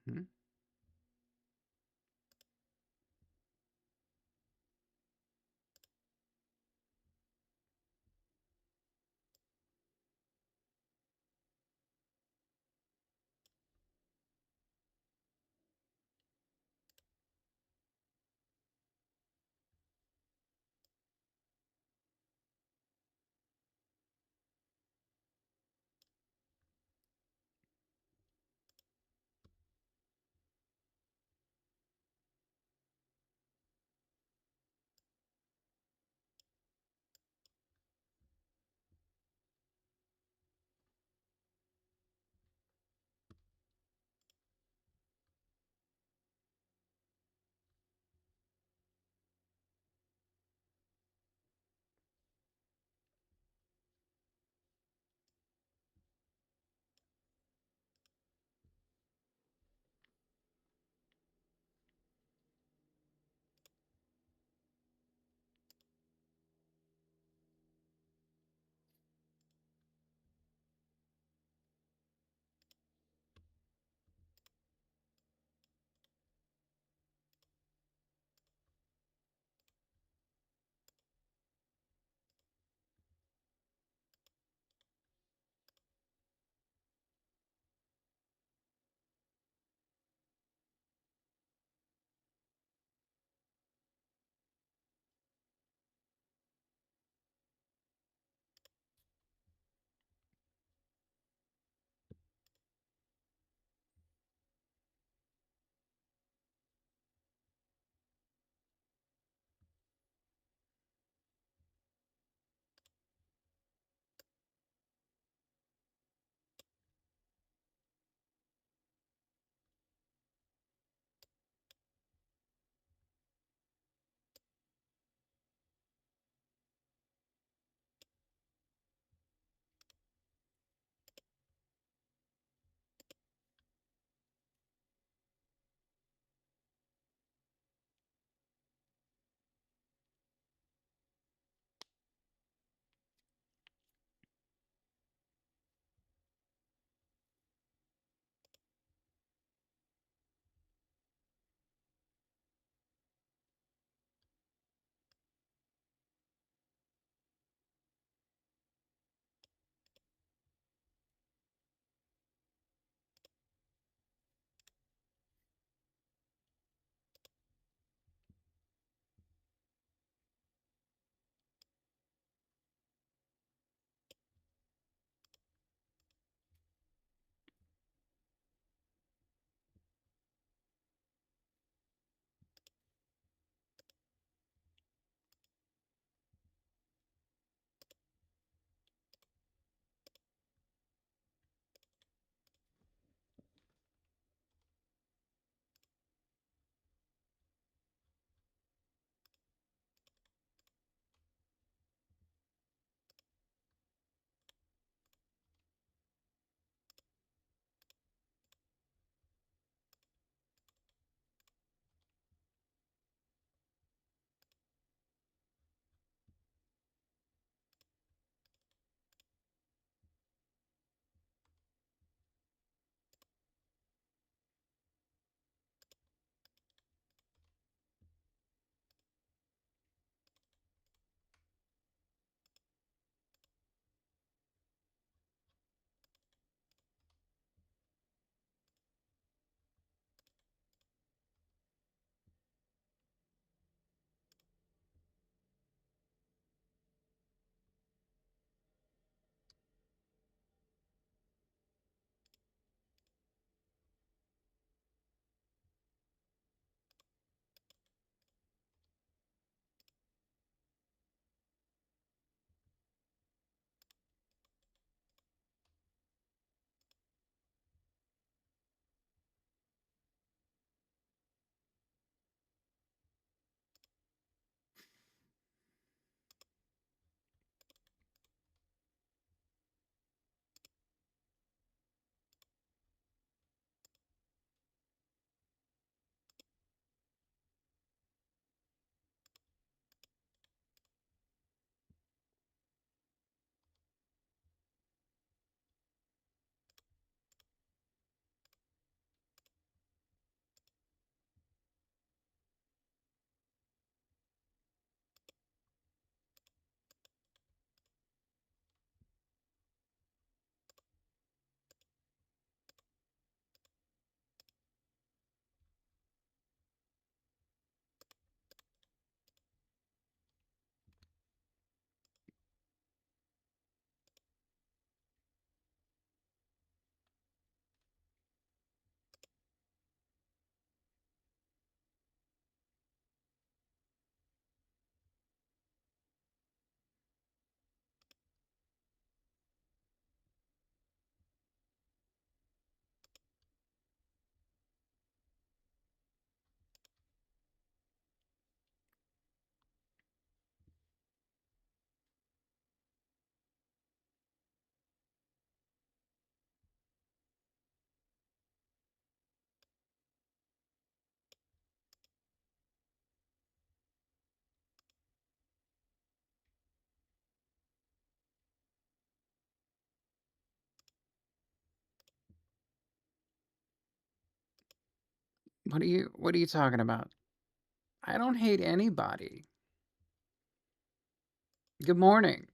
Mhm. What are you talking about? I don't hate anybody. Good morning.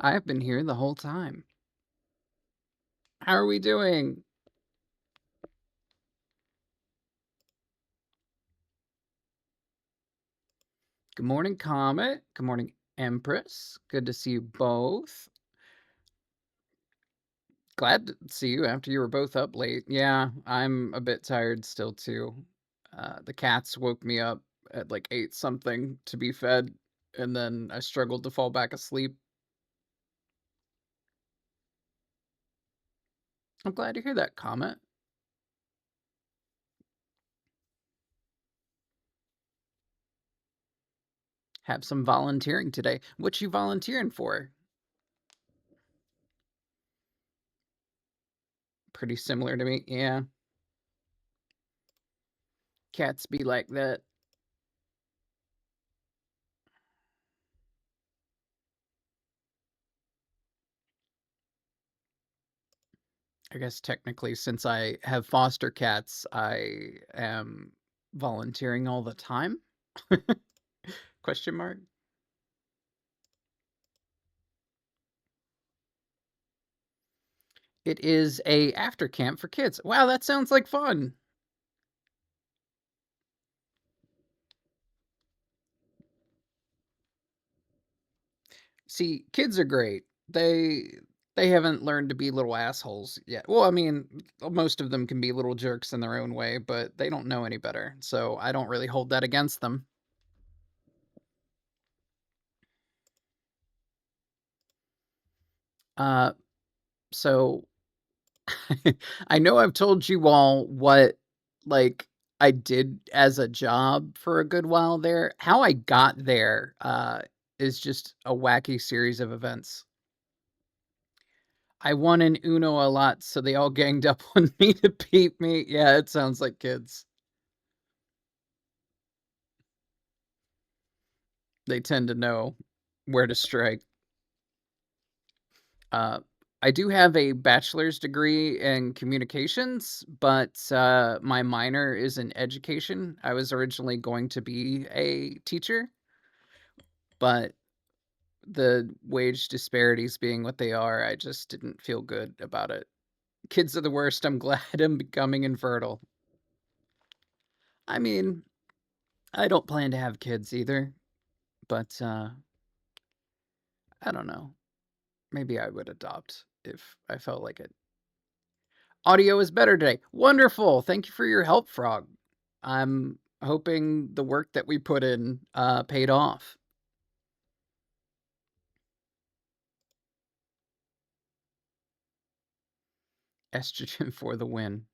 I've been here the whole time. How are we doing? Good morning, Comet. Good morning, Empress. Good to see you both. Glad to see you after you were both up late. Yeah, I'm a bit tired still too. The cats woke me up at like 8 something to be fed, and then I struggled to fall back asleep. I'm glad to hear that, Comet. Have some volunteering today. What you volunteering for? Pretty similar to me. Yeah. Cats be like that. I guess technically, since I have foster cats, I am volunteering all the time? Question mark? It is a after camp for kids. Wow, that sounds like fun. See, kids are great. They haven't learned to be little assholes yet. Well, I mean, most of them can be little jerks in their own way, but they don't know any better. So I don't really hold that against them. Uh, so I know I've told you all what, like, I did as a job for a good while there. How I got there, is just a wacky series of events. I won in Uno a lot, so they all ganged up on me to beat me. Yeah, it sounds like kids. They tend to know where to strike. Uh, I do have a bachelor's degree in communications, but my minor is in education. I was originally going to be a teacher, but the wage disparities being what they are, I just didn't feel good about it. Kids are the worst. I'm glad I'm becoming infertile. I mean, I don't plan to have kids either, but I don't know. Maybe I would adopt if I felt like it. Audio is better today. Wonderful. Thank you for your help, Frog. I'm hoping the work that we put in paid off. Estrogen for the win.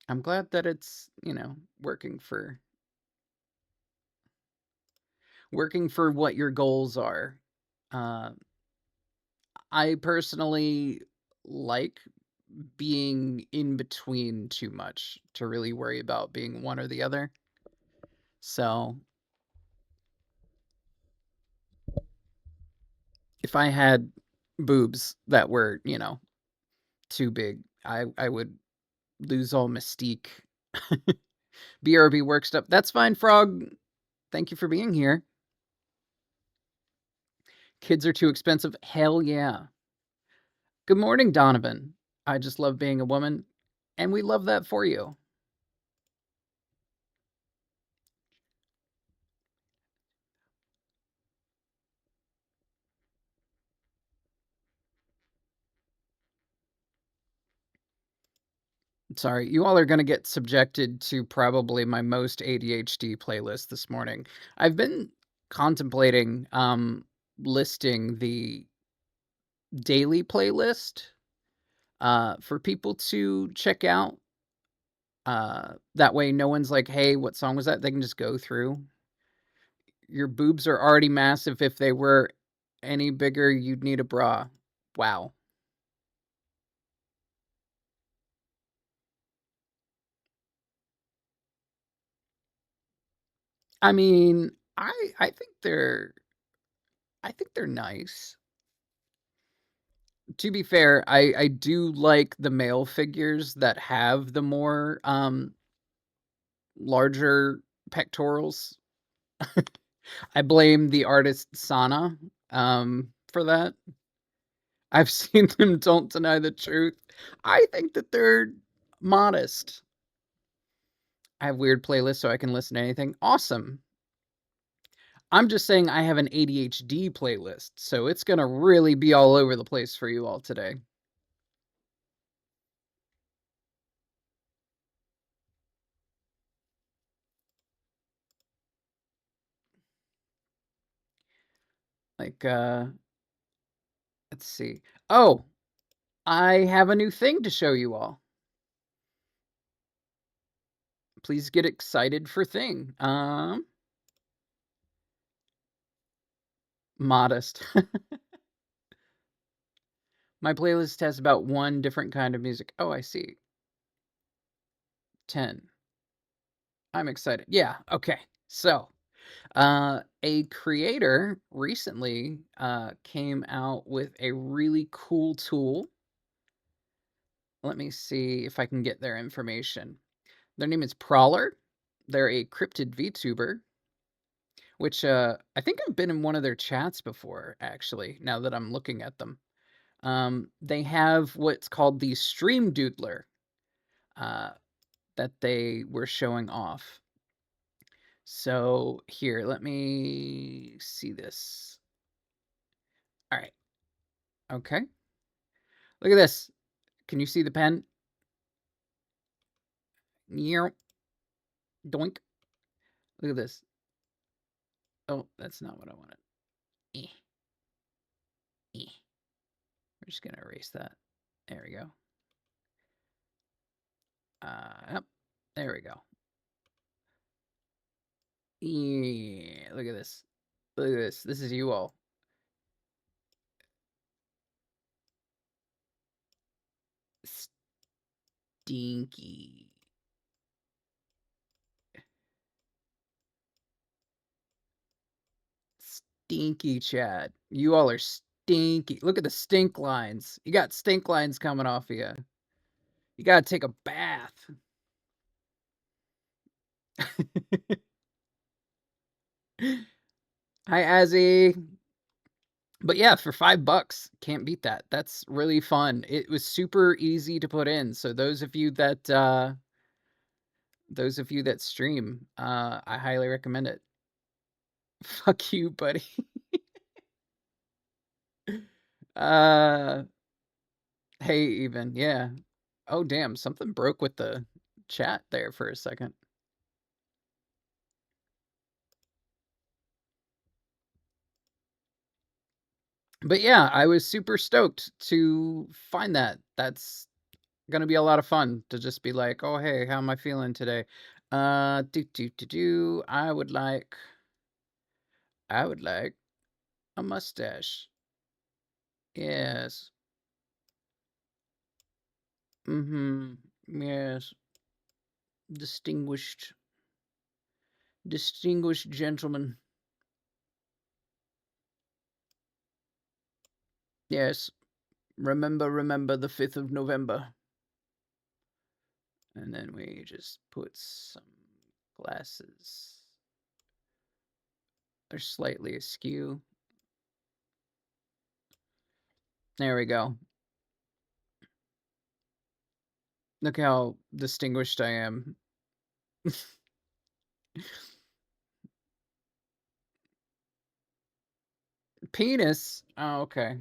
I'm glad that it's, working for what your goals are. Uh, I personally like being in between too much to really worry about being one or the other. So if I had boobs that were, too big, I would lose all mystique. BRB work stuff. That's fine, Frog. Thank you for being here. Kids are too expensive. Hell yeah. Good morning, Donovan. I just love being a woman, and we love that for you. Sorry, you all are going to get subjected to probably my most ADHD playlist this morning. I've been contemplating listing the daily playlist for people to check out. That way, no one's like, hey, what song was that? They can just go through. Your boobs are already massive. If they were any bigger, you'd need a bra. Wow. I mean, I think they're nice. To be fair, I do like the male figures that have the more larger pectorals. I blame the artist Sana for that. I've seen them don't deny the truth. I think that they're modest. I have weird playlists so I can listen to anything. Awesome. I'm just saying I have an ADHD playlist, so it's going to really be all over the place for you all today. Like, let's see. Oh, I have a new thing to show you all. Please get excited for thing. Modest. My playlist has about one different kind of music. Oh, I see. 10. I'm excited. Yeah, okay. So, a creator recently came out with a really cool tool. Let me see if I can get their information. Their name is Prowler. They're a cryptid VTuber, which I think I've been in one of their chats before, actually, now that I'm looking at them. They have what's called the Stream Doodler uh, that they were showing off. So here, let me see this. All right. Okay. Look at this. Can you see the pen? Doink. Look at this. Oh, that's not what I wanted. Eh. Eh. We're just going to erase that. There we go. Yep. There we go. Yeah. Look at this. Look at this. This is you all. Stinky. Stinky, Chad. You all are stinky. Look at the stink lines. You got stink lines coming off of you. You got to take a bath. Hi, Azzy. But yeah, for $5, can't beat that. That's really fun. It was super easy to put in. So those of you that stream, I highly recommend it. Fuck you, buddy. uh hey, even, yeah. Oh damn, something broke with the chat there for a second. But yeah, I was super stoked to find that. That's gonna be a lot of fun to just be like, oh hey, how am I feeling today? I would like a mustache. Yes. Mm-hmm. Yes. Distinguished gentleman. Yes. Remember the 5th of November. And then we just put some glasses. They're slightly askew. There we go. Look how distinguished I am. Penis? Oh, okay.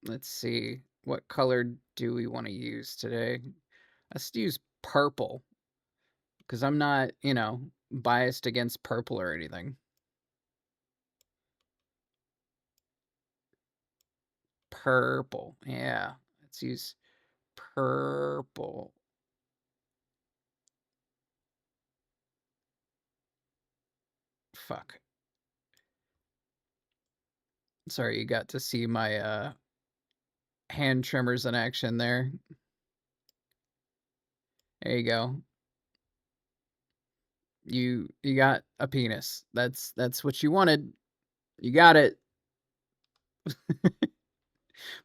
Let's see. What color do we want to use today? Let's use purple. Because I'm not, biased against purple or anything. Purple. Yeah. Let's use purple. Fuck. Sorry, you got to see my hand tremors in action there. There you go. You got a penis. That's what you wanted. You got it.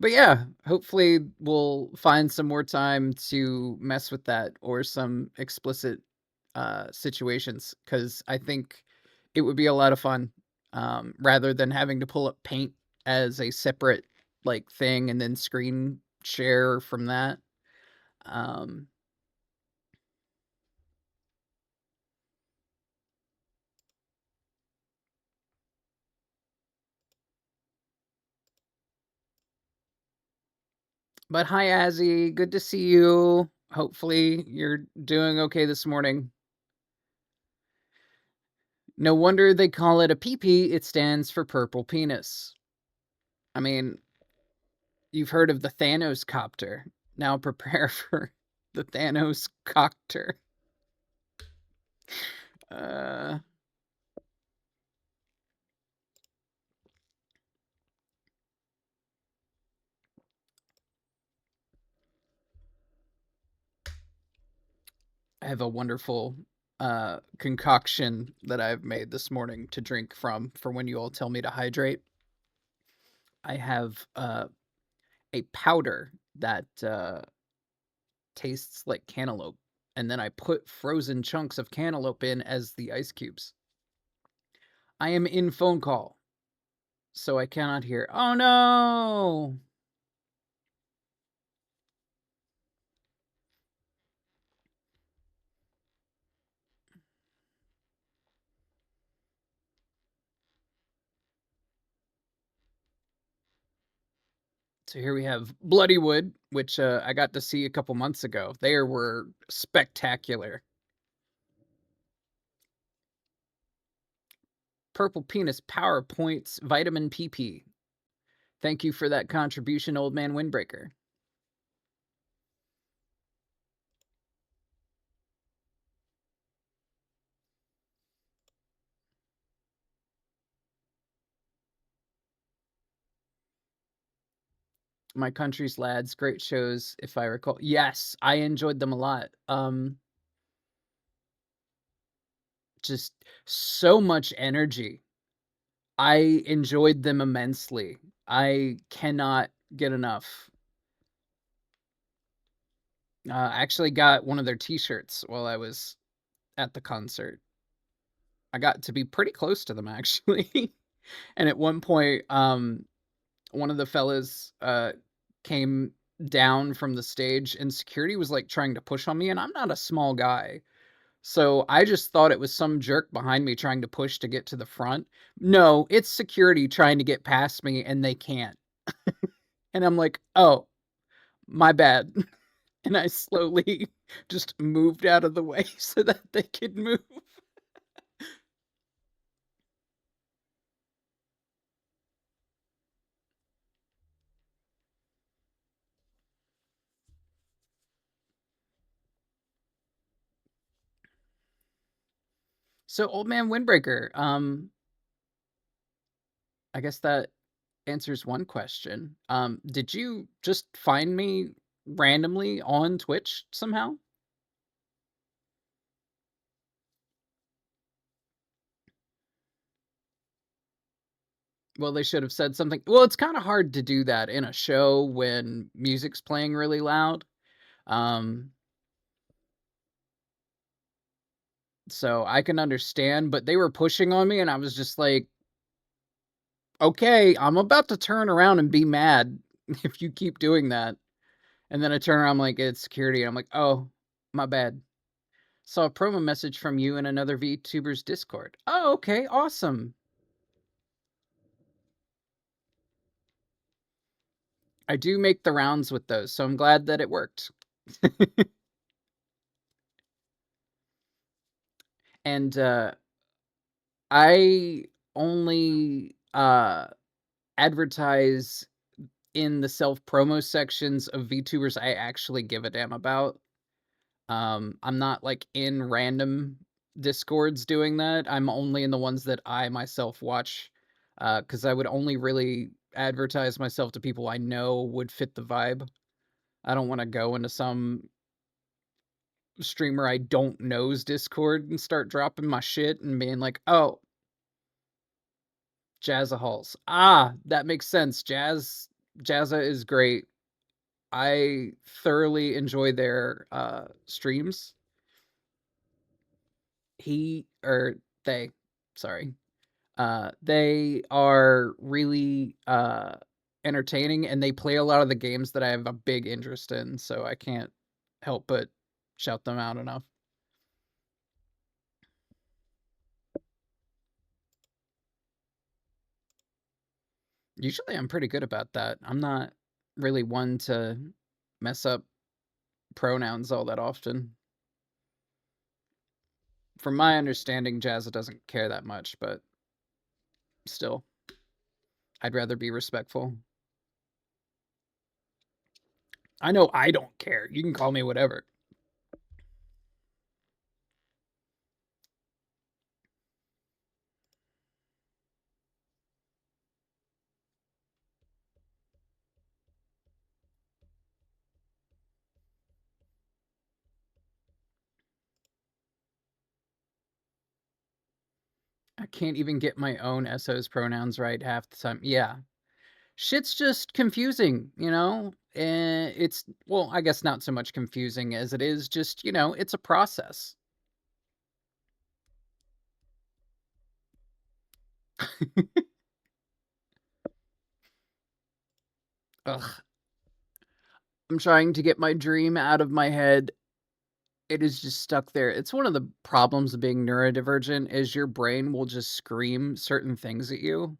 But yeah, hopefully we'll find some more time to mess with that or some explicit situations because I think it would be a lot of fun rather than having to pull up Paint as a separate like thing and then screen share from that. Um, but hi, Azzy, good to see you. Hopefully you're doing okay this morning. No wonder they call it a PP. It stands for purple penis. I mean, you've heard of the Thanos copter. Now prepare for the Thanos cocter. Uh, I have a wonderful concoction that I've made this morning to drink from for when you all tell me to hydrate. I have a powder that tastes like cantaloupe, and then I put frozen chunks of cantaloupe in as the ice cubes. I am in phone call, so I cannot hear. Oh no! So here we have Bloodywood, which I got to see a couple months ago. They were spectacular. Purple Penis PowerPoints Vitamin PP. Thank you for that contribution, Old Man Windbreaker. My Country's Lads, great shows, if I recall. Yes, I enjoyed them a lot. Just so much energy. I enjoyed them immensely. I cannot get enough. I actually got one of their T-shirts while I was at the concert. I got to be pretty close to them actually. And at one point, one of the fellas came down from the stage, and security was like trying to push on me, and I'm not a small guy. So I just thought it was some jerk behind me trying to push to get to the front. No, it's security trying to get past me, and they can't. And I'm like, oh, my bad. And I slowly just moved out of the way so that they could move. So, Old Man Windbreaker, I guess that answers one question. Did you just find me randomly on Twitch somehow? Well, they should have said something. Well, it's kind of hard to do that in a show when music's playing really loud. Um, so I can understand, but they were pushing on me, and I was just like, okay, I'm about to turn around and be mad if you keep doing that. And then I turn around, I'm like, it's security. I'm like, oh, my bad. Saw a promo message from you in another VTuber's Discord. Oh, okay, awesome. I do make the rounds with those, so I'm glad that it worked. And I only advertise in the self promo sections of VTubers I actually give a damn about. I'm not like in random Discords doing that. I'm only in the ones that I myself watch, because I would only really advertise myself to people I know would fit the vibe. I don't want to go into some streamer I don't know's Discord and start dropping my shit and being like, oh, Jazza Halls. Ah, that makes sense. Jazza is great. I thoroughly enjoy their streams. He or they, sorry. They are really entertaining, and they play a lot of the games that I have a big interest in, so I can't help but shout them out enough. Usually I'm pretty good about that. I'm not really one to mess up pronouns all that often. From my understanding, Jazza doesn't care that much, but still, I'd rather be respectful. I know I don't care. You can call me whatever. I can't even get my own SO's pronouns right half the time. Yeah. Shit's just confusing, you know? It's, well, I guess not so much confusing as it is just, it's a process. Ugh. I'm trying to get my dream out of my head. It is just stuck there. It's one of the problems of being neurodivergent is your brain will just scream certain things at you.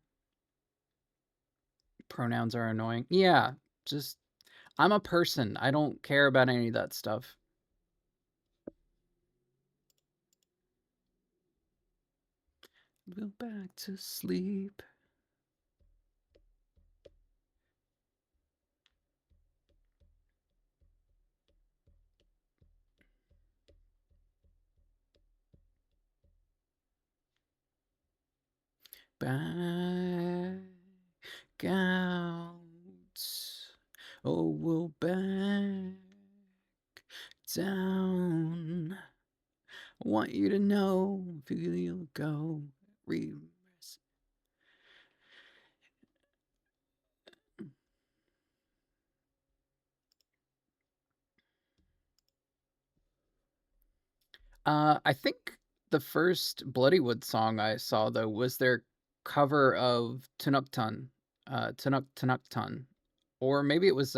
Pronouns are annoying. Yeah, just I'm a person. I don't care about any of that stuff. Go back to sleep. Back out. Oh, we'll back down. I want you to know, feel you'll go. I think the first Bloodywood song I saw though was their cover of Tunuktan, Tunuktan, or maybe it was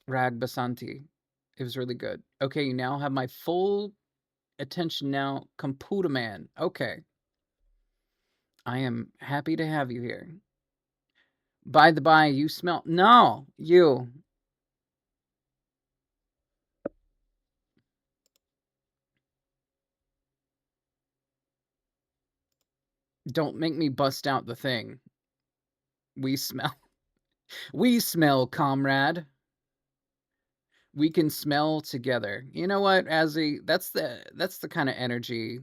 Rag Basanti. It was really good. Okay, you now have my full attention now, Computer Man. Okay, I am happy to have you here. By the by, you smell. No, you. Don't make me bust out the thing. We smell. We smell, comrade. We can smell together. You know what, Azzy? That's the kind of energy.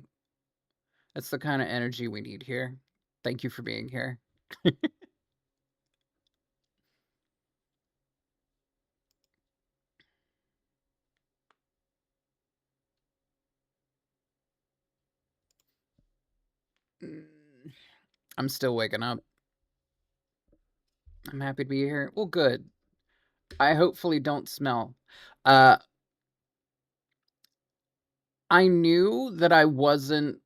That's the kind of energy we need here. Thank you for being here. Mm, I'm still waking up. I'm happy to be here. Well, good. I hopefully don't smell. Uh, I knew that I wasn't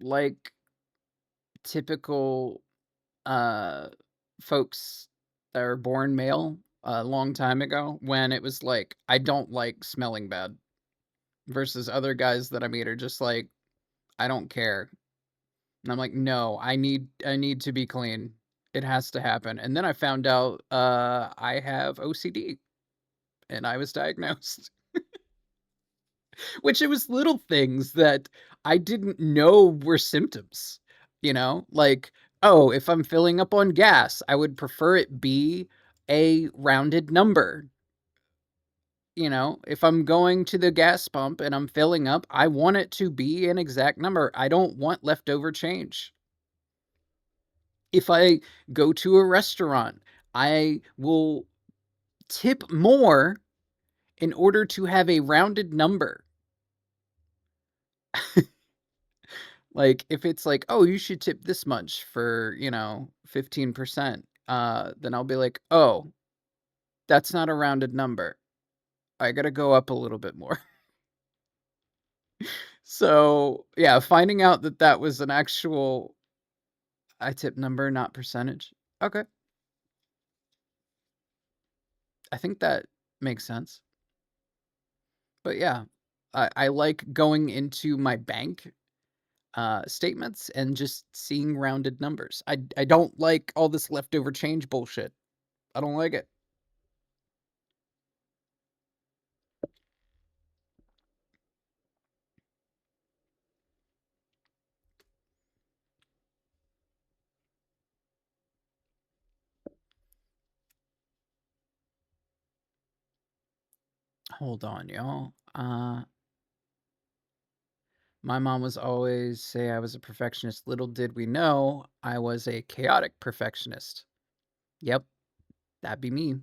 like typical folks that are born male a long time ago when it was like I don't like smelling bad versus other guys that I meet are just like I don't care. And I'm like, no, I need to be clean. It has to happen. And then I found out I have OCD and I was diagnosed. Which it was little things that I didn't know were symptoms. Like, oh, if I'm filling up on gas, I would prefer it be a rounded number. If I'm going to the gas pump and I'm filling up, I want it to be an exact number. I don't want leftover change. If I go to a restaurant, I will tip more in order to have a rounded number. Like, if it's like, "Oh, you should tip this much for, 15%," then I'll be like, "Oh, that's not a rounded number. I gotta go up a little bit more." So, yeah, finding out that that was an actual I tip number, not percentage. Okay. I think that makes sense. But yeah, I like going into my bank statements and just seeing rounded numbers. I don't like all this leftover change bullshit. I don't like it. Hold on, y'all. My mom was always say I was a perfectionist. Little did we know I was a chaotic perfectionist. Yep, that'd be me.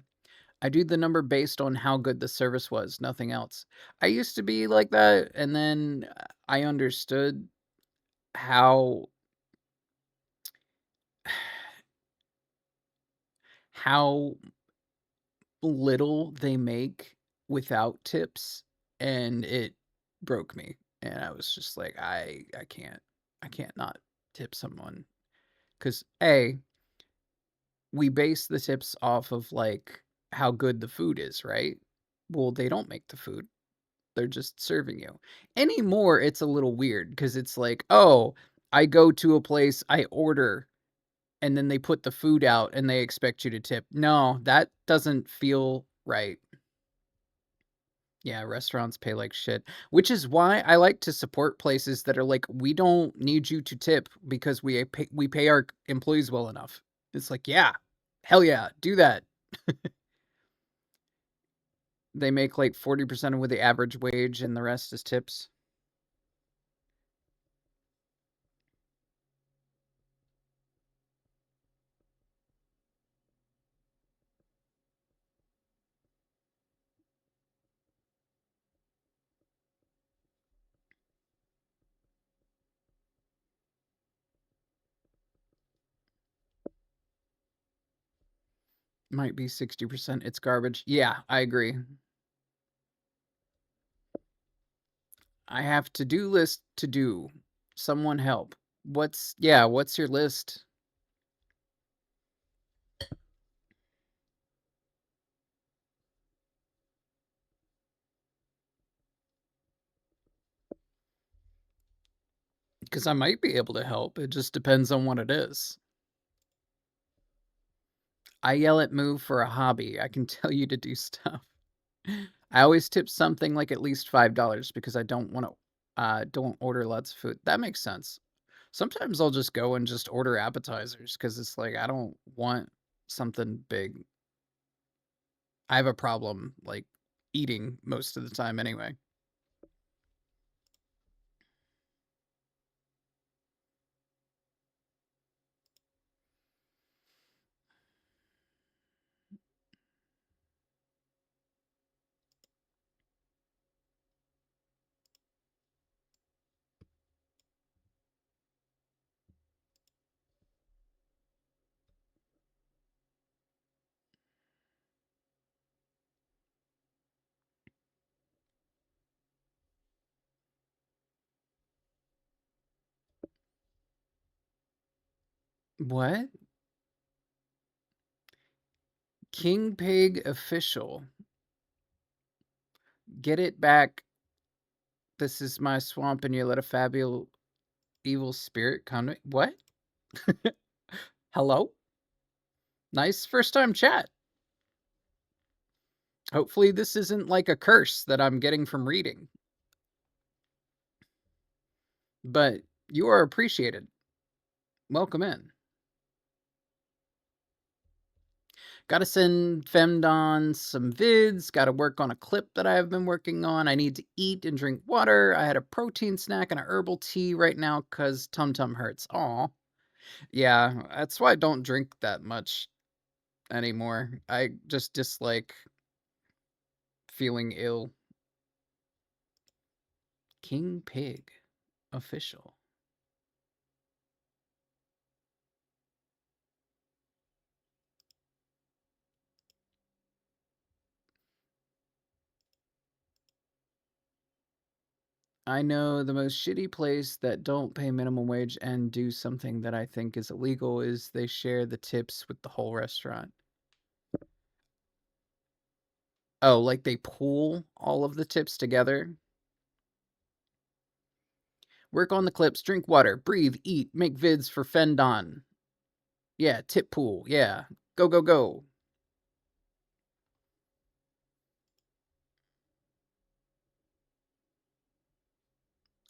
I do the number based on how good the service was, nothing else. I used to be like that, and then I understood how how little they make without tips, and it broke me. And I was just like, I can't not tip someone because we base the tips off of like how good the food is, right? Well, they don't make the food. They're just serving you. Anymore, it's a little weird because it's like, oh, I go to a place, I order, and then they put the food out and they expect you to tip. No, that doesn't feel right. Yeah, restaurants pay like shit, which is why I like to support places that are like, we don't need you to tip because we pay our employees well enough. It's like, yeah, hell yeah, do that. They make like 40% of what the average wage and the rest is tips. Might be 60%. It's garbage. Yeah, I agree. I have to-do list to do. Someone help. What's your list? Because I might be able to help. It just depends on what it is. I yell at Move for a hobby. I can tell you to do stuff. I always tip something like at least $5 because I don't order lots of food. That makes sense. Sometimes I'll just go and just order appetizers because it's like I don't want something big. I have a problem like eating most of the time anyway. What? King Pig official. Get it back. This is my swamp and you let a fabulous evil spirit come to me. What? Hello? Nice first time chat. Hopefully this isn't like a curse that I'm getting from reading. But you are appreciated. Welcome in. Gotta send Femdon some vids, gotta work on a clip that I have been working on. I need to eat and drink water. I had a protein snack and a herbal tea right now because tum tum hurts. Aw. Yeah, that's why I don't drink that much anymore. I just dislike feeling ill. King Pig official. I know the most shitty place that don't pay minimum wage and do something that I think is illegal is they share the tips with the whole restaurant. Oh, like they pool all of the tips together? Work on the clips, drink water, breathe, eat, make vids for Fendon. Yeah, tip pool. Yeah. Go, go, go.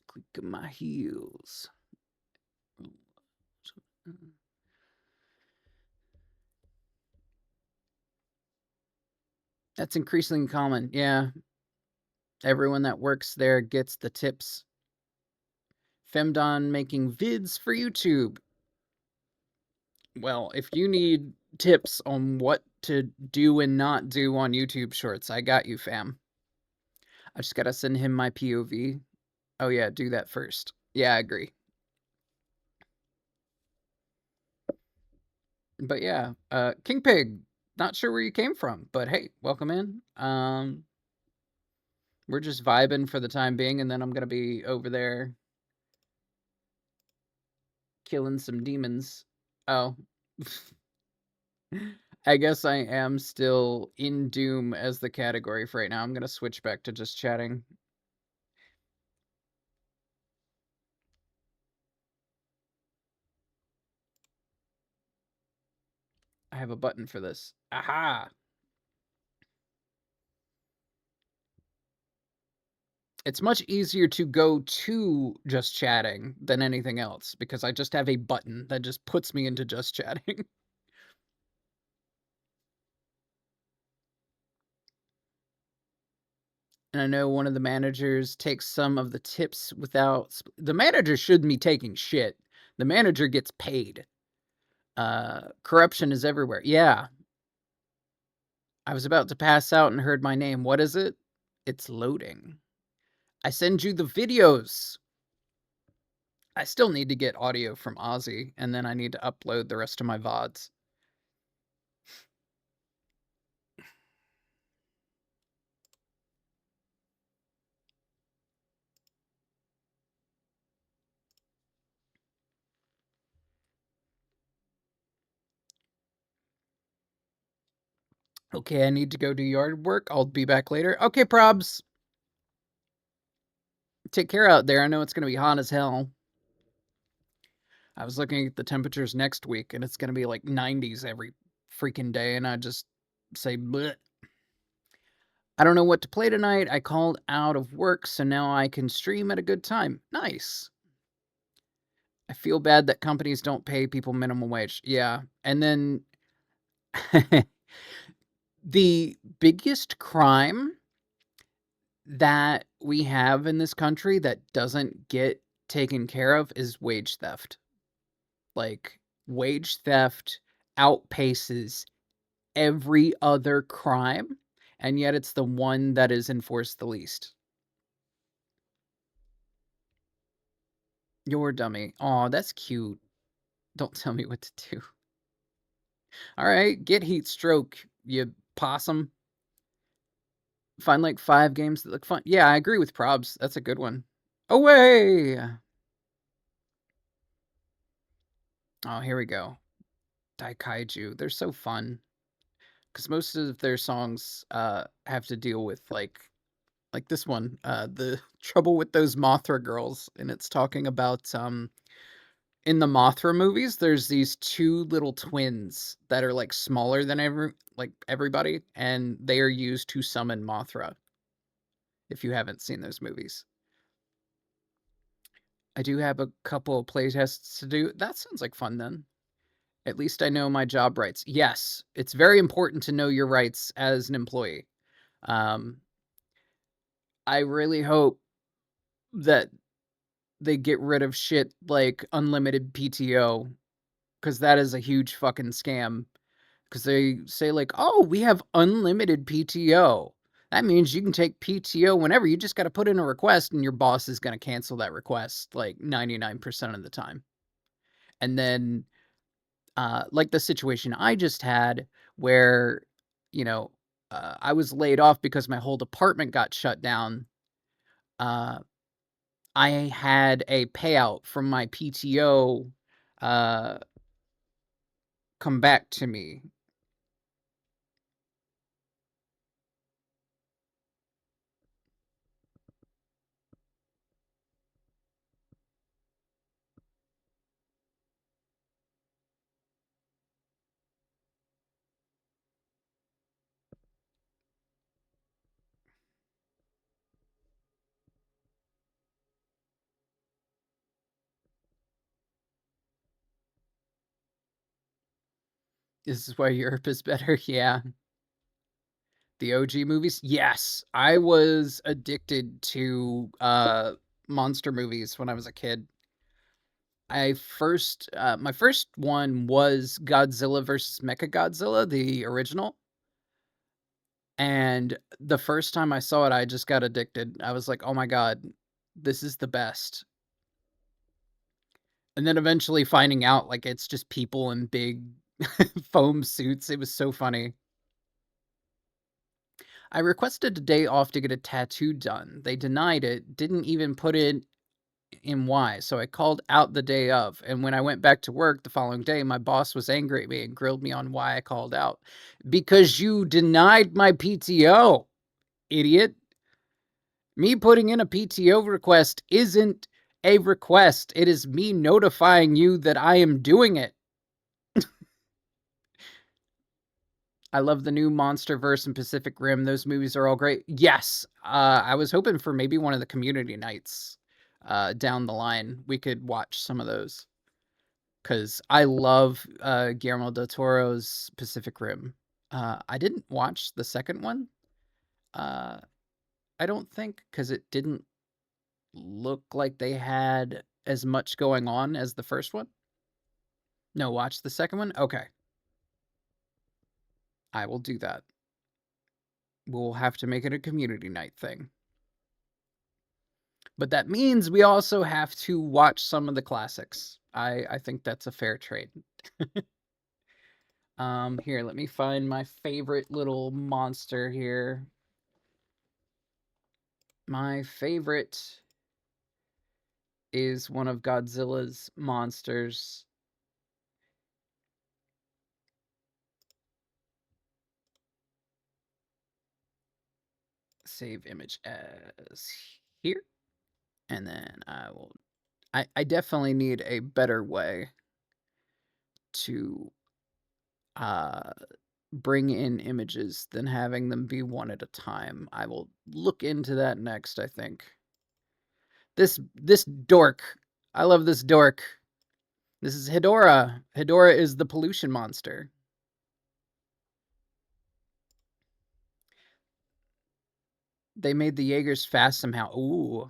Click my heels. That's increasingly common. Yeah. Everyone that works there gets the tips. Femdon making vids for YouTube. Well, if you need tips on what to do and not do on YouTube Shorts, I got you, fam. I just gotta send him my POV. Oh yeah, do that first. Yeah, I agree. But yeah, King Pig, not sure where you came from, but hey, welcome in. We're just vibing for the time being, and then I'm gonna be over there killing some demons. Oh. I guess I am still in Doom as the category for right now. I'm gonna switch back to just chatting. I have a button for this. Aha! It's much easier to go to just chatting than anything else because I just have a button that just puts me into just chatting. And I know one of the managers takes some of the tips without... The manager shouldn't be taking shit. The manager gets paid. Corruption is everywhere. Yeah. I was about to pass out and heard my name. What is it? It's loading. I send you the videos. I still need to get audio from Ozzy, and then I need to upload the rest of my VODs. Okay, I need to go do yard work. I'll be back later. Okay, probs. Take care out there. I know it's going to be hot as hell. I was looking at the temperatures next week, and it's going to be like 90s every freaking day, and I just say, bleh. I don't know what to play tonight. I called out of work, so now I can stream at a good time. Nice. I feel bad that companies don't pay people minimum wage. Yeah. And then the biggest crime that we have in this country that doesn't get taken care of is wage theft. Like, wage theft outpaces every other crime, and yet it's the one that is enforced the least. You're a dummy. Aw, that's cute. Don't tell me what to do. Alright, get heat stroke, you possum. Find like 5 games that look fun. Yeah, I agree with Probs. That's a good one. Away! Oh, here we go. Daikaiju. They're so fun. Because most of their songs have to deal with like this one, the trouble with those Mothra girls, and it's talking about in the Mothra movies, there's these 2 little twins that are like smaller than everybody, and they are used to summon Mothra. If you haven't seen those movies, I do have a couple of playtests to do. That sounds like fun then. At least I know my job rights. Yes, it's very important to know your rights as an employee. I really hope that they get rid of shit like unlimited PTO, because that is a huge fucking scam. Because they say like, oh, we have unlimited PTO. That means you can take PTO whenever. You just got to put in a request, and your boss is going to cancel that request like 99% of the time. And then, like the situation I just had, where, you know, I was laid off because my whole department got shut down. I had a payout from my PTO uh, come back to me. This is why Europe is better. Yeah. The OG movies? Yes. I was addicted to monster movies when I was a kid. My first one was Godzilla versus Mechagodzilla, the original. And the first time I saw it, I just got addicted. I was like, "Oh my god, this is the best." And then eventually finding out like it's just people in big foam suits. It was so funny. I requested a day off to get a tattoo done. They denied it, didn't even put it in why. So I called out the day of. And when I went back to work the following day, my boss was angry at me and grilled me on why I called out. Because you denied my PTO, idiot. Me putting in a PTO request isn't a request. It is me notifying you that I am doing it. I love the new MonsterVerse and Pacific Rim. Those movies are all great. Yes, I was hoping for maybe one of the community nights down the line. We could watch some of those because I love Guillermo del Toro's Pacific Rim. I didn't watch the second one. Uh, I don't think because it didn't look like they had as much going on as the first one. No, watch the second one. Okay, I will do that. We'll have to make it a community night thing. But that means we also have to watch some of the classics. I think that's a fair trade. Here, let me find my favorite little monster here. My favorite is one of Godzilla's monsters. Save image as here. And then I definitely need a better way to bring in images than having them be one at a time. I will look into that next, I think. This dork. I love this dork. This is Hedora. Hedora is the pollution monster. They made the Jaegers fast somehow. Ooh,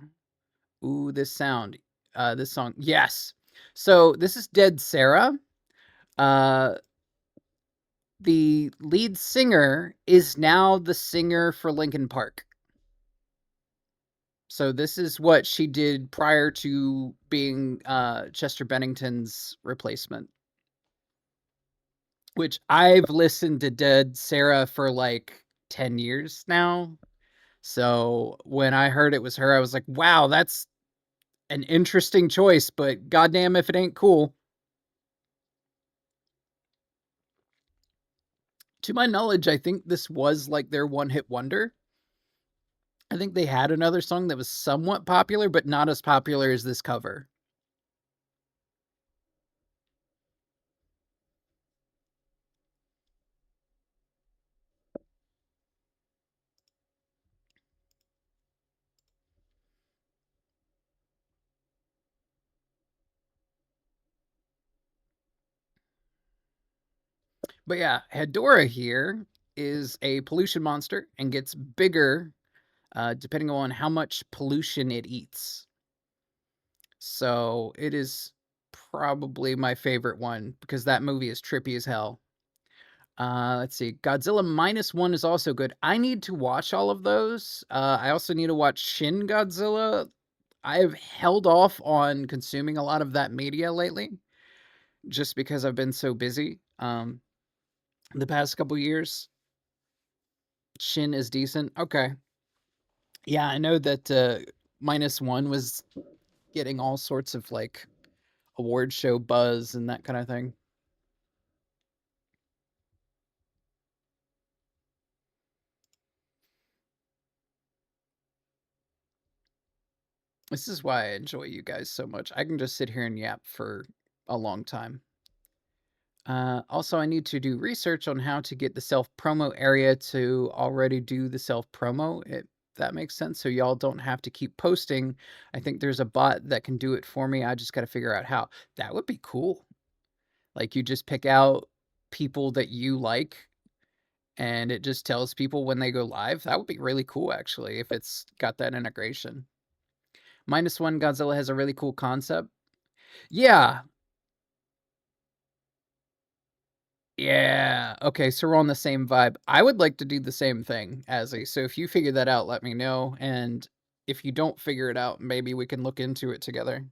this sound. This song. Yes. So this is Dead Sarah. Uh, the lead singer is now the singer for Linkin Park. So this is what she did prior to being Chester Bennington's replacement. Which I've listened to Dead Sarah for like 10 years now. So when I heard it was her, I was like, wow, that's an interesting choice, but goddamn if it ain't cool. To my knowledge, I think this was like their one-hit wonder. I think they had another song that was somewhat popular, but not as popular as this cover. But yeah, Hedora here is a pollution monster and gets bigger depending on how much pollution it eats. So it is probably my favorite one because that movie is trippy as hell. Let's see. Godzilla -1 is also good. I need to watch all of those. I also need to watch Shin Godzilla. I've held off on consuming a lot of that media lately just because I've been so busy the past couple years. Shin is decent. Okay. Yeah, I know that -1 was getting all sorts of like award show buzz and that kind of thing. This is why I enjoy you guys so much. I can just sit here and yap for a long time. Also, I need to do research on how to get the self promo area to already do the self promo. If that makes sense. So y'all don't have to keep posting. I think there's a bot that can do it for me. I just got to figure out how. That would be cool. Like you just pick out people that you like and it just tells people when they go live. That would be really cool, actually, if it's got that integration. Minus One Godzilla has a really cool concept. Yeah. Yeah. Okay, so we're on the same vibe. I would like to do the same thing, Azzy. So if you figure that out, let me know. And if you don't figure it out, maybe we can look into it together.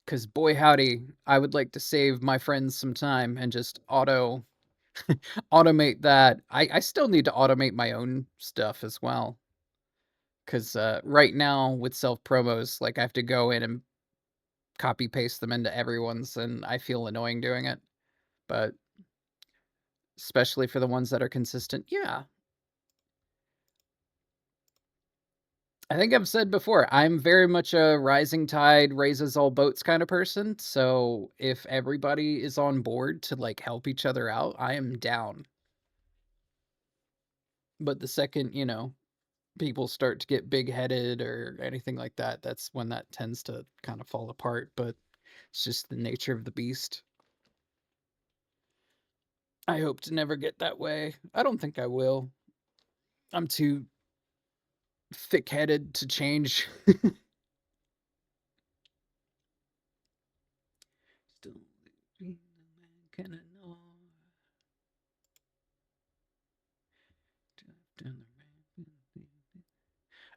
Because boy howdy, I would like to save my friends some time and just automate that. I still need to automate my own stuff as well. Because right now with self promos, like I have to go in and copy paste them into everyone's, and I feel annoying doing it. But especially for the ones that are consistent, yeah. I think I've said before, I'm very much a rising tide raises all boats kind of person. So if everybody is on board to like help each other out, I am down. But the second, people start to get big headed or anything like that, that's when that tends to kind of fall apart. But it's just the nature of the beast. I hope to never get that way. I don't think I will. I'm too thick headed to change.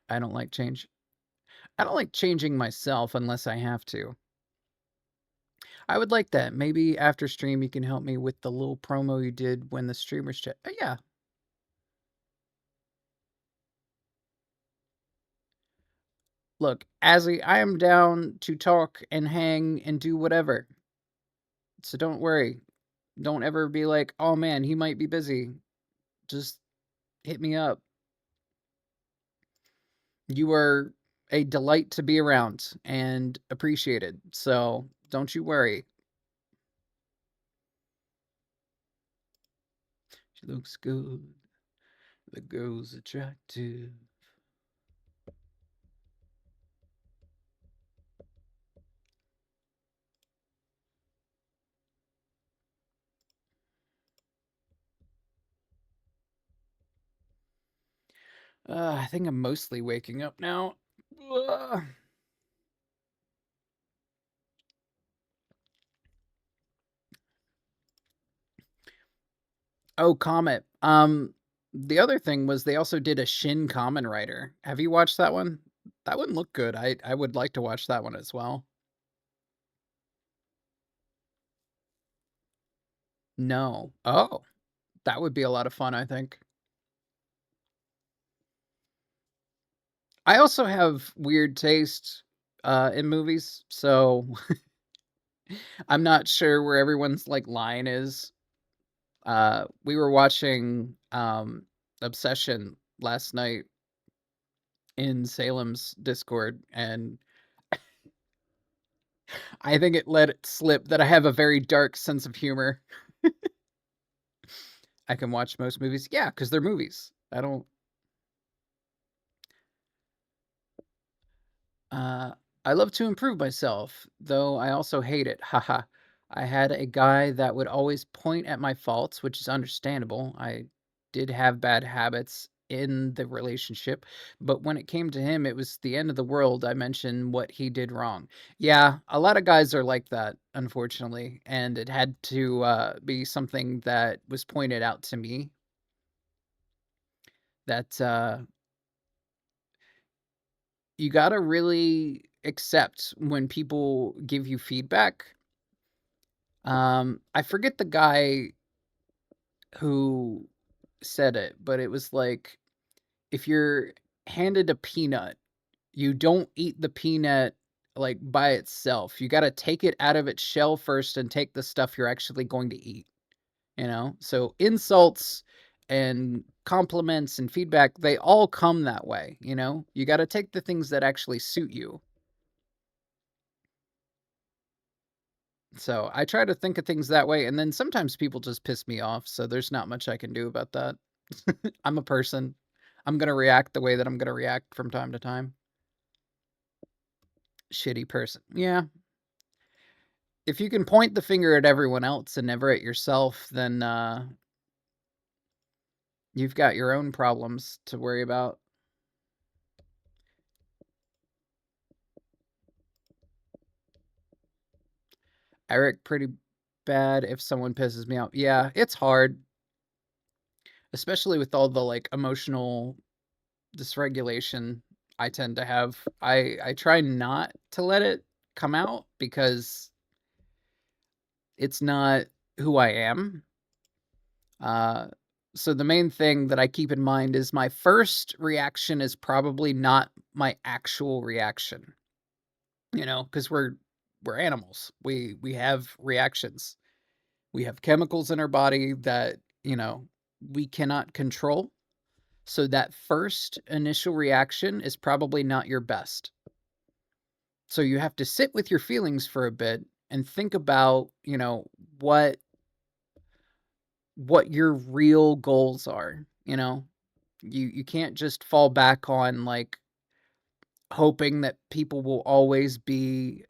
I don't like change. I don't like changing myself unless I have to. I would like that. Maybe after stream you can help me with the little promo you did when the streamers chat. Yeah. Look, Azzy, I am down to talk and hang and do whatever. So don't worry. Don't ever be like, oh man, he might be busy. Just hit me up. You are a delight to be around and appreciated. So don't you worry. She looks good. The girl's attractive. I think I'm mostly waking up now. Oh, Comet. The other thing was they also did a Shin Kamen Rider. Have you watched that one? That one looked good. I would like to watch that one as well. No. Oh, that would be a lot of fun, I think. I also have weird taste in movies, so I'm not sure where everyone's like line is. We were watching Obsession last night in Salem's Discord, and I think it let it slip that I have a very dark sense of humor. I can watch most movies. Yeah, because they're movies. I don't. Uh, I love to improve myself, though I also hate it. Haha. I had a guy that would always point at my faults, which is understandable. I did have bad habits in the relationship, but when it came to him, it was the end of the world. I mentioned what he did wrong. Yeah, a lot of guys are like that, unfortunately, and it had to be something that was pointed out to me that you got to really accept when people give you feedback. I forget the guy who said it, but it was like if you're handed a peanut You don't eat the peanut, like, by itself. You gotta take it out of its shell first and take the stuff you're actually going to eat, you know? So, insults and compliments and feedback, they all come that way, you know? You gotta take the things that actually suit you. So, I try to think of things that way, and then sometimes people just piss me off, so there's not much I can do about that. I'm a person. I'm gonna react the way that I'm gonna react from time to time. Shitty person. Yeah. If you can point the finger at everyone else and never at yourself, then, you've got your own problems to worry about. Eric, pretty bad if someone pisses me off. Yeah, it's hard, especially with all the, like, emotional dysregulation I tend to have. I try not to let it come out because it's not who I am. So the main thing that I keep in mind is my first reaction is probably not my actual reaction, you know, because we're animals. We have reactions. We have chemicals in our body that, you know, we cannot control. So that first initial reaction is probably not your best. So you have to sit with your feelings for a bit and think about, you know, what your real goals are, you know? You can't just fall back on, like, hoping that people will always be,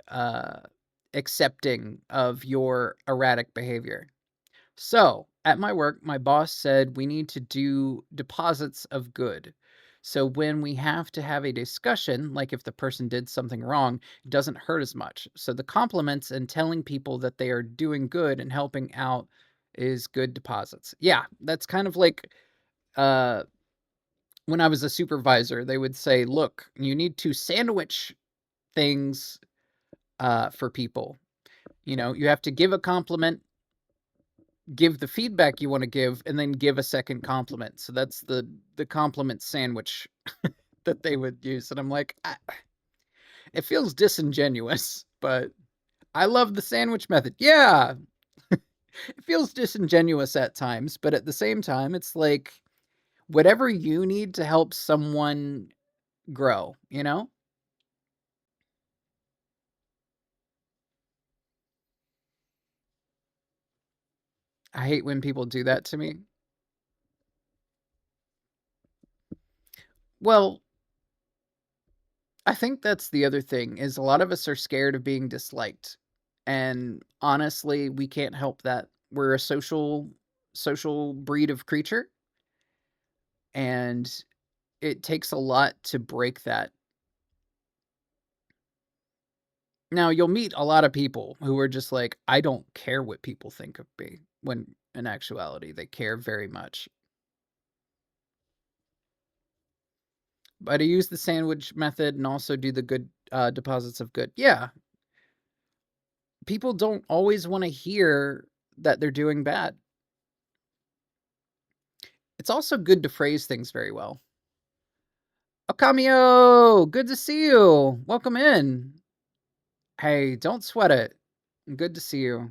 accepting of your erratic behavior. So, at my work, my boss said we need to do deposits of good. So when we have to have a discussion, like if the person did something wrong, it doesn't hurt as much. So the compliments and telling people that they are doing good and helping out is good deposits. Yeah, that's kind of like, uh, when I was a supervisor, they would say, "Look, you need to sandwich things, for people." You know, you have to give a compliment, give the feedback you wanna give, and then give a second compliment. So that's the compliment sandwich that they would use, and I'm like, it feels disingenuous, but I love the sandwich method. Yeah, it feels disingenuous at times, but at the same time, it's like, whatever you need to help someone grow, you know? I hate when people do that to me. Well, I think that's the other thing is a lot of us are scared of being disliked. And honestly, we can't help that. We're a social breed of creature, and it takes a lot to break that. Now, you'll meet a lot of people who are just like, I don't care what people think of me, when in actuality, they care very much. But I use the sandwich method and also do the good deposits of good. Yeah, people don't always want to hear that they're doing bad. It's also good to phrase things very well. Okamio, good to see you. Welcome in. Hey, don't sweat it. Good to see you.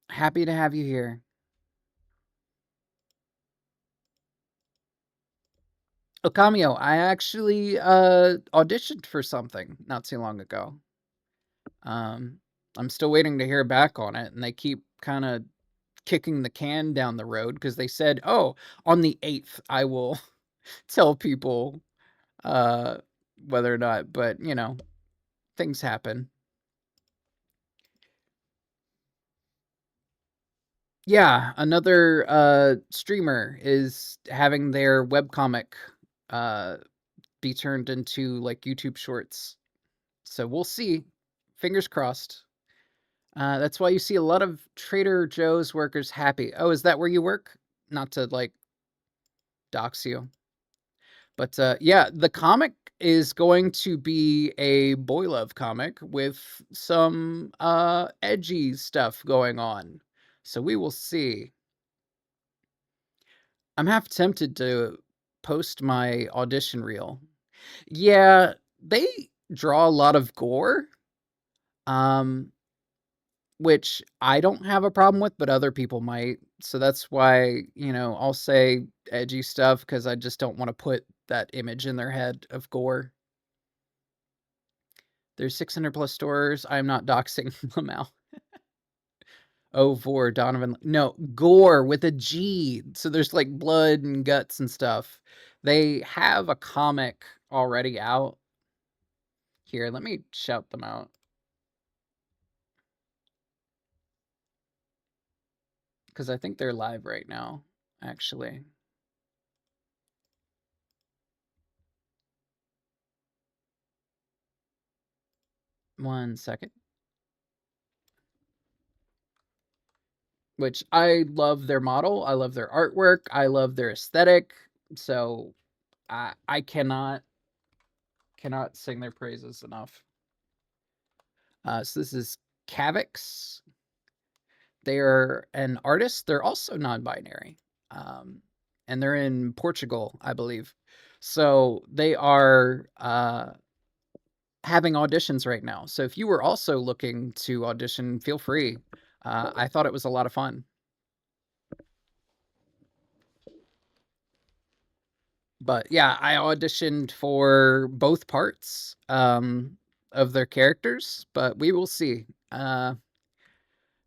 Happy to have you here. Okamio, I actually auditioned for something not too long ago. Um, I'm still waiting to hear back on it, and they keep kind of kicking the can down the road because they said, "Oh, on the 8th, I will tell people uh, whether or not." But you know, things happen. Yeah, another streamer is having their webcomic uh, be turned into like YouTube shorts. So we'll see. Fingers crossed. That's why you see a lot of Trader Joe's workers happy. Oh, is that where you work? Not to like dox you. But yeah, the comic is going to be a boy love comic with some edgy stuff going on. So we will see. I'm half tempted to post my audition reel. Yeah, they draw a lot of gore, um, which I don't have a problem with, but other people might. So that's why, I'll say edgy stuff because I just don't want to put that image in their head of gore. There's 600 plus stores. I'm not doxing them out. Oh, for Donovan. No, gore with a G. So there's like blood and guts and stuff. They have a comic already out. Here, let me shout them out. Because I think they're live right now, actually. One second. Which I love their model. I love their artwork. I love their aesthetic. So I cannot sing their praises enough. So this is Cavix. They are an artist. They're also non-binary, and they're in Portugal, I believe. So they are having auditions right now. So if you were also looking to audition, feel free. I thought it was a lot of fun. But yeah, I auditioned for both parts of their characters, but we will see.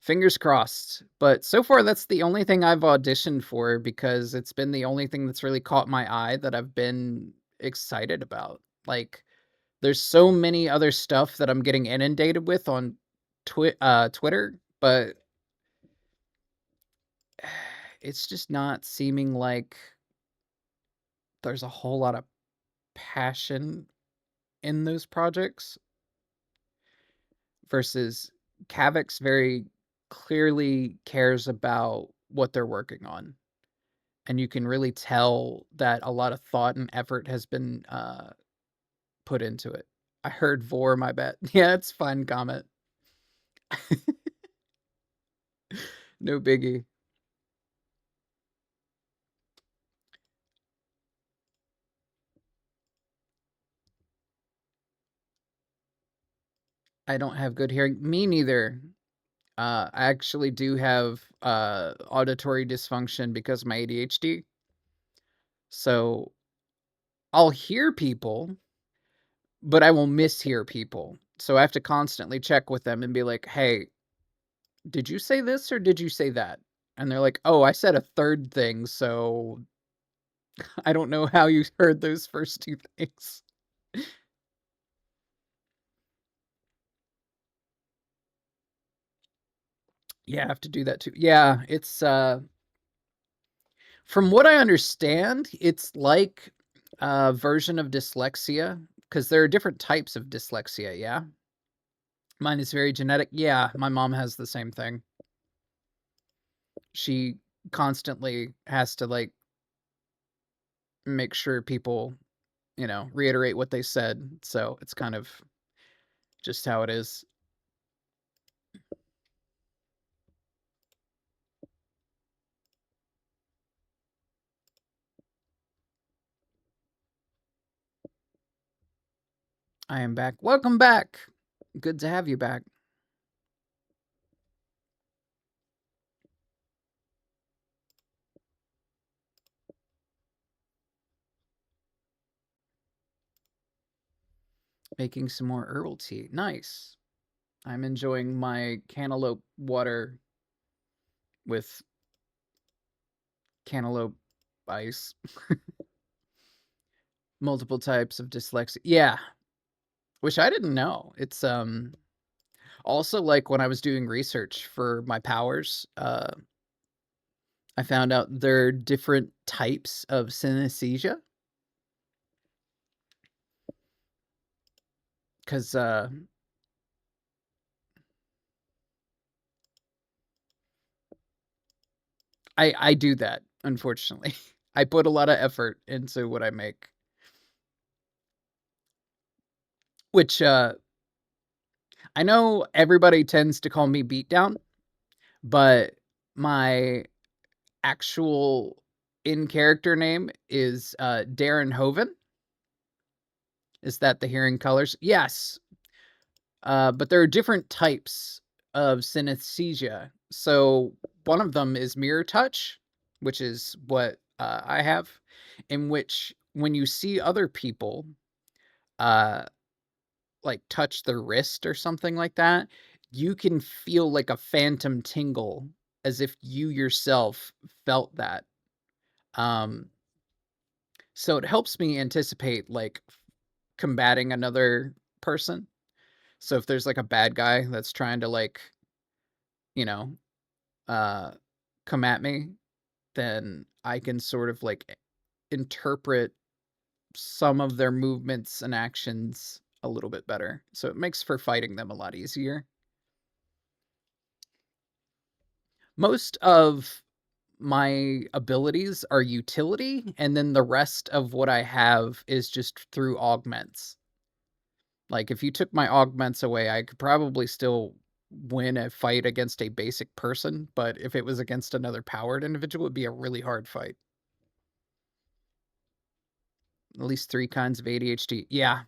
Fingers crossed. But so far, that's the only thing I've auditioned for because it's been the only thing that's really caught my eye that I've been excited about. Like, there's so many other stuff that I'm getting inundated with on Twitter, but it's just not seeming like there's a whole lot of passion in those projects versus Kavix very clearly cares about what they're working on. And you can really tell that a lot of thought and effort has been put into it. I heard Vor, my bet. Yeah, it's fine comment. No biggie. I don't have good hearing. Me neither. I actually do have auditory dysfunction because of my ADHD. So I'll hear people, but I will mishear people. So I have to constantly check with them and be like, hey, did you say this or did you say that? And they're like, oh, I said a third thing, so I don't know how you heard those first two things. Yeah, I have to do that too. Yeah, it's from what I understand, it's like a version of dyslexia because there are different types of dyslexia, yeah. Mine is very genetic. Yeah, my mom has the same thing. She constantly has to like make sure people, reiterate what they said. So it's kind of just how it is. I am back. Welcome back. Good to have you back. Making some more herbal tea. Nice. I'm enjoying my cantaloupe water with cantaloupe ice. Multiple types of dyslexia. Yeah, which I didn't know. It's also like when I was doing research for my powers, I found out there are different types of synesthesia. Because I do that, unfortunately. I put a lot of effort into what I make. Which I know everybody tends to call me Beatdown, but my actual in character name is Darren Hoven. Is that the hearing colors? Yes. But there are different types of synesthesia. So one of them is mirror touch, which is what I have, in which when you see other people uh, like touch their wrist or something like that, you can feel like a phantom tingle as if you yourself felt that. Um, so it helps me anticipate like combating another person. So if there's like a bad guy that's trying to like, you know, uh, come at me, then I can sort of like interpret some of their movements and actions a little bit better. So it makes for fighting them a lot easier. Most of my abilities are utility, and then the rest of what I have is just through augments. Like if you took my augments away, I could probably still win a fight against a basic person, but if it was against another powered individual, it'd be a really hard fight. At least 3 kinds of ADHD. Yeah.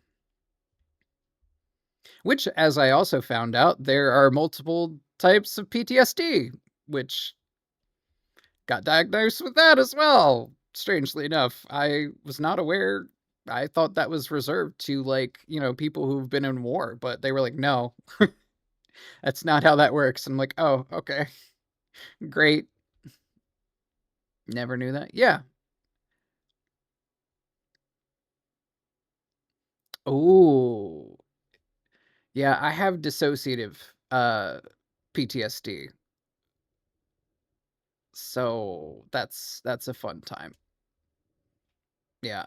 Which, as I also found out, there are multiple types of PTSD, which got diagnosed with that as well. Strangely enough, I was not aware. I thought that was reserved to like, people who've been in war, but they were like, no, that's not how that works. And I'm like, oh, okay, great. Never knew that. Yeah. Oh, yeah. I have dissociative PTSD, so that's a fun time. Yeah.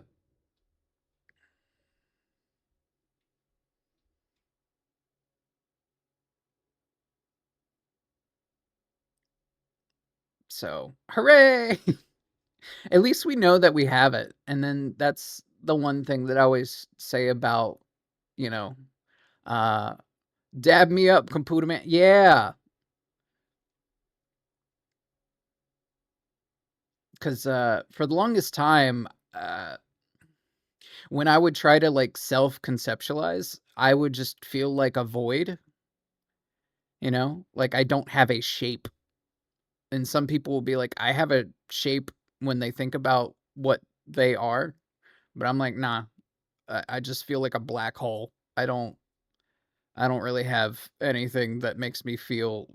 So hooray! At least we know that we have it. And then that's the one thing that I always say about, you know, uh, dab me up, computer man. Yeah. Because for the longest time, when I would try to like self conceptualize, I would just feel like a void, like I don't have a shape. And some people will be like, I have a shape when they think about what they are. But I'm like, nah, I just feel like a black hole. I don't really have anything that makes me feel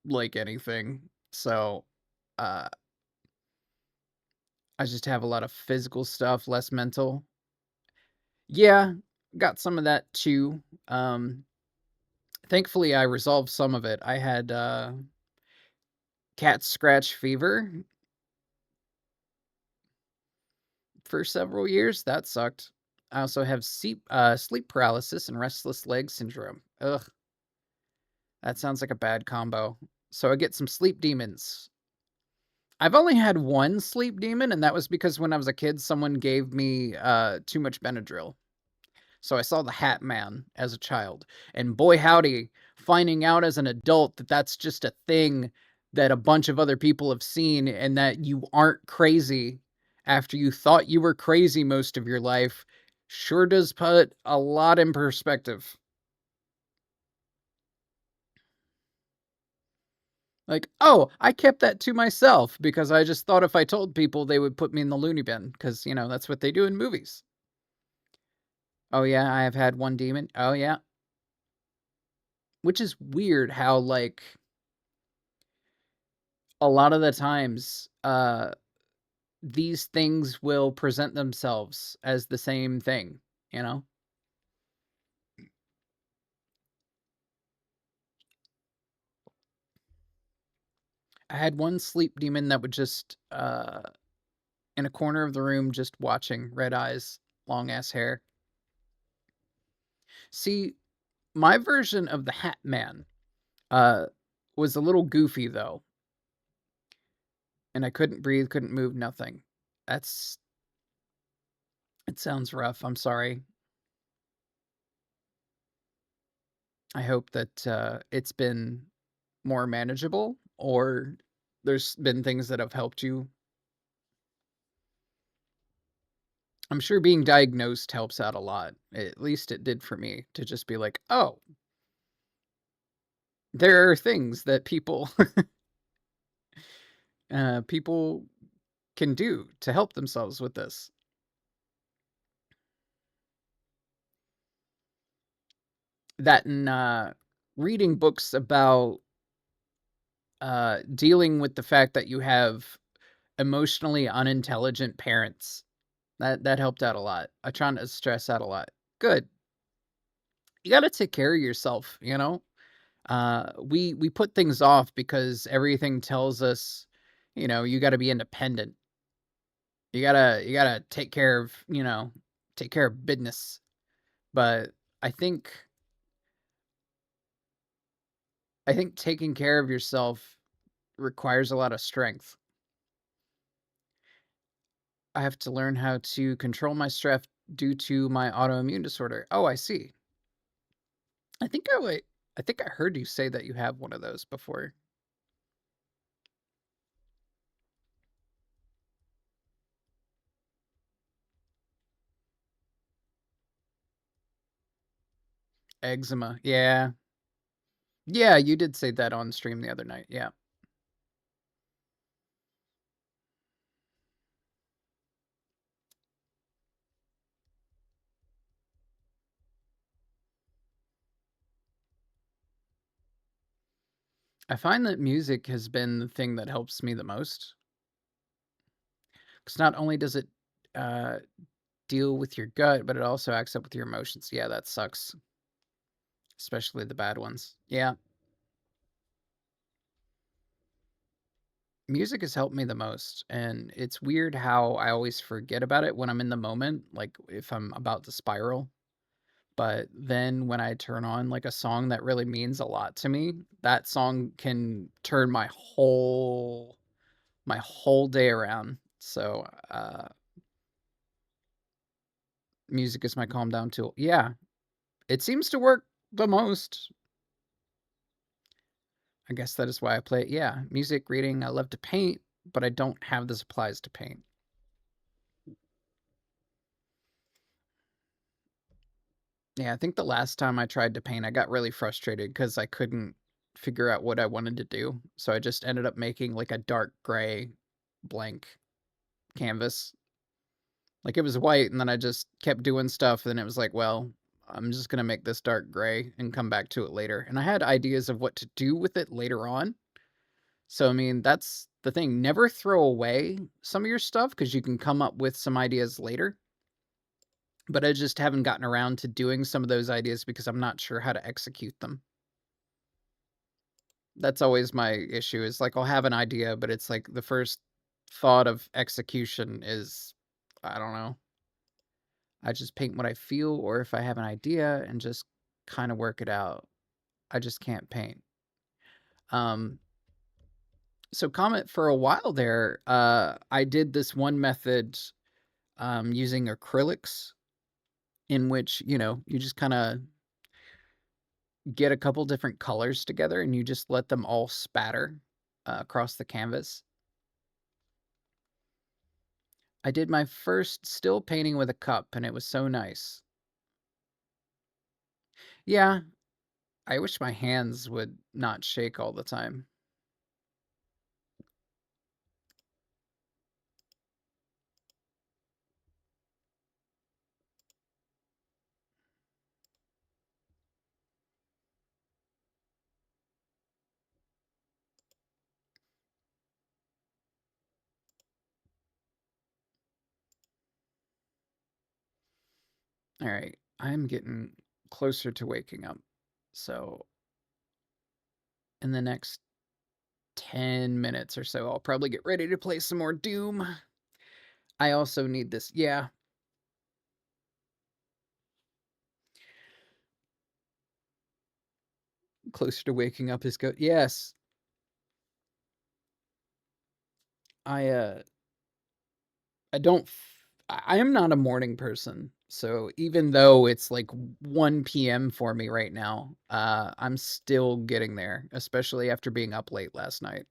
like anything. So, uh, I just have a lot of physical stuff, less mental. Yeah, got some of that too. Thankfully, I resolved some of it. I had cat scratch fever for several years. That sucked. I also have sleep paralysis and restless leg syndrome. Ugh, that sounds like a bad combo. So I get some sleep demons. I've only had one sleep demon, and that was because when I was a kid, someone gave me too much Benadryl. So I saw the Hat Man as a child, and boy howdy, finding out as an adult that that's just a thing that a bunch of other people have seen, and that you aren't crazy after you thought you were crazy most of your life, sure does put a lot in perspective. Like, oh, I kept that to myself because I just thought if I told people, they would put me in the loony bin because, that's what they do in movies. Oh, yeah, I have had one demon. Oh, yeah. Which is weird how, like, a lot of the times, these things will present themselves as the same thing, you know? I had one sleep demon that would just, in a corner of the room, just watching, red eyes, long ass hair. See, my version of the Hat Man uh, was a little goofy though, and I couldn't breathe, couldn't move, nothing. That's it sounds rough. I'm sorry. I hope that it's been more manageable, or there's been things that have helped you. I'm sure being diagnosed helps out a lot. At least it did for me to just be like, "Oh, there are things that people people can do to help themselves with this." That and reading books about dealing with the fact that you have emotionally unintelligent parents. That helped out a lot. I try not to stress out a lot. Good. You got to take care of yourself, you know? We put things off because everything tells us, you know, you got to be independent. You got to take care of, you know, take care of business. But I think I think taking care of yourself requires a lot of strength. I have to learn how to control my stress due to my autoimmune disorder. Oh, I see. I think I wait. I think I heard you say that you have one of those before. Eczema. Yeah. Yeah, you did say that on stream the other night. Yeah. I find that music has been the thing that helps me the most. Because not only does it uh, deal with your gut, but it also acts up with your emotions. Yeah, that sucks. Especially the bad ones. Yeah. Music has helped me the most. And it's weird how I always forget about it when I'm in the moment, like if I'm about to spiral. But then when I turn on like a song that really means a lot to me, that song can turn my whole day around. So, music is my calm down tool. Yeah, it seems to work the most. I guess that is why I play it. Yeah, music, reading. I love to paint, but I don't have the supplies to paint. Yeah, I think the last time I tried to paint, I got really frustrated because I couldn't figure out what I wanted to do. So I just ended up making like a dark gray blank canvas. Like it was white, and then I just kept doing stuff, and it was like, well, I'm just gonna make this dark gray and come back to it later. And I had ideas of what to do with it later on. So I mean, that's the thing. Never throw away some of your stuff because you can come up with some ideas later. But I just haven't gotten around to doing some of those ideas because I'm not sure how to execute them. That's always my issue is like I'll have an idea, but it's like the first thought of execution is I don't know. I just paint what I feel, or if I have an idea and just kind of work it out. I just can't paint. Um, so comment for a while there, I did this one method using acrylics in which, you know, you just kind of get a couple different colors together and you just let them all spatter across the canvas. I did my first still painting with a cup and it was so nice. Yeah, I wish my hands would not shake all the time. All right, I'm getting closer to waking up. So in the next 10 minutes or so, I'll probably get ready to play some more Doom. I also need this. Yeah. Closer to waking up is good. Yes. I uh I don't I am not a morning person. So even though it's like 1 p.m. for me right now, I'm still getting there, especially after being up late last night.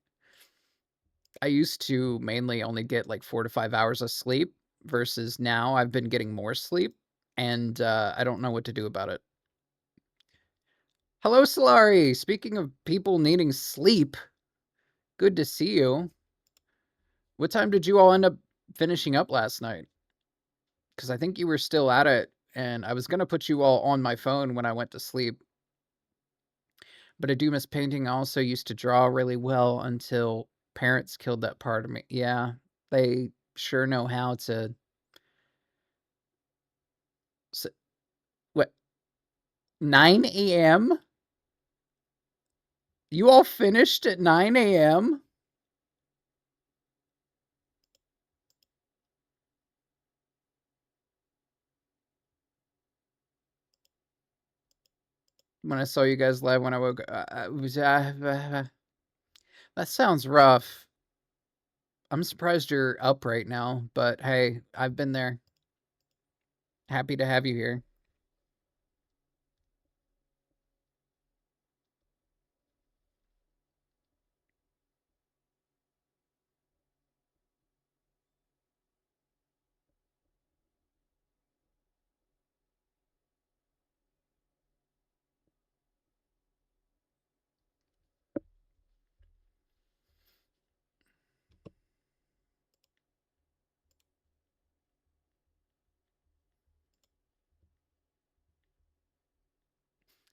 I used to mainly only get like 4 to 5 hours of sleep, versus now I've been getting more sleep, and I don't know what to do about it. Hello, Solari! Speaking of people needing sleep, good to see you. What time did you all end up finishing up last night? Because I think you were still at it, and I was going to put you all on my phone when I went to sleep. But I do miss painting. I also used to draw really well until parents killed that part of me. Yeah, they sure know how to. What, 9 a.m.? You all finished at 9 a.m.? When I saw you guys live when I woke that sounds rough. I'm surprised you're up right now, but hey, I've been there. Happy to have you here.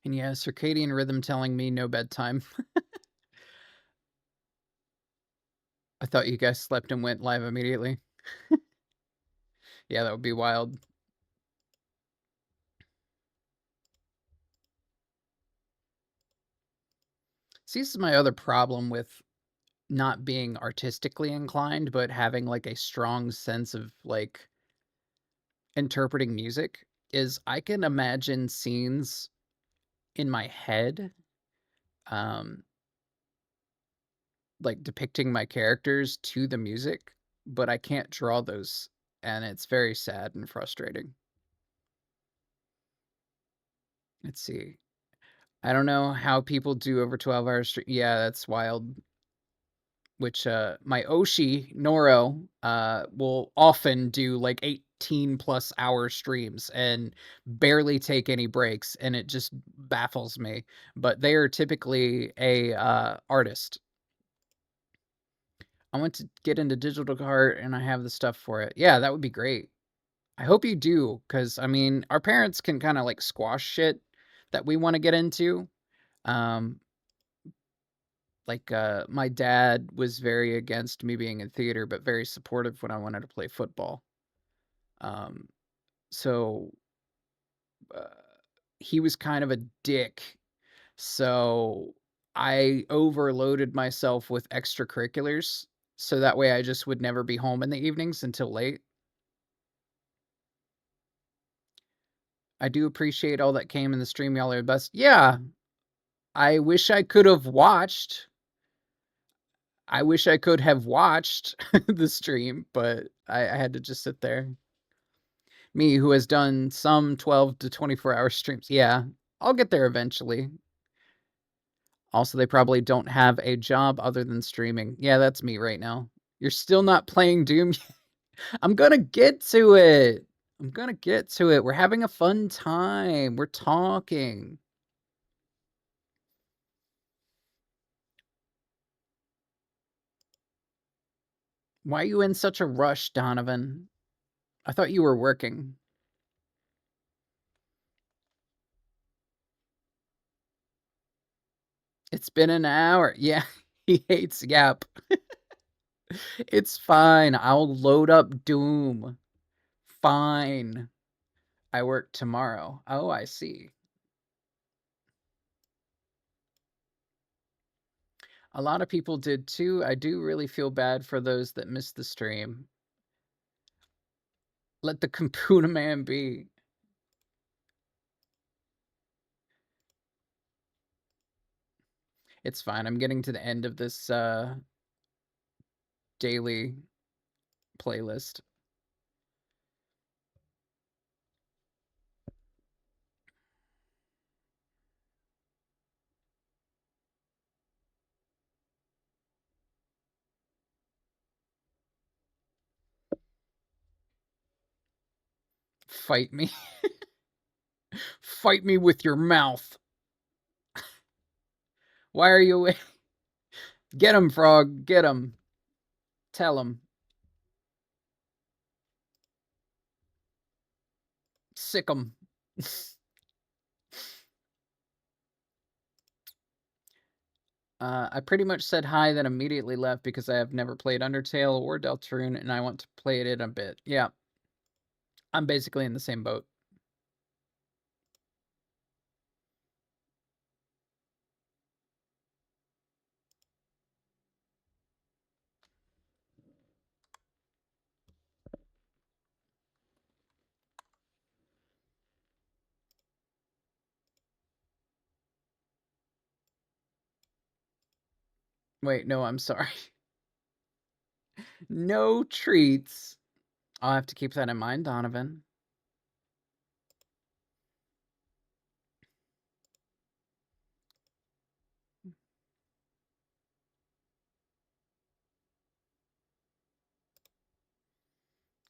And yeah, circadian rhythm telling me no bedtime. I thought you guys slept and went live immediately. Yeah, that would be wild. See, this is my other problem with not being artistically inclined, but having like a strong sense of like interpreting music is I can imagine scenes in my head, um, like depicting my characters to the music, but I can't draw those, and it's very sad and frustrating. Let's see. I don't know how people do over 12 hours. Yeah, that's wild. Which my Oshi Noro will often do like 18 plus hour streams and barely take any breaks, and it just baffles me. But they are typically a artist. I want to get into digital art, and I have the stuff for it. Yeah, that would be great. I hope you do, because I mean, our parents can kind of like squash shit that we want to get into. Um, like my dad was very against me being in theater, but very supportive when I wanted to play football. Um, so uh, he was kind of a dick. So I overloaded myself with extracurriculars, so that way I just would never be home in the evenings until late. I do appreciate all that came in the stream. Y'all are the best. Yeah, I wish I could have watched. I wish I could have watched the stream, but I had to just sit there. Me, who has done some 12 to 24-hour streams. Yeah, I'll get there eventually. Also, they probably don't have a job other than streaming. Yeah, that's me right now. You're still not playing Doom. I'm gonna get to it. I'm gonna get to it. We're having a fun time. We're talking. Why are you in such a rush, Donovan? I thought you were working. It's been an hour. Yeah, he hates Yap. It's fine. I'll load up Doom. Fine. I work tomorrow. Oh, I see. A lot of people did too. I do really feel bad for those that missed the stream. Let the Kapuna Man be. It's fine. I'm getting to the end of this daily playlist. Fight me. Fight me with your mouth. Why are you away? Get him, frog. Get him. Tell him. Sick him. I pretty much said hi, then immediately left because I have never played Undertale or Deltarune, and I want to play it a bit. Yeah. I'm basically in the same boat. Wait, no, I'm sorry. No treats. I'll have to keep that in mind, Donovan.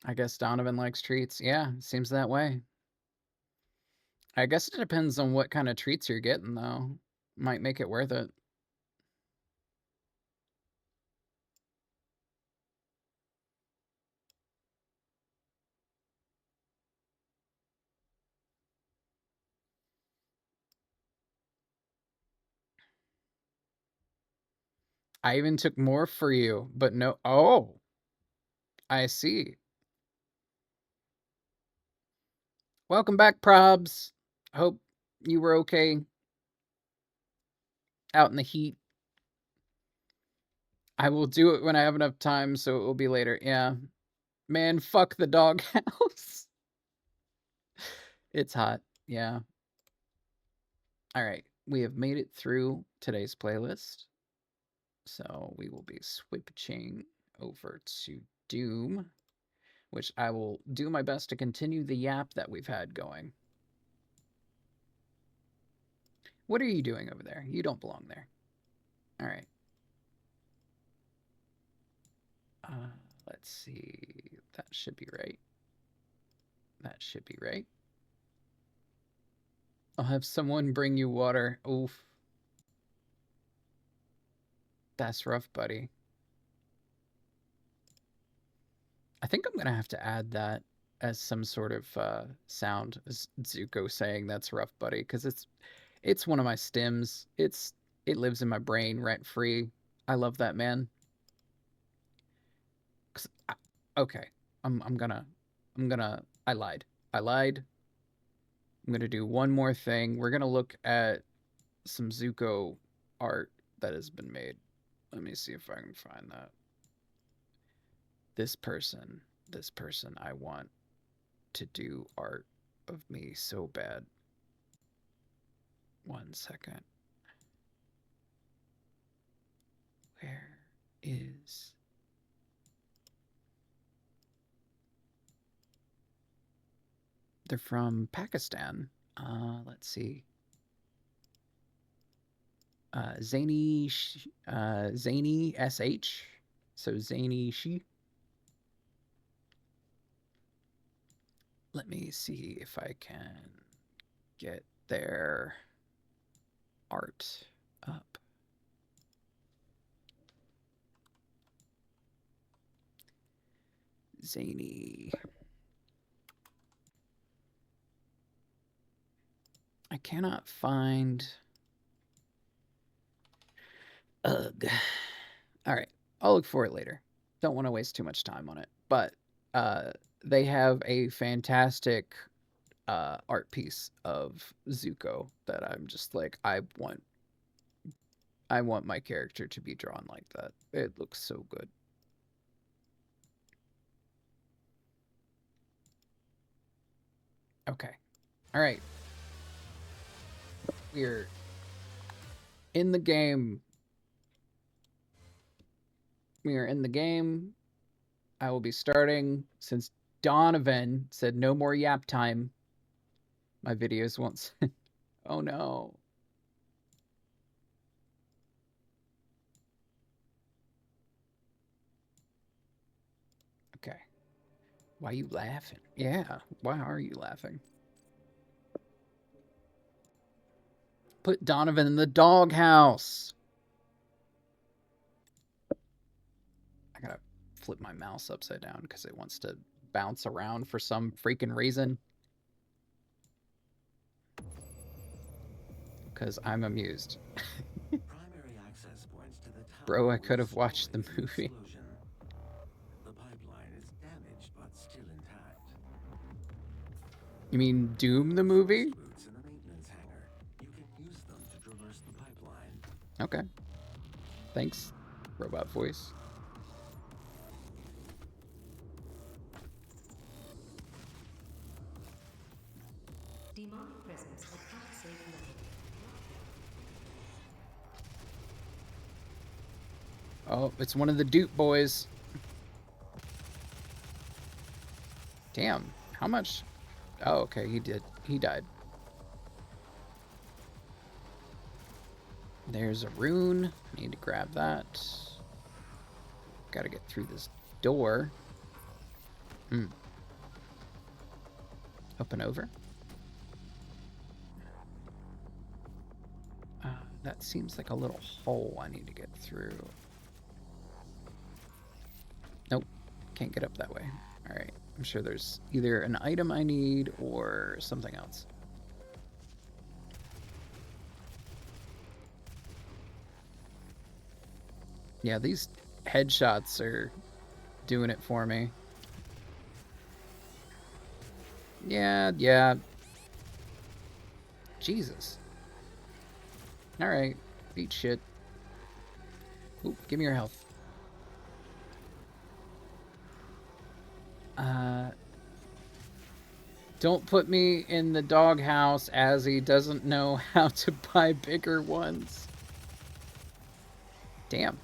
I guess Donovan likes treats. Yeah, seems that way. I guess it depends on what kind of treats you're getting, though. Might make it worth it. I even took more for you, but no. Oh, I see. Welcome back, Probs. Hope you were okay out in the heat. I will do it when I have enough time, so it will be later. Yeah. Man, fuck the doghouse. It's hot. Yeah. All right. We have made it through today's playlist. So we will be switching over to Doom, which I will do my best to continue the yap that we've had going. What are you doing over there? You don't belong there. All right. Let's see. That should be right. That should be right. I'll have someone bring you water. Oof. That's rough, buddy. I think I'm gonna have to add that as some sort of sound, as Zuko saying that's rough, buddy, because it's one of my stims. It lives in my brain rent free. I love that man. Okay, I'm gonna I lied. I lied. I'm gonna do one more thing. We're gonna look at some Zuko art that has been made. Let me see if I can find that. This person, I want to do art of me so bad. 1 second. Where is... They're from Pakistan. Let's see. Zany SH. So Zany She. Let me see if I can get their art up. Zany. I cannot find... Ugh. All right. I'll look for it later. Don't want to waste too much time on it. But they have a fantastic art piece of Zuko that I'm just like, I want my character to be drawn like that. It looks so good. Okay. All right. We're in the game. We are in the game. I will be starting since Donovan said no more yap time. My videos won't. Oh no. Okay. Why you laughing? Yeah, why are you laughing? Put Donovan in the doghouse. I gotta flip my mouse upside down because it wants to bounce around for some freaking reason. Because I'm amused. Primary access points to the tower. Bro, I could have watched the movie. The pipeline is damaged but still intact. You mean Doom the movie? Boots in the maintenance hangar. You can use them to traverse the pipeline. Okay. Thanks, robot voice. Demonic presence at unsafe level. Oh, it's one of the Dupe boys. Damn, how much? Oh, okay, he did. He died. There's a rune. Need to grab that. Gotta get through this door. Up and over. That seems like a little hole I need to get through. Nope, can't get up that way. Alright, I'm sure there's either an item I need or something else. Yeah, these headshots are doing it for me. Yeah. Jesus. Alright, eat shit. Oop, give me your health. Don't put me in the doghouse as he doesn't know how to buy bigger ones. Damn.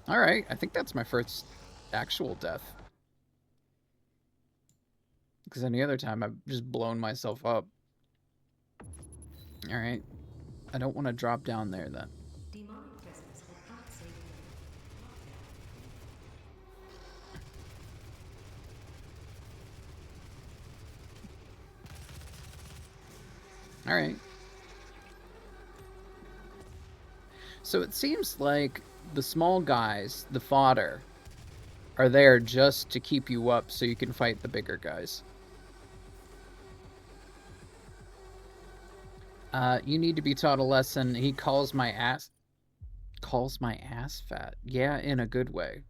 Alright, I think that's my first actual death. Because any other time I've just blown myself up. Alright. I don't want to drop down there then. Demonic presence at unsafe level. Alright. So it seems like the small guys, the fodder, are there just to keep you up so you can fight the bigger guys. You need to be taught a lesson. He calls my ass fat. Yeah, in a good way.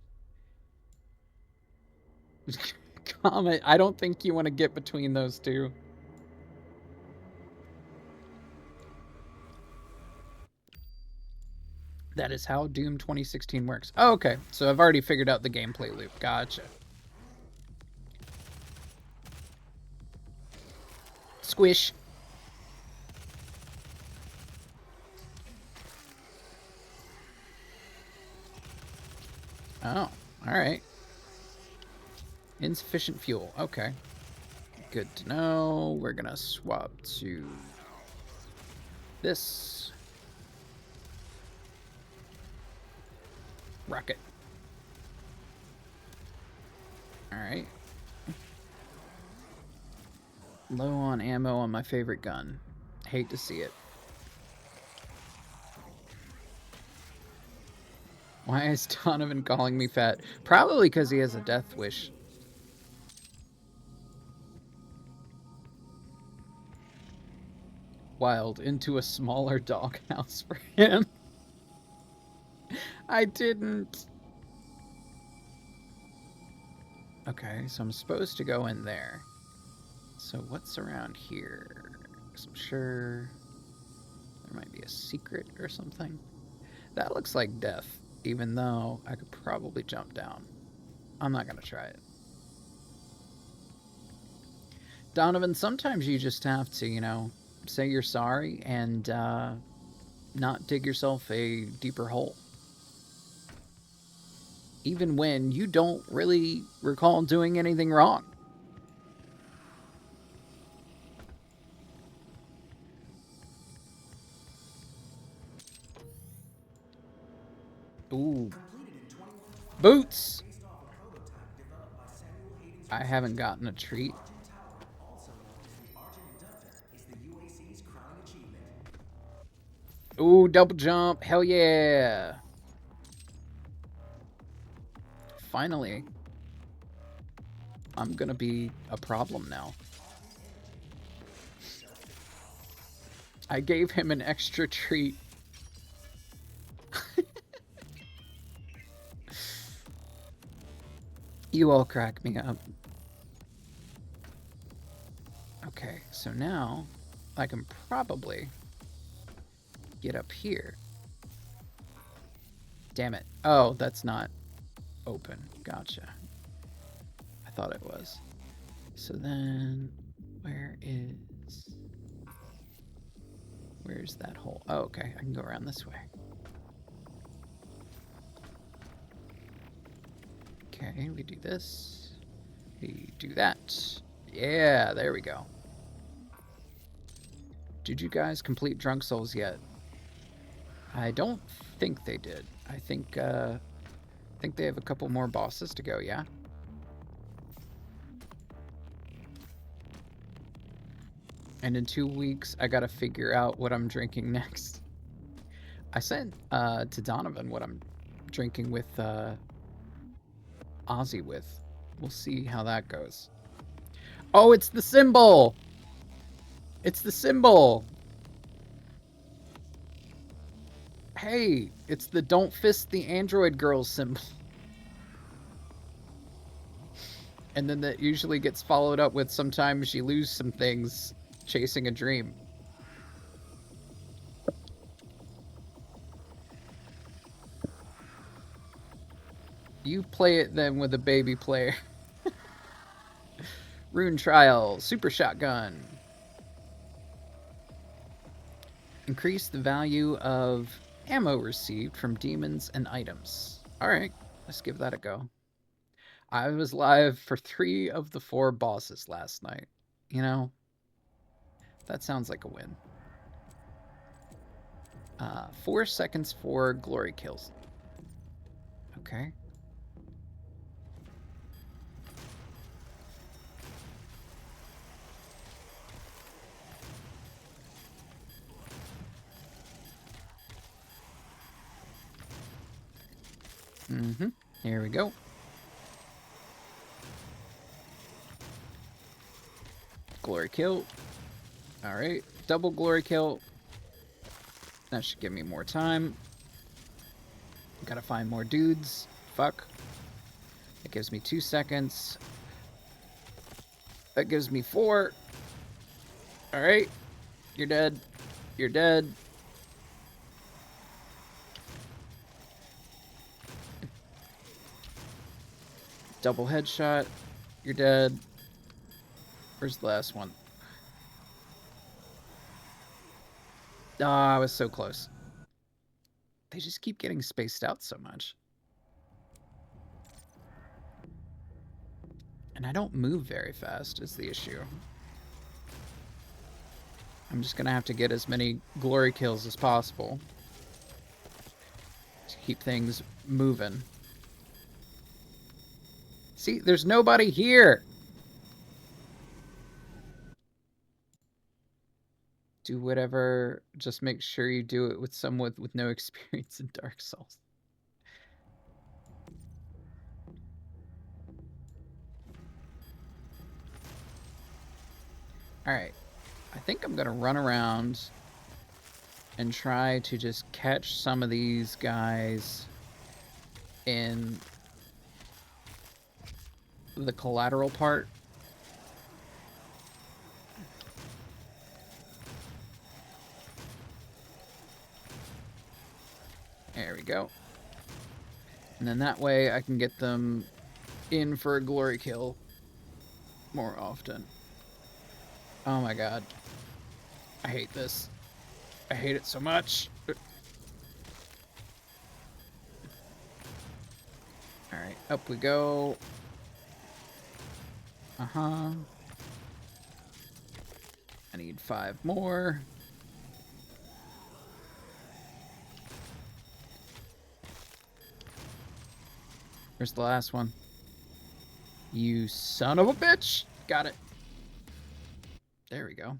Comment. I don't think you want to get between those two. That is how Doom 2016 works. Oh, okay, so I've already figured out the gameplay loop. Gotcha. Squish. Oh, alright. Insufficient fuel. Okay. Good to know. We're gonna swap to this. Rocket. Alright. Low on ammo on my favorite gun. Hate to see it. Why is Donovan calling me fat? Probably because he has a death wish. Wild into a smaller doghouse for him. I didn't. Okay, so I'm supposed to go in there. So what's around here? Because I'm sure there might be a secret or something. That looks like death, even though I could probably jump down. I'm not going to try it. Donovan, sometimes you just have to, you know, say you're sorry and not dig yourself a deeper hole. Even when you don't really recall doing anything wrong. Ooh. Boots! I haven't gotten a treat. Ooh, double jump. Hell yeah. Finally. I'm gonna be a problem now. I gave him an extra treat. You all crack me up. Okay, so now I can probably get up here. Damn it. Oh, that's not open. Gotcha. I thought it was. So then, where's that hole? Oh, okay, I can go around this way. Okay, we do this. We do that. Yeah, there we go. Did you guys complete Drunk Souls yet? I don't think they did. I think they have a couple more bosses to go, yeah? And in 2 weeks, I gotta figure out what I'm drinking next. I sent to Donovan what I'm drinking with Ozzy with. We'll see how that goes. Oh, it's the symbol! It's the symbol! Hey, it's the don't fist the android girls symbol. And then that usually gets followed up with sometimes you lose some things chasing a dream. You play it then with a baby player. Rune Trial, Super Shotgun. Increase the value of ammo received from demons and items. Alright, let's give that a go. I was live for 3 of the 4 bosses last night. You know, that sounds like a win. 4 seconds for glory kills. Okay. Here we go. Glory kill. Alright, double glory kill. That should give me more time. Gotta find more dudes. Fuck. That gives me 2 seconds. That gives me 4. Alright. You're dead. You're dead. Double headshot. You're dead. Where's the last one? Ah, I was so close. They just keep getting spaced out so much. And I don't move very fast is the issue. I'm just gonna have to get as many glory kills as possible to keep things moving. See, there's nobody here! Do whatever, just make sure you do it with someone with no experience in Dark Souls. Alright, I think I'm gonna run around and try to just catch some of these guys in the collateral part. There we go. And then that way I can get them in for a glory kill more often. Oh my god. I hate this. I hate it so much. Alright, up we go. I need 5 more. Where's the last one? You son of a bitch! Got it. There we go.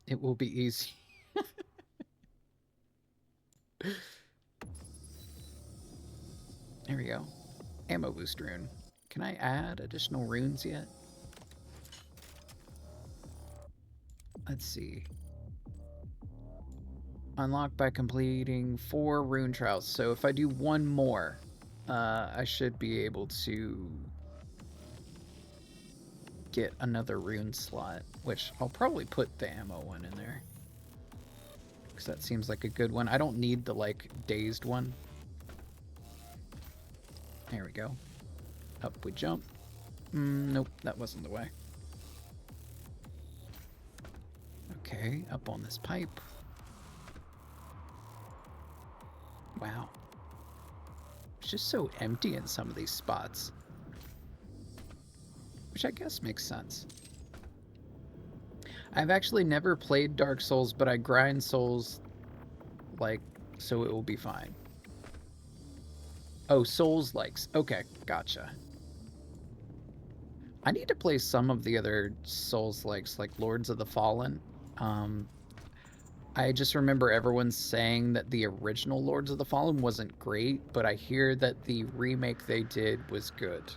It will be easy. There we go. Ammo boost rune. Can I add additional runes yet? Let's see. Unlocked by completing 4 rune trials. So if I do one more, I should be able to get another rune slot, which I'll probably put the ammo one in there. Because that seems like a good one. I don't need the, like, dazed one. There we go. Up we jump. Nope, that wasn't the way. Okay, up on this pipe. Wow. It's just so empty in some of these spots. Which I guess makes sense. I've actually never played Dark Souls, but I grind Souls, like, so it will be fine. Oh, Souls likes. Okay, gotcha. I need to play some of the other Souls likes, like Lords of the Fallen. I just remember everyone saying that the original Lords of the Fallen wasn't great, but I hear that the remake they did was good.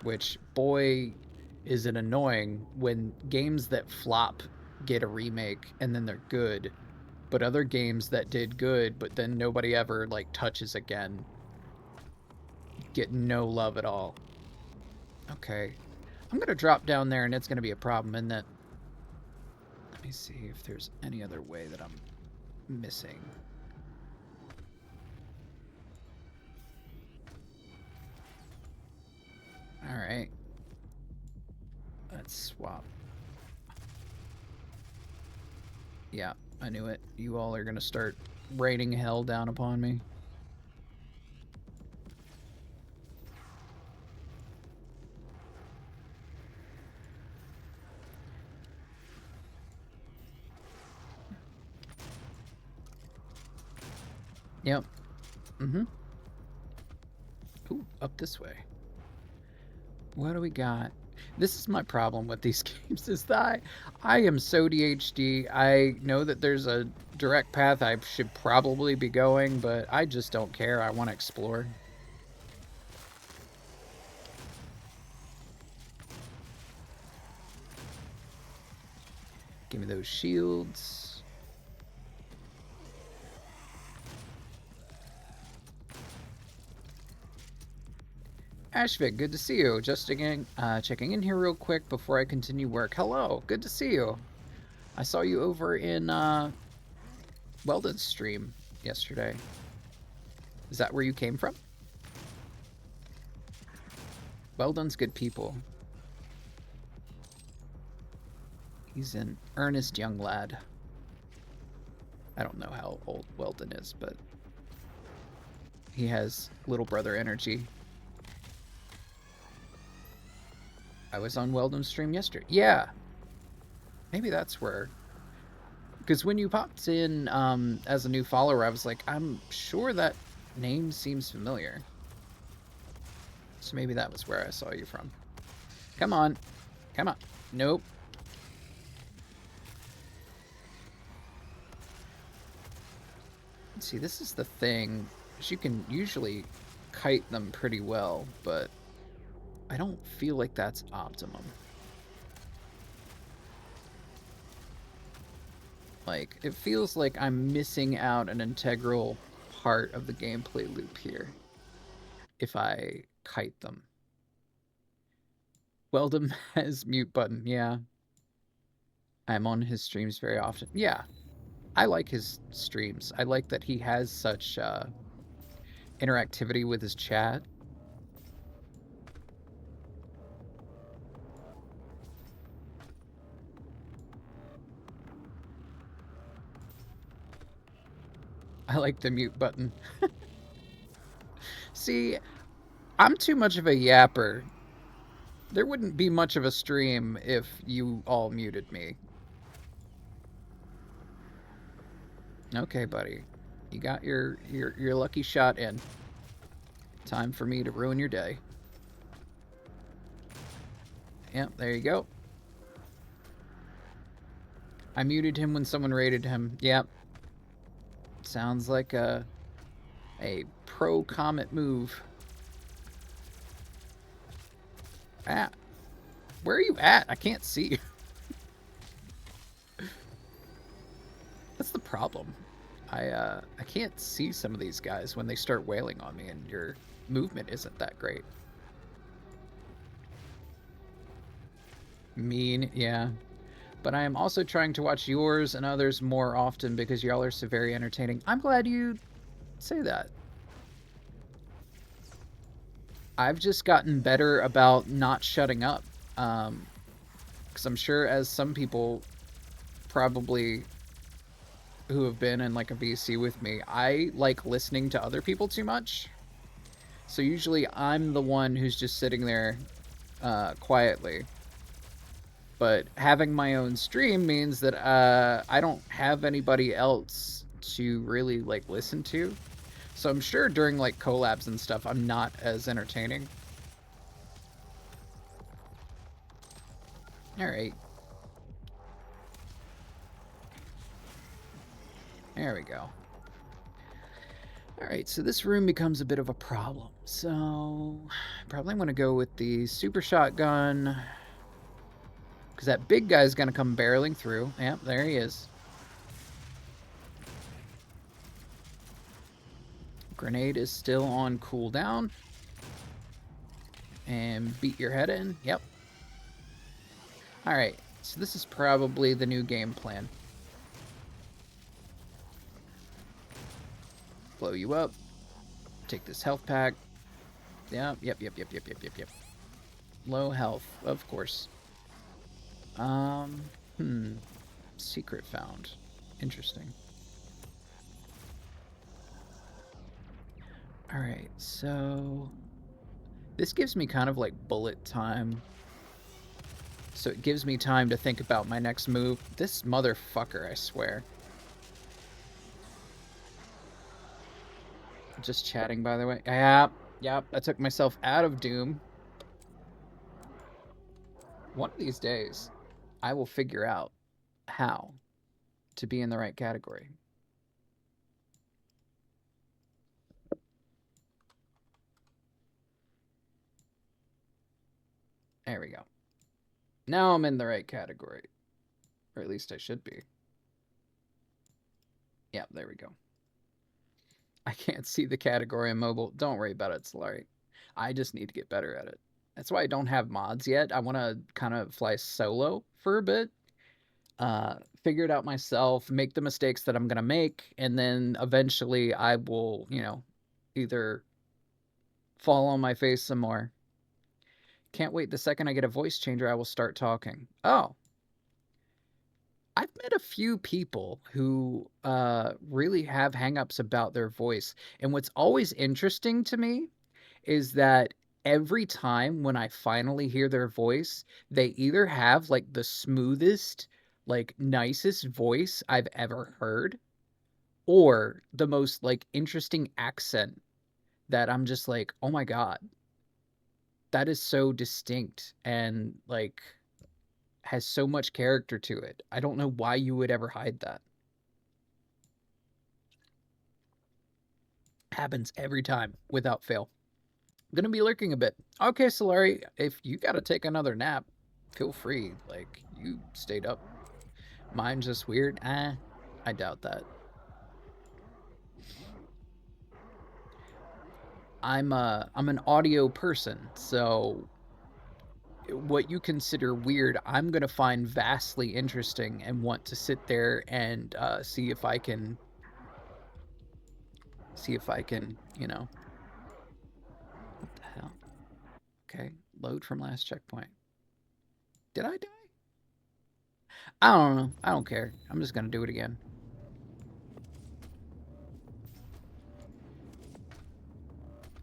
Which, boy, is it annoying when games that flop get a remake and then they're good, but other games that did good but then nobody ever, like, touches again get no love at all. Okay. I'm gonna drop down there and it's gonna be a problem, isn't it? Let me see if there's any other way that I'm missing. Alright. Let's swap. Yeah, I knew it. You all are gonna start raining hell down upon me. Yep. Ooh, up this way. What do we got? This is my problem with these games, is that I am so DHD. I know that there's a direct path I should probably be going, but I just don't care. I want to explore. Give me those shields. Ashvik, good to see you. Just again, checking in here real quick before I continue work. Hello, good to see you. I saw you over in Weldon's stream yesterday. Is that where you came from? Weldon's good people. He's an earnest young lad. I don't know how old Weldon is, but he has little brother energy. I was on Weldon's stream yesterday. Yeah. Maybe that's where. Because when you popped in as a new follower, I was like, I'm sure that name seems familiar. So maybe that was where I saw you from. Come on. Come on. Nope. See, this is the thing. You can usually kite them pretty well, but I don't feel like that's optimum. Like, it feels like I'm missing out an integral part of the gameplay loop here if I kite them. Weldon has mute button, yeah. I'm on his streams very often. Yeah, I like his streams. I like that he has such interactivity with his chat. I like the mute button. See, I'm too much of a yapper. There wouldn't be much of a stream if you all muted me. Okay, buddy. You got your lucky shot in. Time for me to ruin your day. Yep, there you go. I muted him when someone raided him. Yep. Sounds like a pro Comet move. Ah, where are you at? I can't see you. That's the problem. I can't see some of these guys when they start wailing on me, and your movement isn't that great. Mean, yeah. But I am also trying to watch yours and others more often because y'all are so very entertaining. I'm glad you say that. I've just gotten better about not shutting up. Because I'm sure, as some people probably who have been in like a VC with me, I like listening to other people too much. So usually I'm the one who's just sitting there quietly. But having my own stream means that I don't have anybody else to really like listen to. So I'm sure during like collabs and stuff, I'm not as entertaining. All right. There we go. All right, so this room becomes a bit of a problem. So probably want to go with the super shotgun, because that big guy's going to come barreling through. Yep, there he is. Grenade is still on cooldown. And beat your head in. Yep. Alright, so this is probably the new game plan. Blow you up. Take this health pack. Yep. Low health, of course. Secret found. Interesting. Alright, so this gives me kind of like bullet time. So it gives me time to think about my next move. This motherfucker, I swear. Just chatting, by the way. Yep, I took myself out of Doom. One of these days, I will figure out how to be in the right category. There we go. Now I'm in the right category. Or at least I should be. Yeah, there we go. I can't see the category on mobile. Don't worry about it, Solari. I just need to get better at it. That's why I don't have mods yet. I want to kind of fly solo for a bit. Figure it out myself, make the mistakes that I'm going to make, and then eventually I will, either fall on my face some more. Can't wait. The second I get a voice changer, I will start talking. Oh. I've met a few people who really have hangups about their voice. And what's always interesting to me is that every time when I finally hear their voice, they either have like the smoothest, like nicest voice I've ever heard, or the most like interesting accent that I'm just like, oh my God, that is so distinct and like has so much character to it. I don't know why you would ever hide that. Happens every time without fail. I'm gonna be lurking a bit. Okay, Solari, if you gotta take another nap, feel free. Like, you stayed up. Mine's just weird. I doubt that. I'm an audio person, so what you consider weird, I'm gonna find vastly interesting and want to sit there and see if I can, what the hell? Okay, load from last checkpoint. Did I die? I don't know. I don't care. I'm just gonna do it again.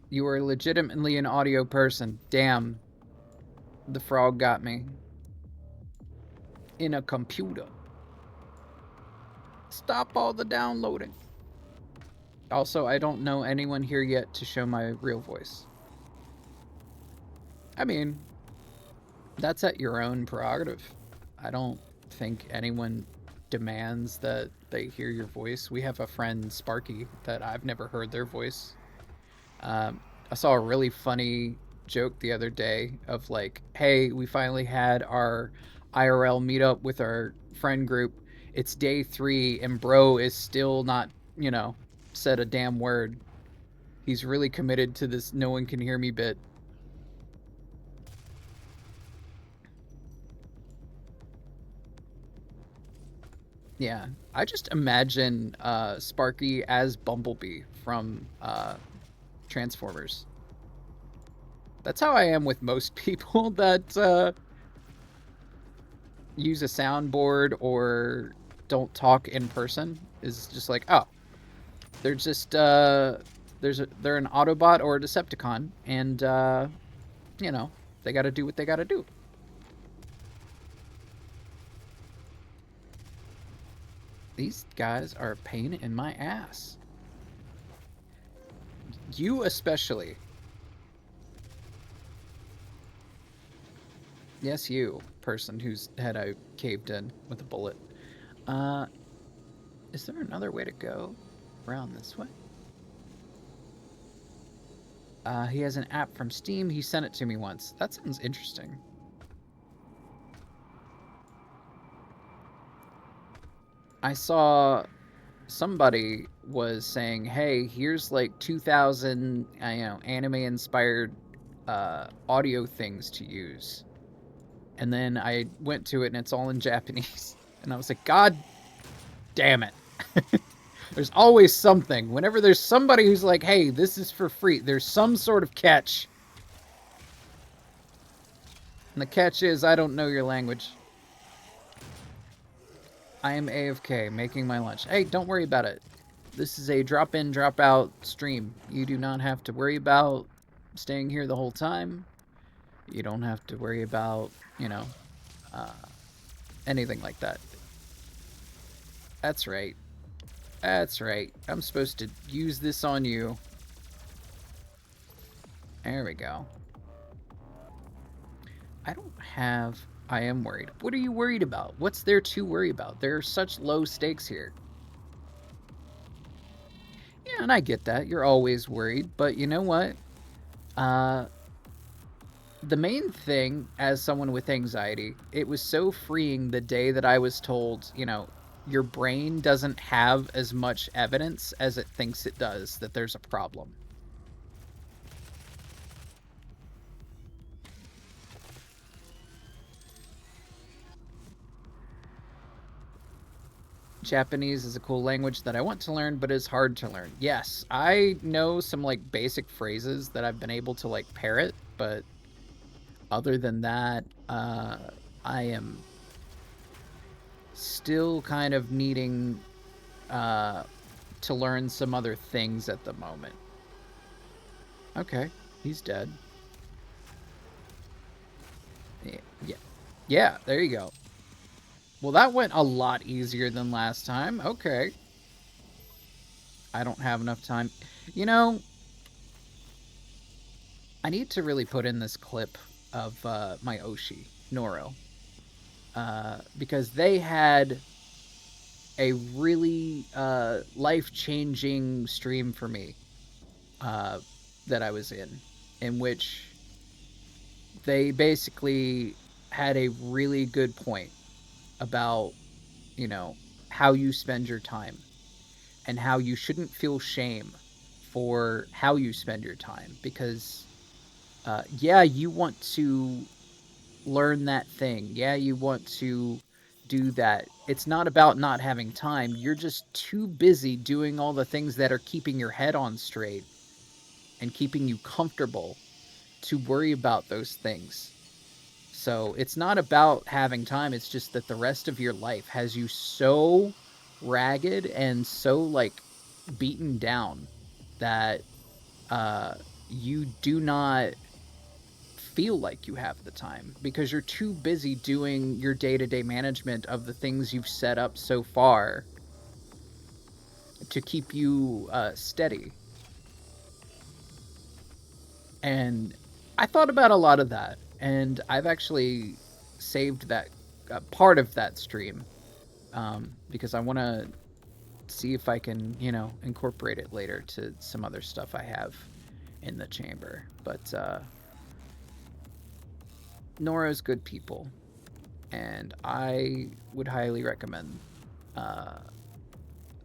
You are legitimately an audio person. Damn. The frog got me. In a computer. Stop all the downloading. Also, I don't know anyone here yet to show my real voice. I mean, that's at your own prerogative. I don't think anyone demands that they hear your voice. We have a friend, Sparky, that I've never heard their voice. Um, I saw a really funny joke the other day of like, hey, we finally had our IRL meetup with our friend group. It's day 3, and bro is still not, said a damn word. He's really committed to this no one can hear me bit. Yeah, I just imagine Sparky as Bumblebee from Transformers. That's how I am with most people that use a soundboard or don't talk in person. Is just like, oh, they're just they're an Autobot or a Decepticon, and you know they got to do what they got to do. These guys are a pain in my ass. You especially. Yes, you, person whose head I caved in with a bullet. Uh, is there another way to go around this way? He has an app from Steam. He sent it to me once. That sounds interesting. I saw somebody was saying, "Hey, here's like 2,000, anime-inspired audio things to use." And then I went to it, and it's all in Japanese. And I was like, "God damn it!" There's always something. Whenever there's somebody who's like, "Hey, this is for free," there's some sort of catch. And the catch is, I don't know your language. I am AFK, making my lunch. Hey, don't worry about it. This is a drop-in, drop-out stream. You do not have to worry about staying here the whole time. You don't have to worry about, uh, anything like that. That's right. That's right. I'm supposed to use this on you. There we go. I don't have... I am worried. What are you worried about? What's there to worry about? There are such low stakes here. Yeah, and I get that. You're always worried. But you know what? The main thing, as someone with anxiety, it was so freeing the day that I was told, your brain doesn't have as much evidence as it thinks it does, that there's a problem. Japanese is a cool language that I want to learn, but is hard to learn. Yes, I know some like basic phrases that I've been able to like parrot, but other than that, I am still kind of needing to learn some other things at the moment. Okay, he's dead. Yeah, yeah, there you go. Well, that went a lot easier than last time. Okay. I don't have enough time. You know, I need to really put in this clip of my Oshi, Noro. Because they had a really life-changing stream for me that I was in which they basically had a really good point about, how you spend your time and how you shouldn't feel shame for how you spend your time because, yeah, you want to learn that thing. Yeah, you want to do that. It's not about not having time. You're just too busy doing all the things that are keeping your head on straight and keeping you comfortable to worry about those things. So it's not about having time. It's just that the rest of your life has you so ragged and so like beaten down that you do not feel like you have the time because you're too busy doing your day-to-day management of the things you've set up so far to keep you steady. And I thought about a lot of that, and I've actually saved that part of that stream because I want to see if I can, incorporate it later to some other stuff I have in the chamber. But Nora's good people, and I would highly recommend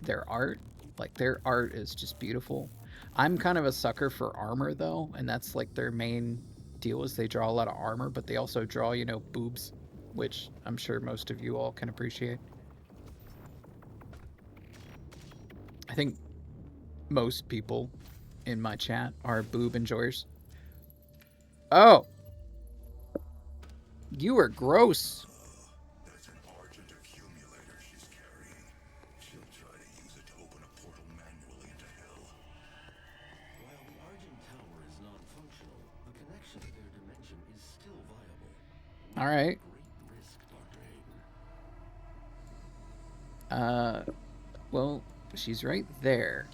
their art. Like, their art is just beautiful. I'm kind of a sucker for armor, though, and that's like their main deal is they draw a lot of armor, but they also draw, boobs, which I'm sure most of you all can appreciate. I think most people in my chat are boob enjoyers. Oh, you are gross. That's an Argent accumulator she's carrying. She'll try to use it to open a portal manually into hell. While the Argent Tower is non-functional, the connection to their dimension is still viable. All right. Great risk, Dr. Hayden. Well, she's right there.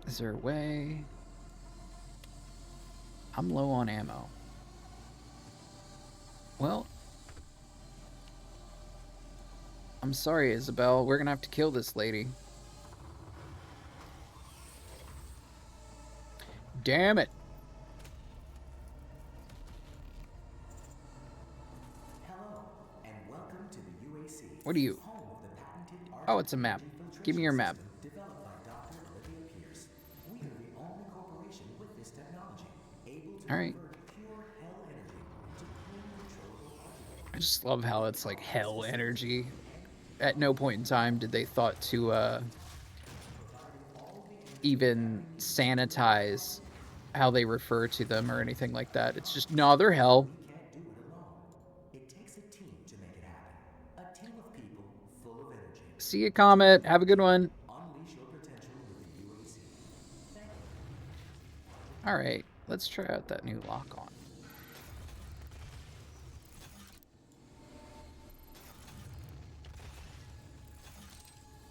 Is there a way? I'm low on ammo. Well, I'm sorry, Isabel. We're gonna have to kill this lady. Damn it. Hello, and welcome to the UAC. What are you? Home of the patented Oh, it's a map. Give me your map. Developed by Dr. Olivia Pierce. We are the only corporation with this technology, able to All right. convert pure hell energy to clean, controllable particle. I just love how it's like hell energy. At no point in time did they thought to even sanitize how they refer to them or anything like that. It's just, no, they're hell. We can't do it alone. It takes a team to make it happen. A team of people full of energy. See you, Comet. Have a good one. Unleash your potential with the UAC. Thank you. All right, let's try out that new lock-on.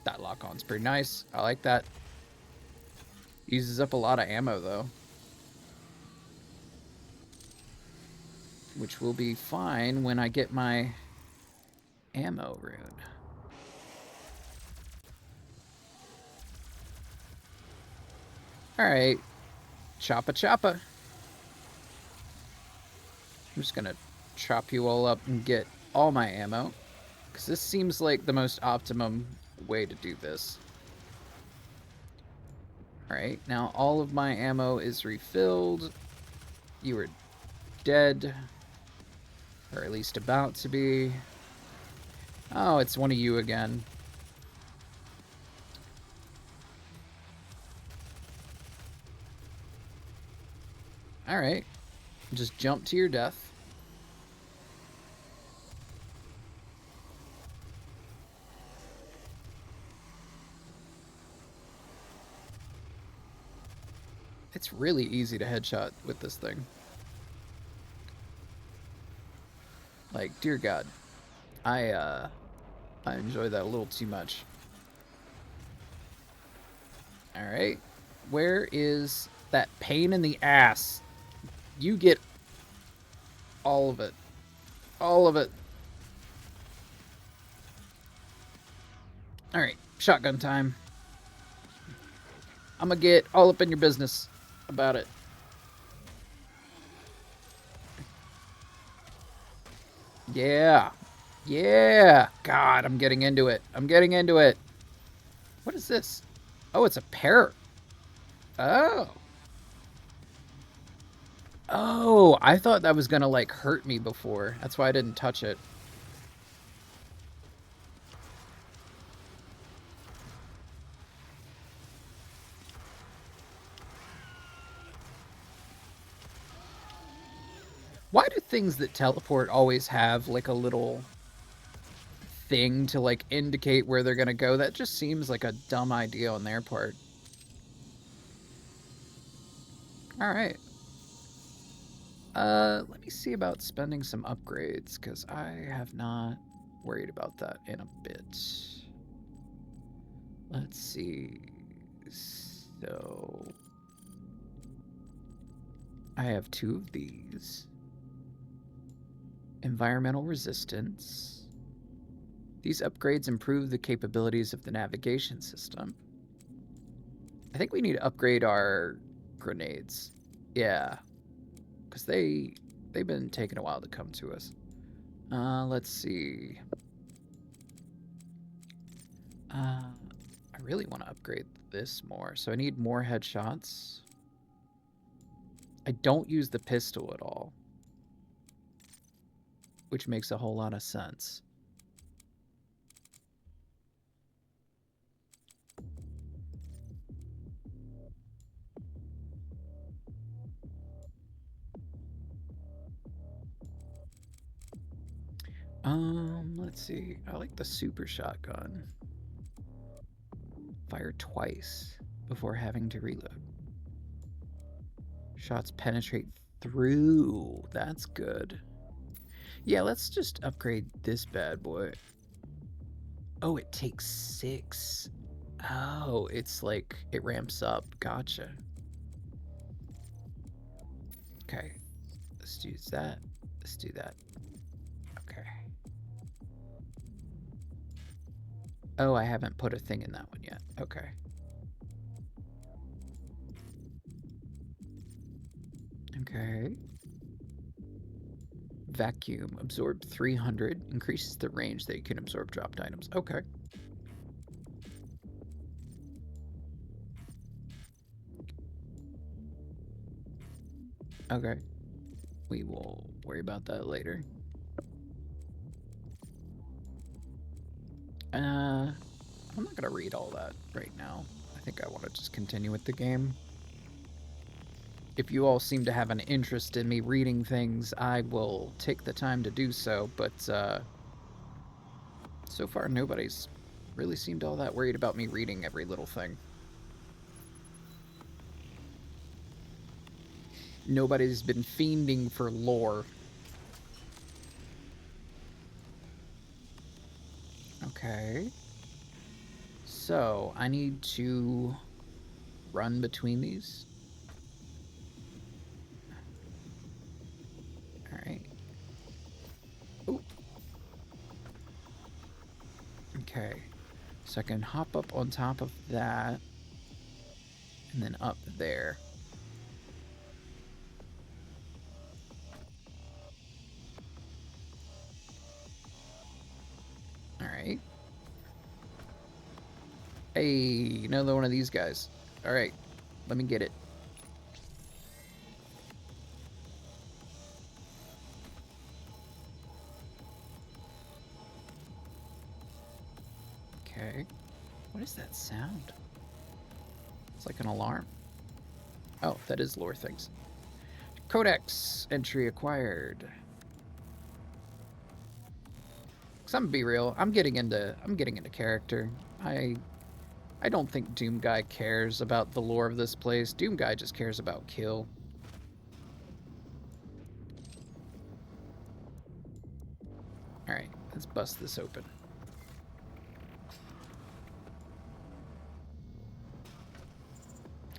That lock-on's pretty nice. I like that. Uses up a lot of ammo, though. Which will be fine when I get my ammo rune. Alright. Choppa choppa. I'm just gonna chop you all up and get all my ammo. Because this seems like the most optimum way to do this. Alright, now all of my ammo is refilled. You are dead. Or at least about to be. Oh, it's one of you again. Alright. Just jump to your death. It's really easy to headshot with this thing. Like, dear God. I enjoy that a little too much. Alright. Where is that pain in the ass? You get all of it. All of it. Alright, shotgun time. I'm gonna get all up in your business about it. Yeah. Yeah. God, I'm getting into it. I'm getting into it. What is this? Oh, it's a parrot. Oh. Oh, I thought that was gonna, like, hurt me before. That's why I didn't touch it. Why do things that teleport always have, like, a little thing to, like, indicate where they're gonna go? That just seems like a dumb idea on their part. Alright. Let me see about spending some upgrades, because I have not worried about that in a bit. Let's see. So I have 2 of these. Environmental resistance. These upgrades improve the capabilities of the navigation system. I think we need to upgrade our grenades. Yeah, because they've been taking a while to come to us. Let's see. I really want to upgrade this more, so I need more headshots. I don't use the pistol at all, which makes a whole lot of sense. Let's see. I like the super shotgun. Fire twice before having to reload. Shots penetrate through. That's good. Yeah, let's just upgrade this bad boy. Oh, it takes 6. Oh, it's like, it ramps up. Gotcha. Okay. Let's use that. Let's do that. Okay. Oh, I haven't put a thing in that one yet. Okay. Okay. Vacuum. Absorb 300. Increases the range that you can absorb dropped items. Okay. Okay. We will worry about that later. I'm not gonna read all that right now. I think I want to just continue with the game. If you all seem to have an interest in me reading things, I will take the time to do so, but so far nobody's really seemed all that worried about me reading every little thing. Nobody's been fiending for lore. Okay. So, I need to run between these. Alright. Oop. Okay. So I can hop up on top of that. And then up there. Alright. Hey, another one of these guys. Alright. Let me get it. Okay. What is that sound? It's like an alarm. Oh, that is lore things. Codex entry acquired. Cause I'm gonna be real, I'm getting into character. I don't think Doom Guy cares about the lore of this place. Doom Guy just cares about kill. Alright, let's bust this open.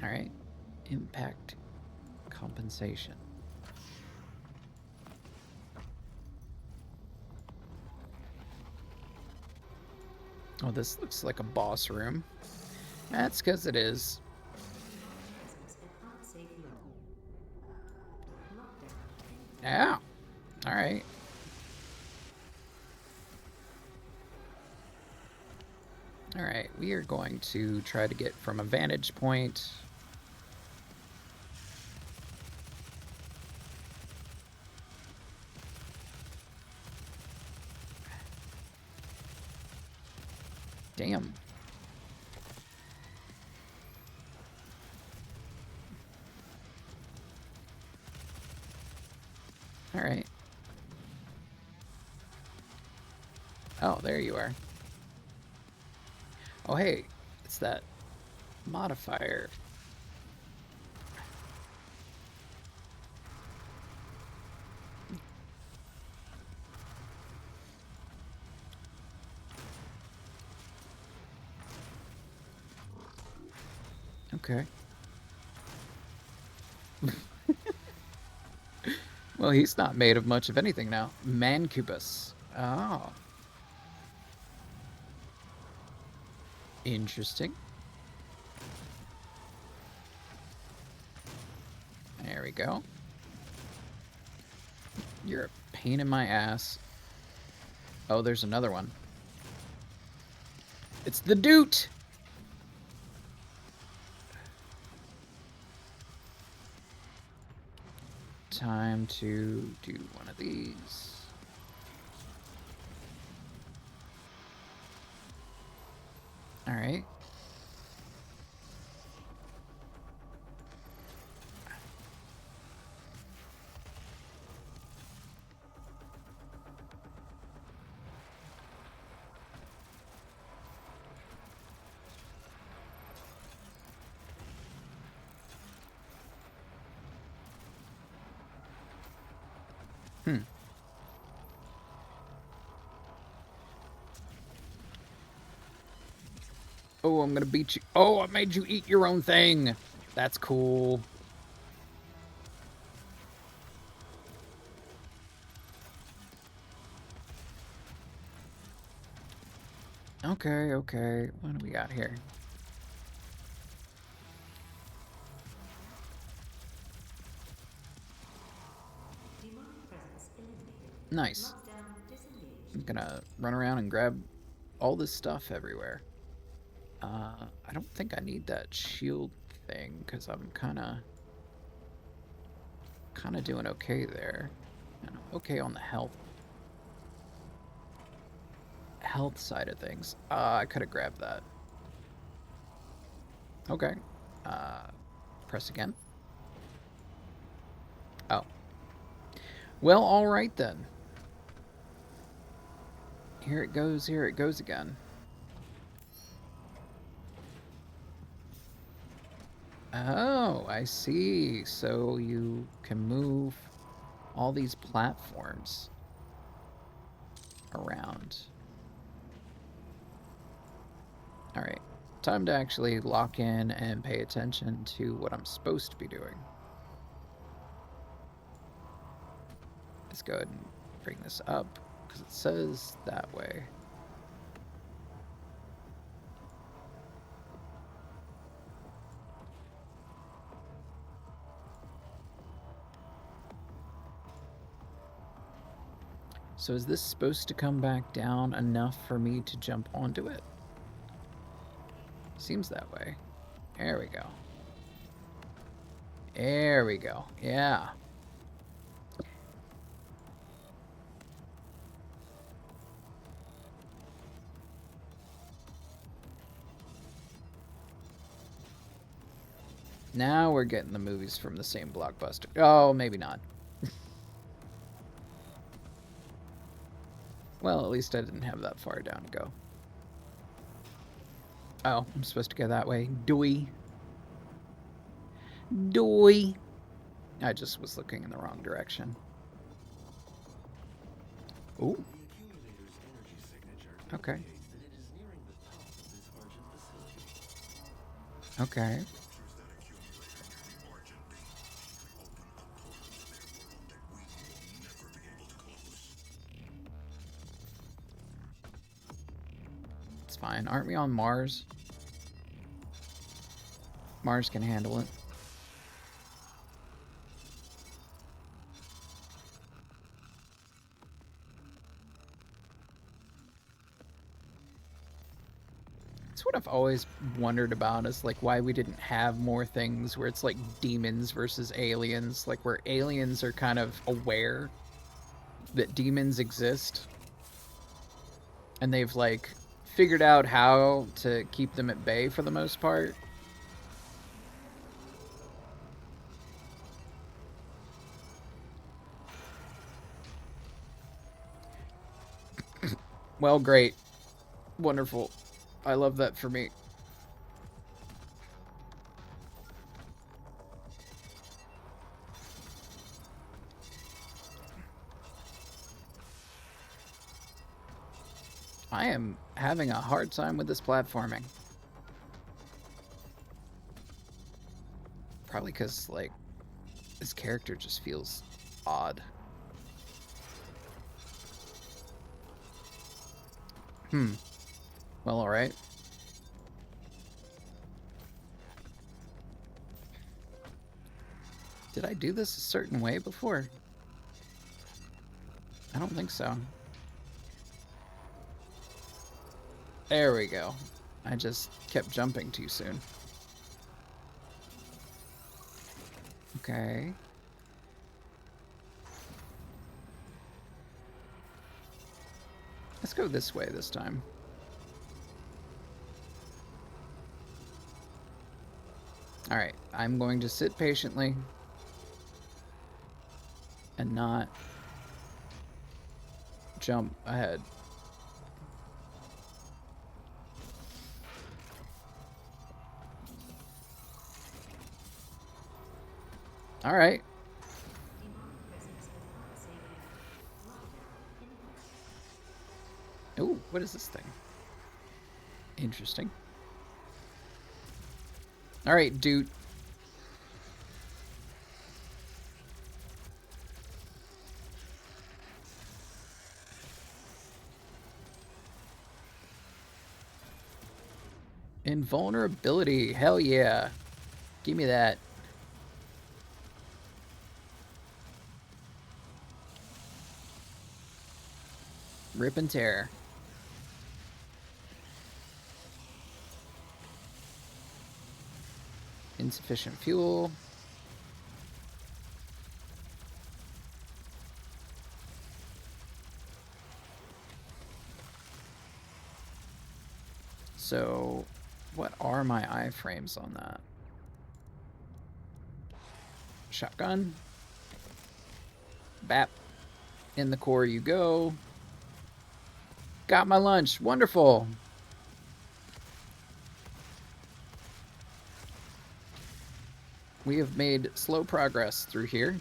Alright. Impact compensation. Oh, this looks like a boss room. That's because it is. Yeah. Alright. Alright, we are going to try to get from a vantage point. Damn. Alright. Oh, there you are. Oh, hey, it's that modifier. Okay. Well, he's not made of much of anything now. Mancubus. Oh. Interesting. There we go. You're a pain in my ass. Oh, there's another one. It's the Doot! Time to do one of these. Alright. Oh, I'm gonna beat you. Oh, I made you eat your own thing. That's cool. Okay, okay. What do we got here? Demonic presence eliminated. Nice. Lockdown disengaged. I'm gonna run around and grab all this stuff everywhere. I don't think I need that shield thing because I'm kind of doing okay there. And I'm okay on the health side of things. I could have grabbed that. Okay. Press again. Oh. Well, all right then. Here it goes again. Oh, I see. So you can move all these platforms around. Alright, time to actually lock in and pay attention to what I'm supposed to be doing. Let's go ahead and bring this up, because it says that way. So is this supposed to come back down enough for me to jump onto it? Seems that way. There we go. There we go. Yeah. Now we're getting the movies from the same blockbuster. Oh, maybe not. Well, at least I didn't have that far down to go. Oh, I'm supposed to go that way. Doy. Doy. I just was looking in the wrong direction. Ooh. The accumulator's energy signature Okay. indicates that it is nearing the top of this Argent facility. Okay. Structures that accumulate near the Argent base open a portal to their world that we will never be able to close. It's fine. Aren't we on Mars? Mars can handle it. That's what I've always wondered about is like why we didn't have more things where it's like demons versus aliens, like where aliens are kind of aware that demons exist and they've like figured out how to keep them at bay for the most part. Well, great. Wonderful. I love that for me. I am having a hard time with this platforming. Probably because, like, this character just feels odd. Well, alright. Did I do this a certain way before? I don't think so. There we go. I just kept jumping too soon. Okay. Let's go this way this time. Alright, I'm going to sit patiently and not jump ahead. Alright. Ooh, what is this thing? Interesting. Alright, dude. Invulnerability. Hell yeah. Give me that. Rip and tear. Insufficient fuel. So, what are my iframes on that? Shotgun. Bap. In the core you go. Got my lunch. Wonderful. We have made slow progress through here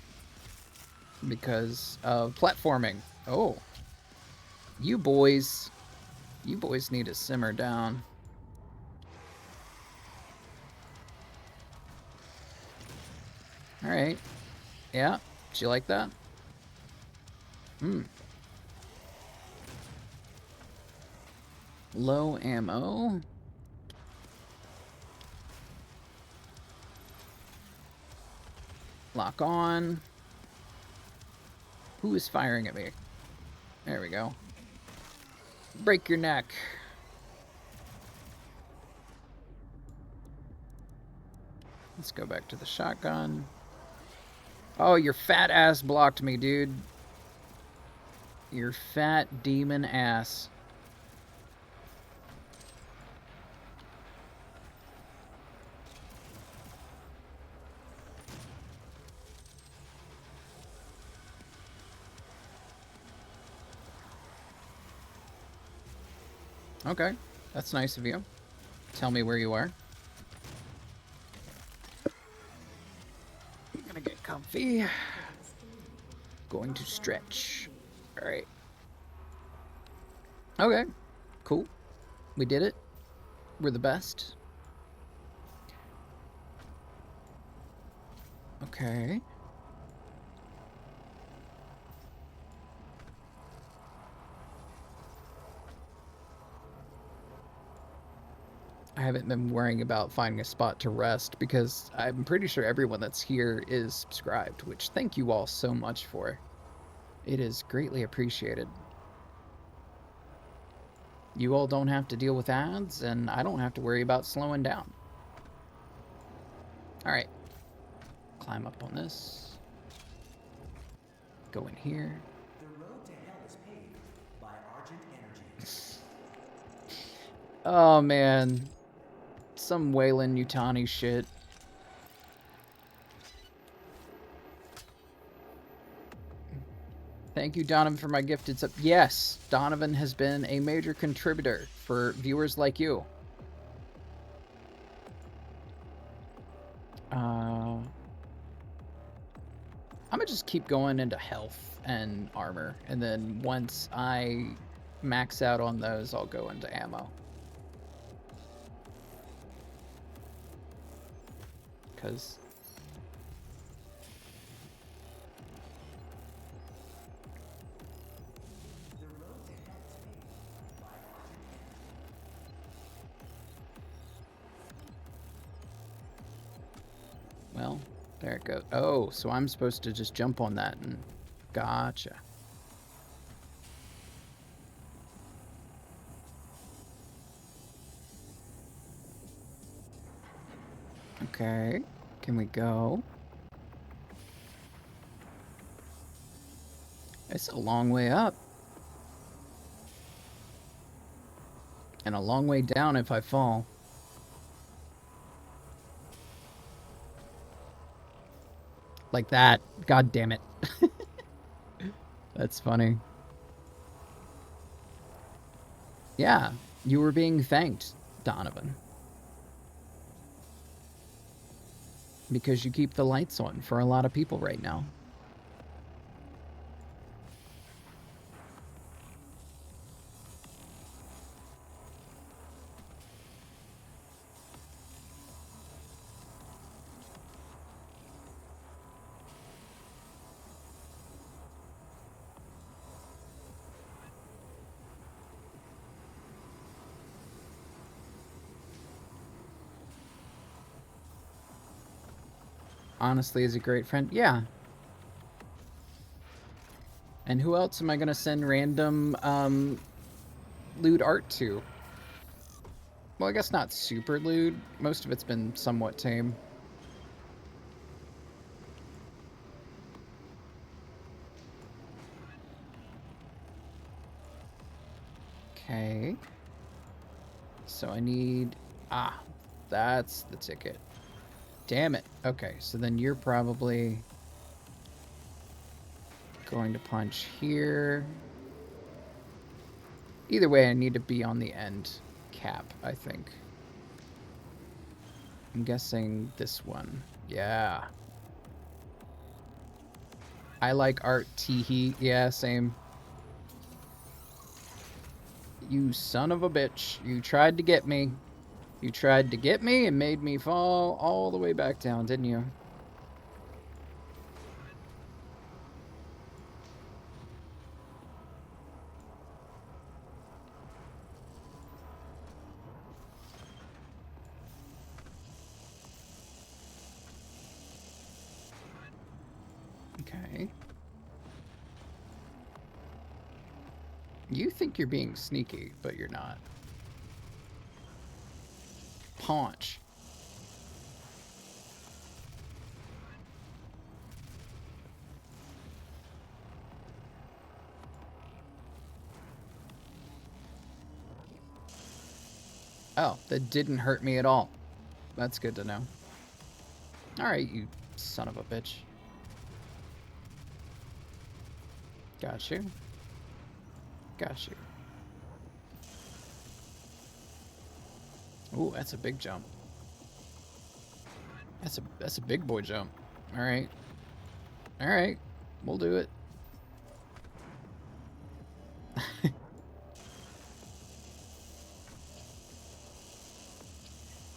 because of platforming. Oh. You boys need to simmer down. Alright. Yeah. Did you like that? Low ammo. Lock on. Who is firing at me? There we go. Break your neck. Let's go back to the shotgun. Oh, your fat ass blocked me, dude. Your fat demon ass. Okay, that's nice of you. Tell me where you are. I'm gonna get comfy. Going to stretch. Alright. Okay, cool. We did it. We're the best. Okay. I haven't been worrying about finding a spot to rest because I'm pretty sure everyone that's here is subscribed, which thank you all so much for. It is greatly appreciated. You all don't have to deal with ads, and I don't have to worry about slowing down. Alright. Climb up on this. Go in here. The road to hell is paved by Argent Energy. Oh, man. Some Wayland Yutani shit. Thank you, Donovan, for my gifted sub. Yes, Donovan has been a major contributor for viewers like you. I'm gonna just keep going into health and armor, and then once I max out on those, I'll go into ammo. Because There it goes. Oh, so I'm supposed to just jump on that and... Gotcha. Okay. Can we go? It's a long way up. And a long way down if I fall. Like that. God damn it. That's funny. Yeah, you were being thanked, Donovan. Because you keep the lights on for a lot of people right now. Honestly, is a great friend. Yeah. And who else am I going to send random lewd art to? Well, I guess not super lewd. Most of it's been somewhat tame. Okay. So I need... Ah, that's the ticket. Damn it. Okay, so then you're probably going to punch here. Either way, I need to be on the end cap, I think. I'm guessing this one. Yeah. I like art teehee. Yeah, same. You son of a bitch. You tried to get me. You tried to get me and made me fall all the way back down, didn't you? Okay. You think you're being sneaky, but you're not. Paunch. Oh, that didn't hurt me at all. That's good to know. Alright, you son of a bitch. Got you. Got you. Ooh, that's a big jump. That's a big boy jump. Alright. Alright. We'll do it.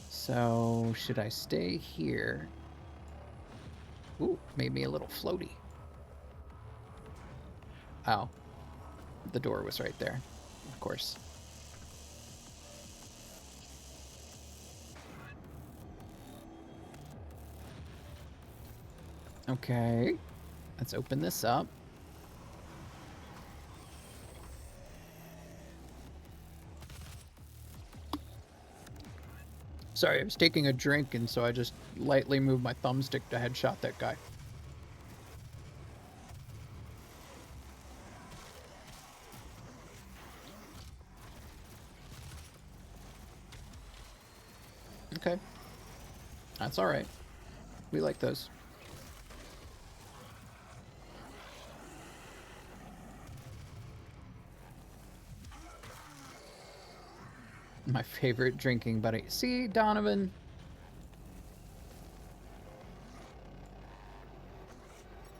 So, should I stay here? Ooh, made me a little floaty. Oh. The door was right there. Of course. Okay. Let's open this up. Sorry, I was taking a drink, and so I just lightly moved my thumbstick to headshot that guy. Okay. That's alright. We like those. My favorite drinking buddy. See, Donovan?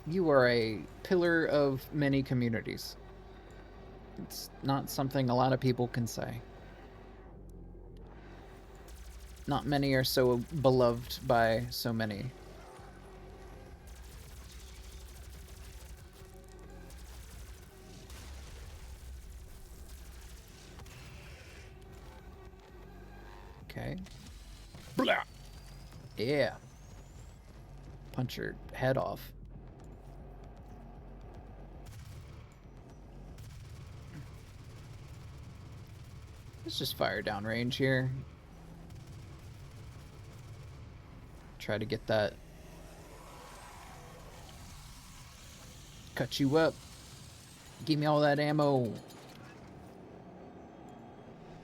You are a pillar of many communities. It's not something a lot of people can say. Not many are so beloved by so many. Okay. Blah. Yeah. punch her head off. Let's just fire downrange here. Try to get that. Cut you up. Give me all that ammo.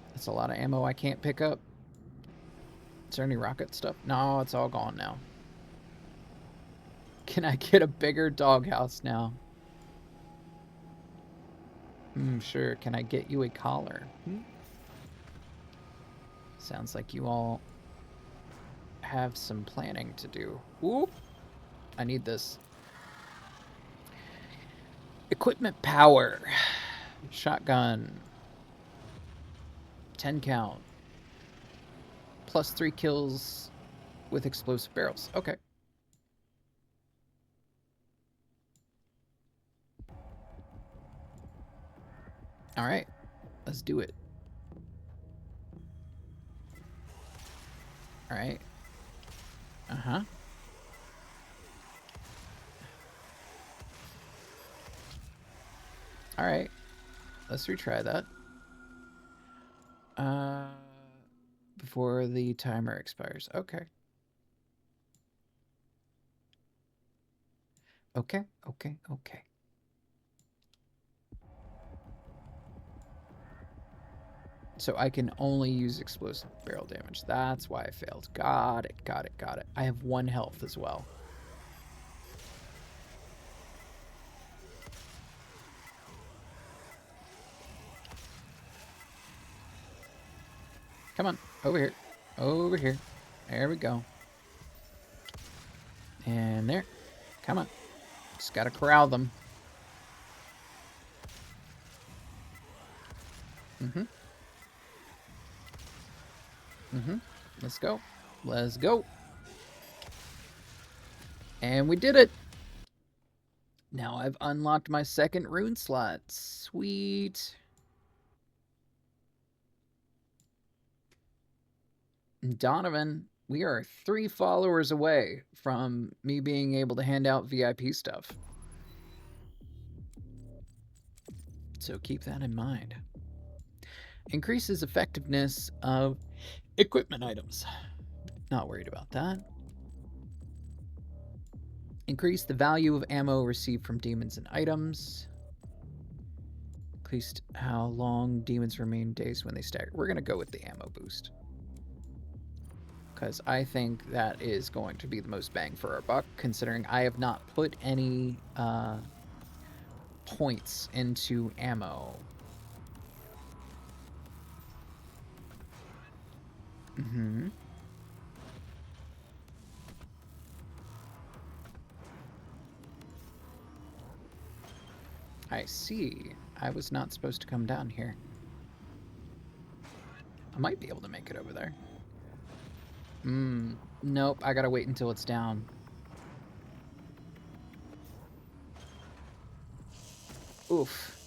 That's a lot of ammo I can't pick up. Is there any rocket stuff? No, it's all gone now. Can I get a bigger doghouse now? Sure. Can I get you a collar? Sounds like you all have some planning to do. Ooh, I need this. Equipment power. Shotgun. 10 count. Plus 3 kills with explosive barrels. Okay. All right. Let's do it. All right. Uh-huh. All right. Let's retry that. Before the timer expires. Okay. Okay. So I can only use explosive barrel damage. That's why I failed. Got it. I have 1 health as well. Come on. Over here. There we go. And there. Come on. Just gotta corral them. Let's go. And we did it. Now I've unlocked my 2nd rune slot. Sweet. Donovan, we are 3 followers away from me being able to hand out VIP stuff. So keep that in mind. Increases effectiveness of equipment items. Not worried about that. Increase the value of ammo received from demons and items. Increased how long demons remain dazed when they stagger. We're going to go with the ammo boost, because I think that is going to be the most bang for our buck, considering I have not put any points into ammo. I see. I was not supposed to come down here. I might be able to make it over there. Nope, I gotta wait until it's down. Oof.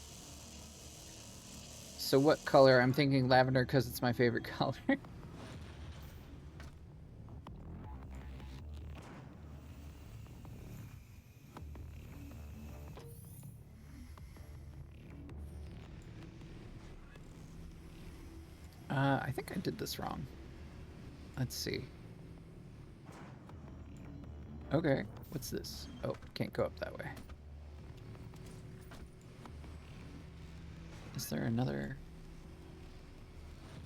So what color? I'm thinking lavender because it's my favorite color. I think I did this wrong. Let's see. Okay, what's this? Oh, can't go up that way. Is there another?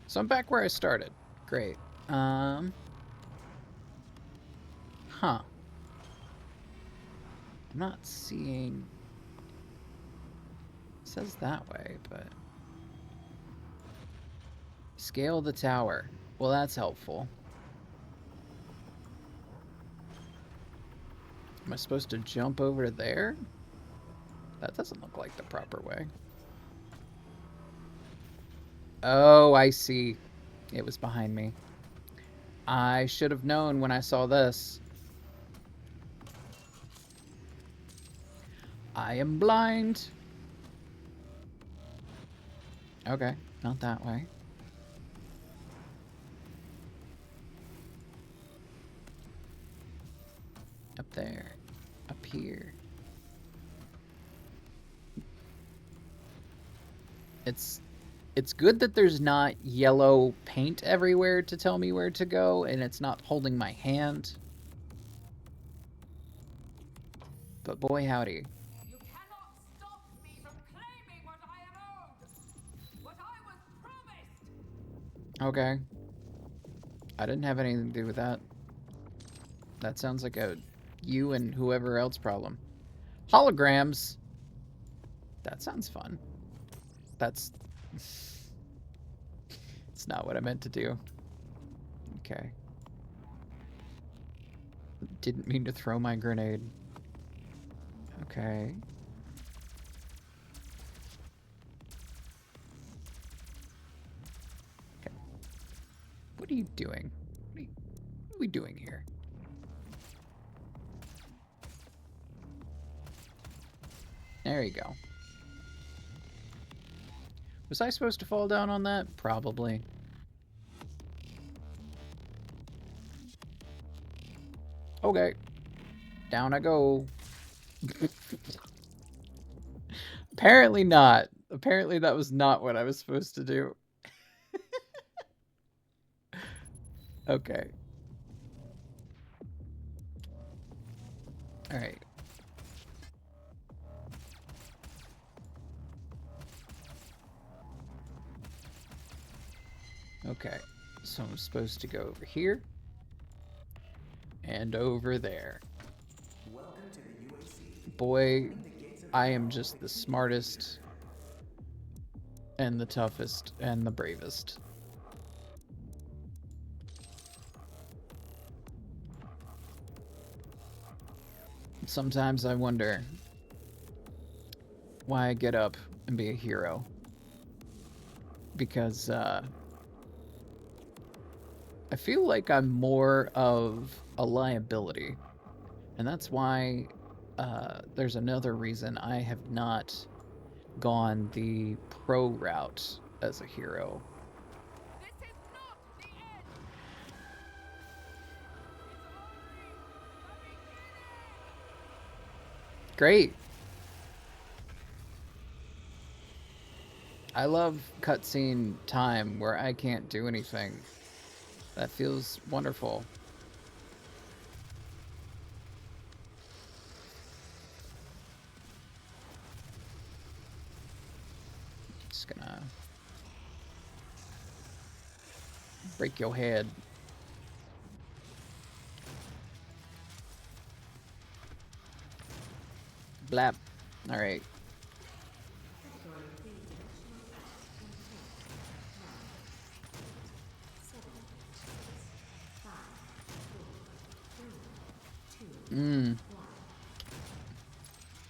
So I'm back where I started. Great. Huh. I'm not seeing... It says that way, but... Scale the tower. Well, that's helpful. Am I supposed to jump over there? That doesn't look like the proper way. Oh, I see. It was behind me. I should have known when I saw this. I am blind. Okay, not that way. Up there. Up here. It's good that there's not yellow paint everywhere to tell me where to go, and it's not holding my hand. But boy, howdy. You cannot stop me from claiming what I am owed! What I was promised! Okay. I didn't have anything to do with that. That sounds like a you and whoever else problem. Holograms. That sounds fun. That's... It's not what I meant to do. Okay. Didn't mean to throw my grenade. Okay. Okay. What are you doing? What are we doing here? There you go. Was I supposed to fall down on that? Probably. Okay. Down I go. Apparently not. Apparently that was not what I was supposed to do. Okay. Alright. Okay. So I'm supposed to go over here. And over there. Welcome to the UAC. Boy, I am just the smartest and the toughest and the bravest. Sometimes I wonder why I get up and be a hero. Because I feel like I'm more of a liability. And that's why there's another reason I have not gone the pro route as a hero. This is not the end! Great. I love cutscene time where I can't do anything. That feels wonderful. Just gonna break your head. Blap. All right.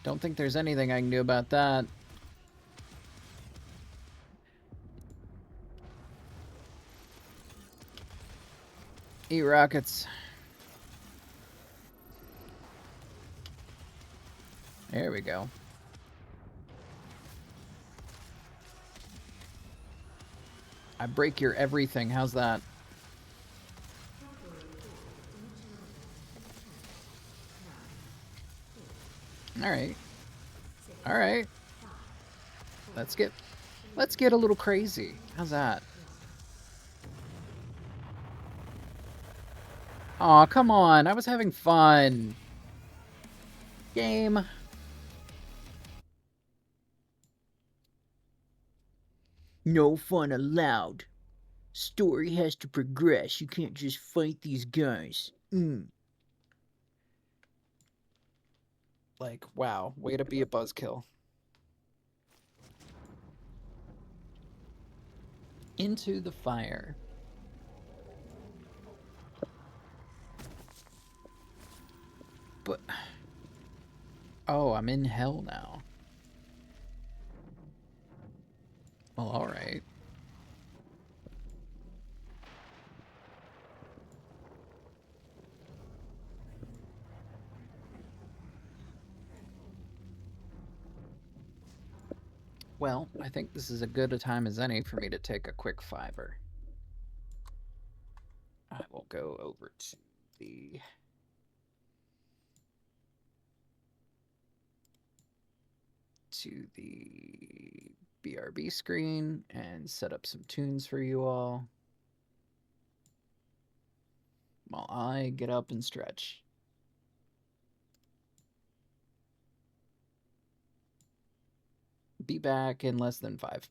Don't think there's anything I can do about that. Eat rockets. There we go. I break your everything. How's that? All right. All right. Let's get a little crazy. How's that? Aw, come on. I was having fun. Game. No fun allowed. Story has to progress. You can't just fight these guys. Like, wow. Way to be a buzzkill. Into the fire. But... Oh, I'm in hell now. Well, alright. Well, I think this is as good a time as any for me to take a quick fiver. I will go over to the to the BRB screen and set up some tunes for you all while I get up and stretch. Be back in less than 5.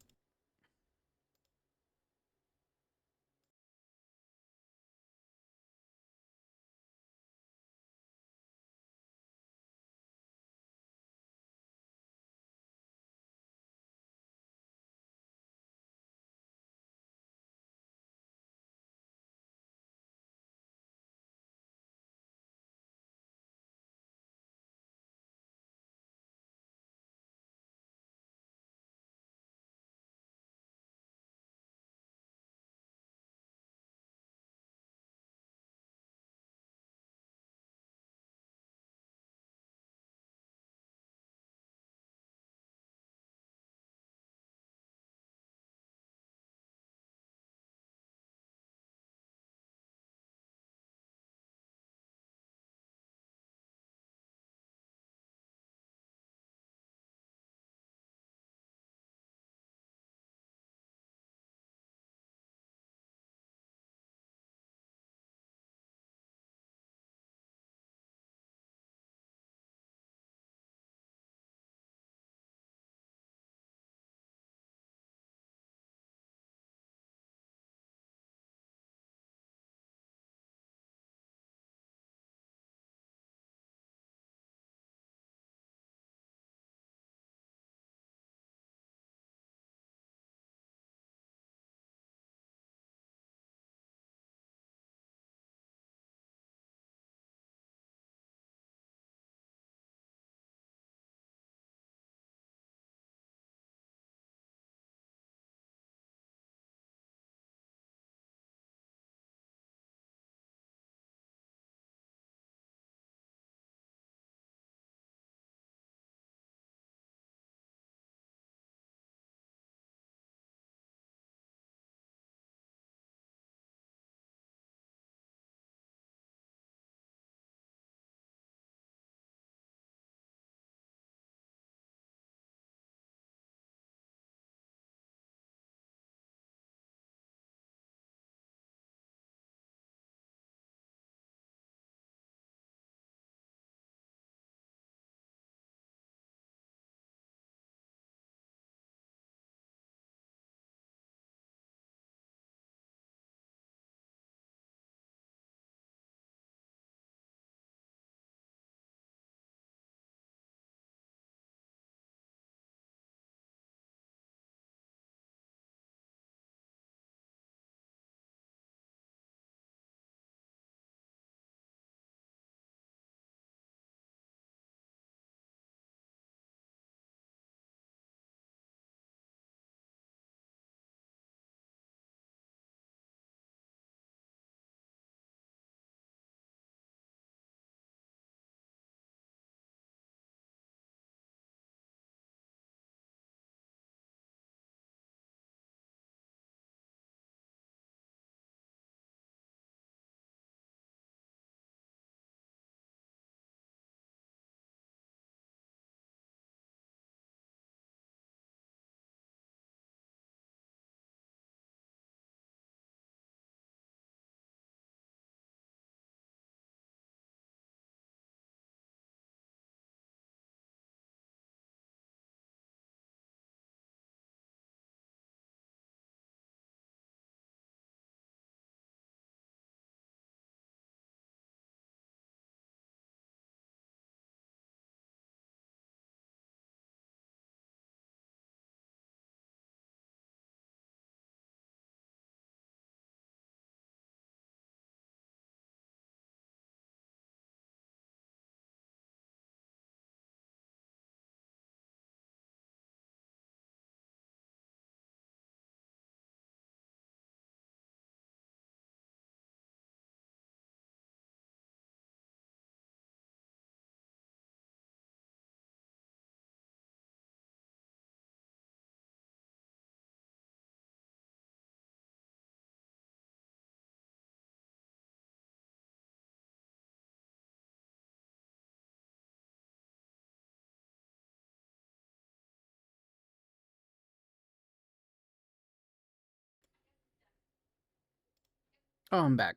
Oh, I'm back.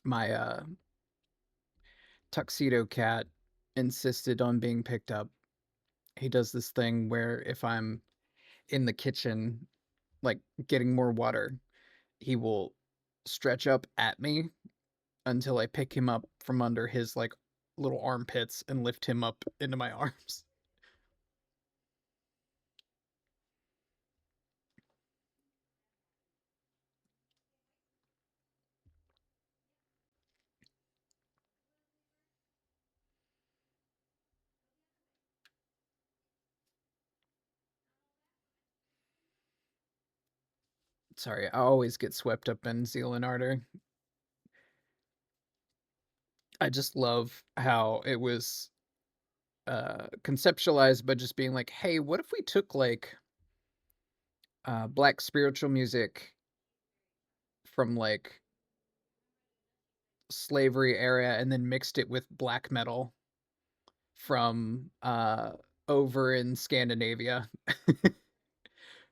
My tuxedo cat insisted on being picked up. He does this thing where if I'm in the kitchen, like getting more water, he will stretch up at me until I pick him up from under his like little armpits and lift him up into my arms. Sorry, I always get swept up in Zeal and Ardor. I just love how it was conceptualized by just being like, hey, what if we took like black spiritual music from like slavery era and then mixed it with black metal from over in Scandinavia.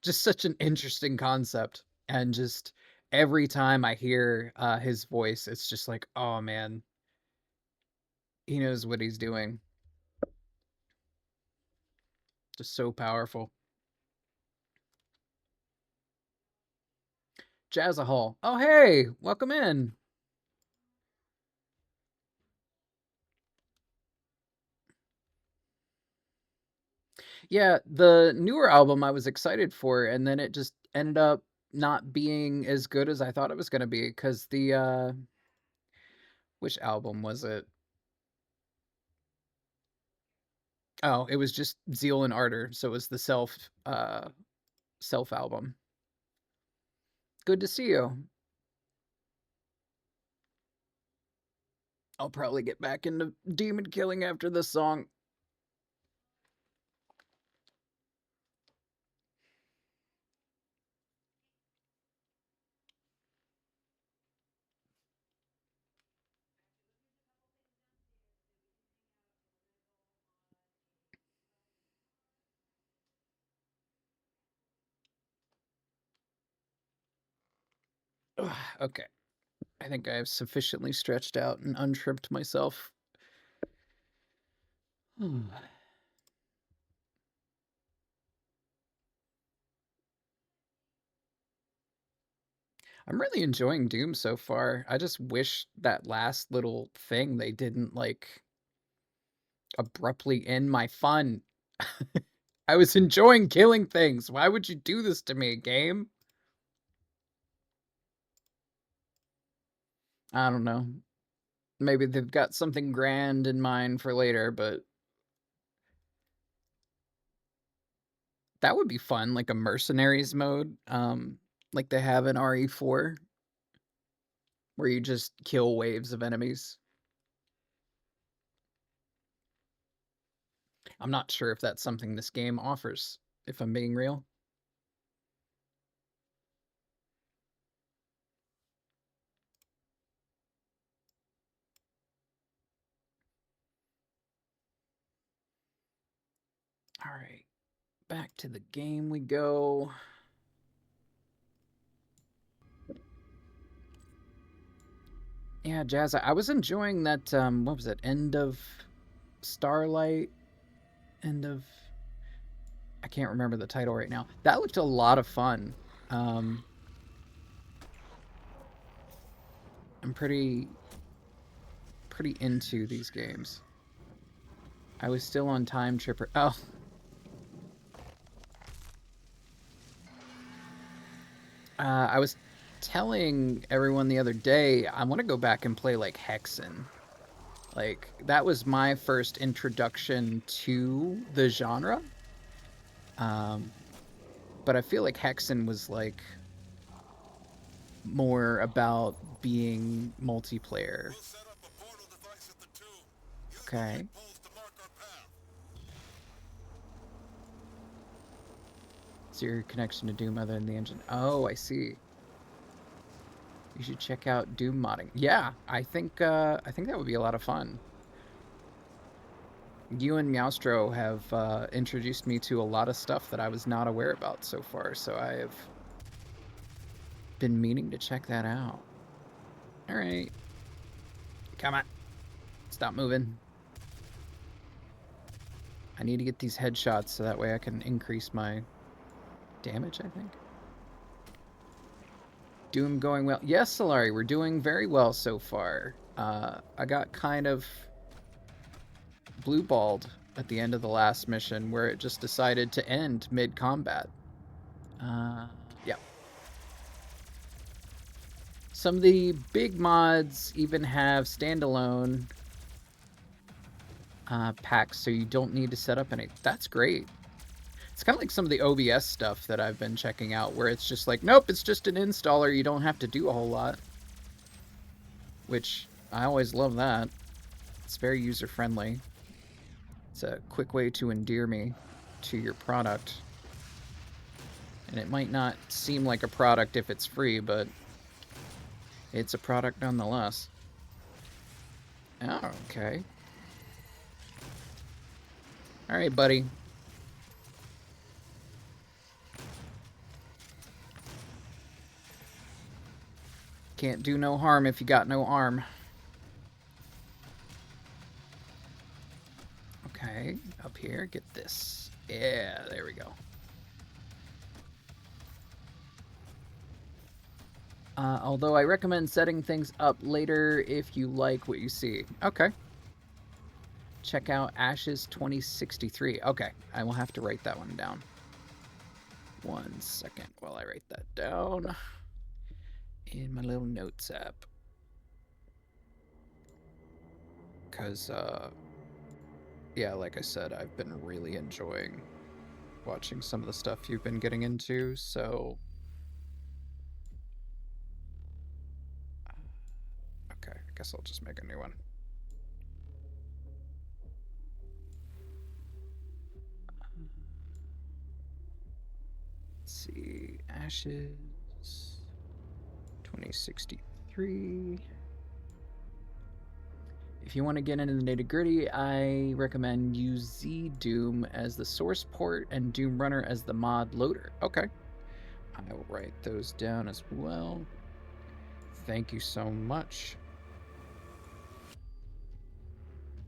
Just such an interesting concept, and just every time I hear his voice, it's just like, oh man, he knows what he's doing. Just so powerful. Jazzahol. Oh hey, welcome in. Yeah, the newer album I was excited for, and then it just ended up not being as good as I thought it was going to be. Because the which album was it? Oh, it was just Zeal and Ardor, so it was the self album. Good to see you. I'll probably get back into demon killing after this song. Okay. I think I have sufficiently stretched out and untripped myself. I'm really enjoying Doom so far. I just wish that last little thing they didn't like abruptly end my fun. I was enjoying killing things. Why would you do this to me, game? I don't know. Maybe they've got something grand in mind for later, but that would be fun, like a mercenaries mode, like they have in RE4, where you just kill waves of enemies. I'm not sure if that's something this game offers, if I'm being real. All right, back to the game we go. Yeah, Jazz, I was enjoying that, what was it, End of Starlight? End of... I can't remember the title right now. That looked a lot of fun. I'm pretty into these games. I was still on Time Tripper. Oh. I was telling everyone the other day, I want to go back and play like Hexen. Like, that was my first introduction to the genre. But I feel like Hexen was like more about being multiplayer. We'll set up a portal device at the tube. Use the Okay. light poles to mark our path. So your connection to Doom other than the engine. Oh, I see. You should check out Doom modding. Yeah, I think that would be a lot of fun. You and Meowstro have introduced me to a lot of stuff that I was not aware about so far, so I have been meaning to check that out. All right. Come on. Stop moving. I need to get these headshots so that way I can increase my damage, I think. Doom going well. Yes, Solari, we're doing very well so far. I got kind of blue-balled at the end of the last mission where it just decided to end mid-combat. Yeah. Some of the big mods even have standalone packs, so you don't need to set up any. That's great. It's kind of like some of the OBS stuff that I've been checking out, where it's just like, nope, it's just an installer. You don't have to do a whole lot. Which, I always love that. It's very user-friendly. It's a quick way to endear me to your product. And it might not seem like a product if it's free, but it's a product nonetheless. Oh, okay. Alright, buddy. Can't do no harm if you got no arm. Okay, up here, get this. Yeah, there we go. Although I recommend setting things up later if you like what you see. Okay. Check out Ashes 2063. Okay, I will have to write that one down. 1 second while I write that down in my little notes app. Because, yeah, like I said, I've been really enjoying watching some of the stuff you've been getting into, so... Okay, I guess I'll just make a new one. Let's see, Ashes 2063. If you want to get into the nitty-gritty, I recommend use Doom as the source port and Doom Runner as the mod loader. Okay. I will write those down as well. Thank you so much.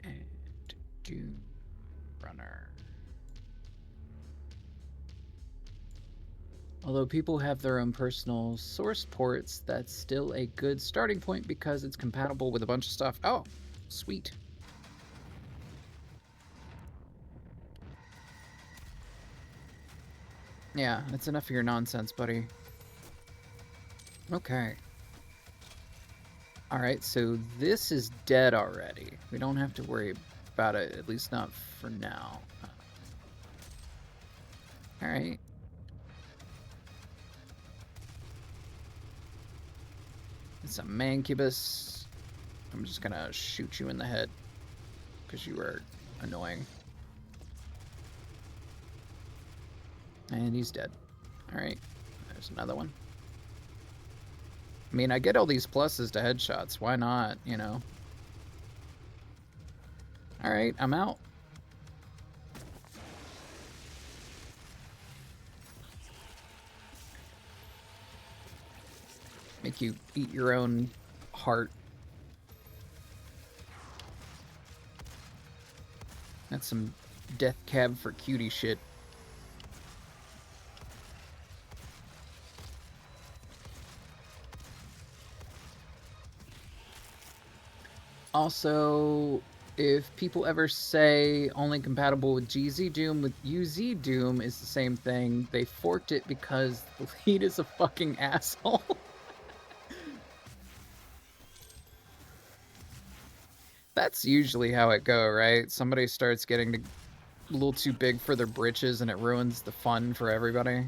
And Doom Runner. Although people have their own personal source ports, that's still a good starting point because it's compatible with a bunch of stuff. Oh, sweet. Yeah, that's enough of your nonsense, buddy. Okay. Alright, so this is dead already. We don't have to worry about it, at least not for now. Alright. It's a mancubus. I'm just gonna shoot you in the head because you are annoying. And he's dead. Alright, there's another one. I mean, I get all these pluses to headshots. Why not, you know? Alright, I'm out. Make you eat your own heart. That's some death cab for cutie shit. Also, if people ever say only compatible with GZ Doom, with UZ Doom is the same thing. They forked it because the lead is a fucking asshole. That's usually how it go, right? Somebody starts getting a little too big for their britches and it ruins the fun for everybody.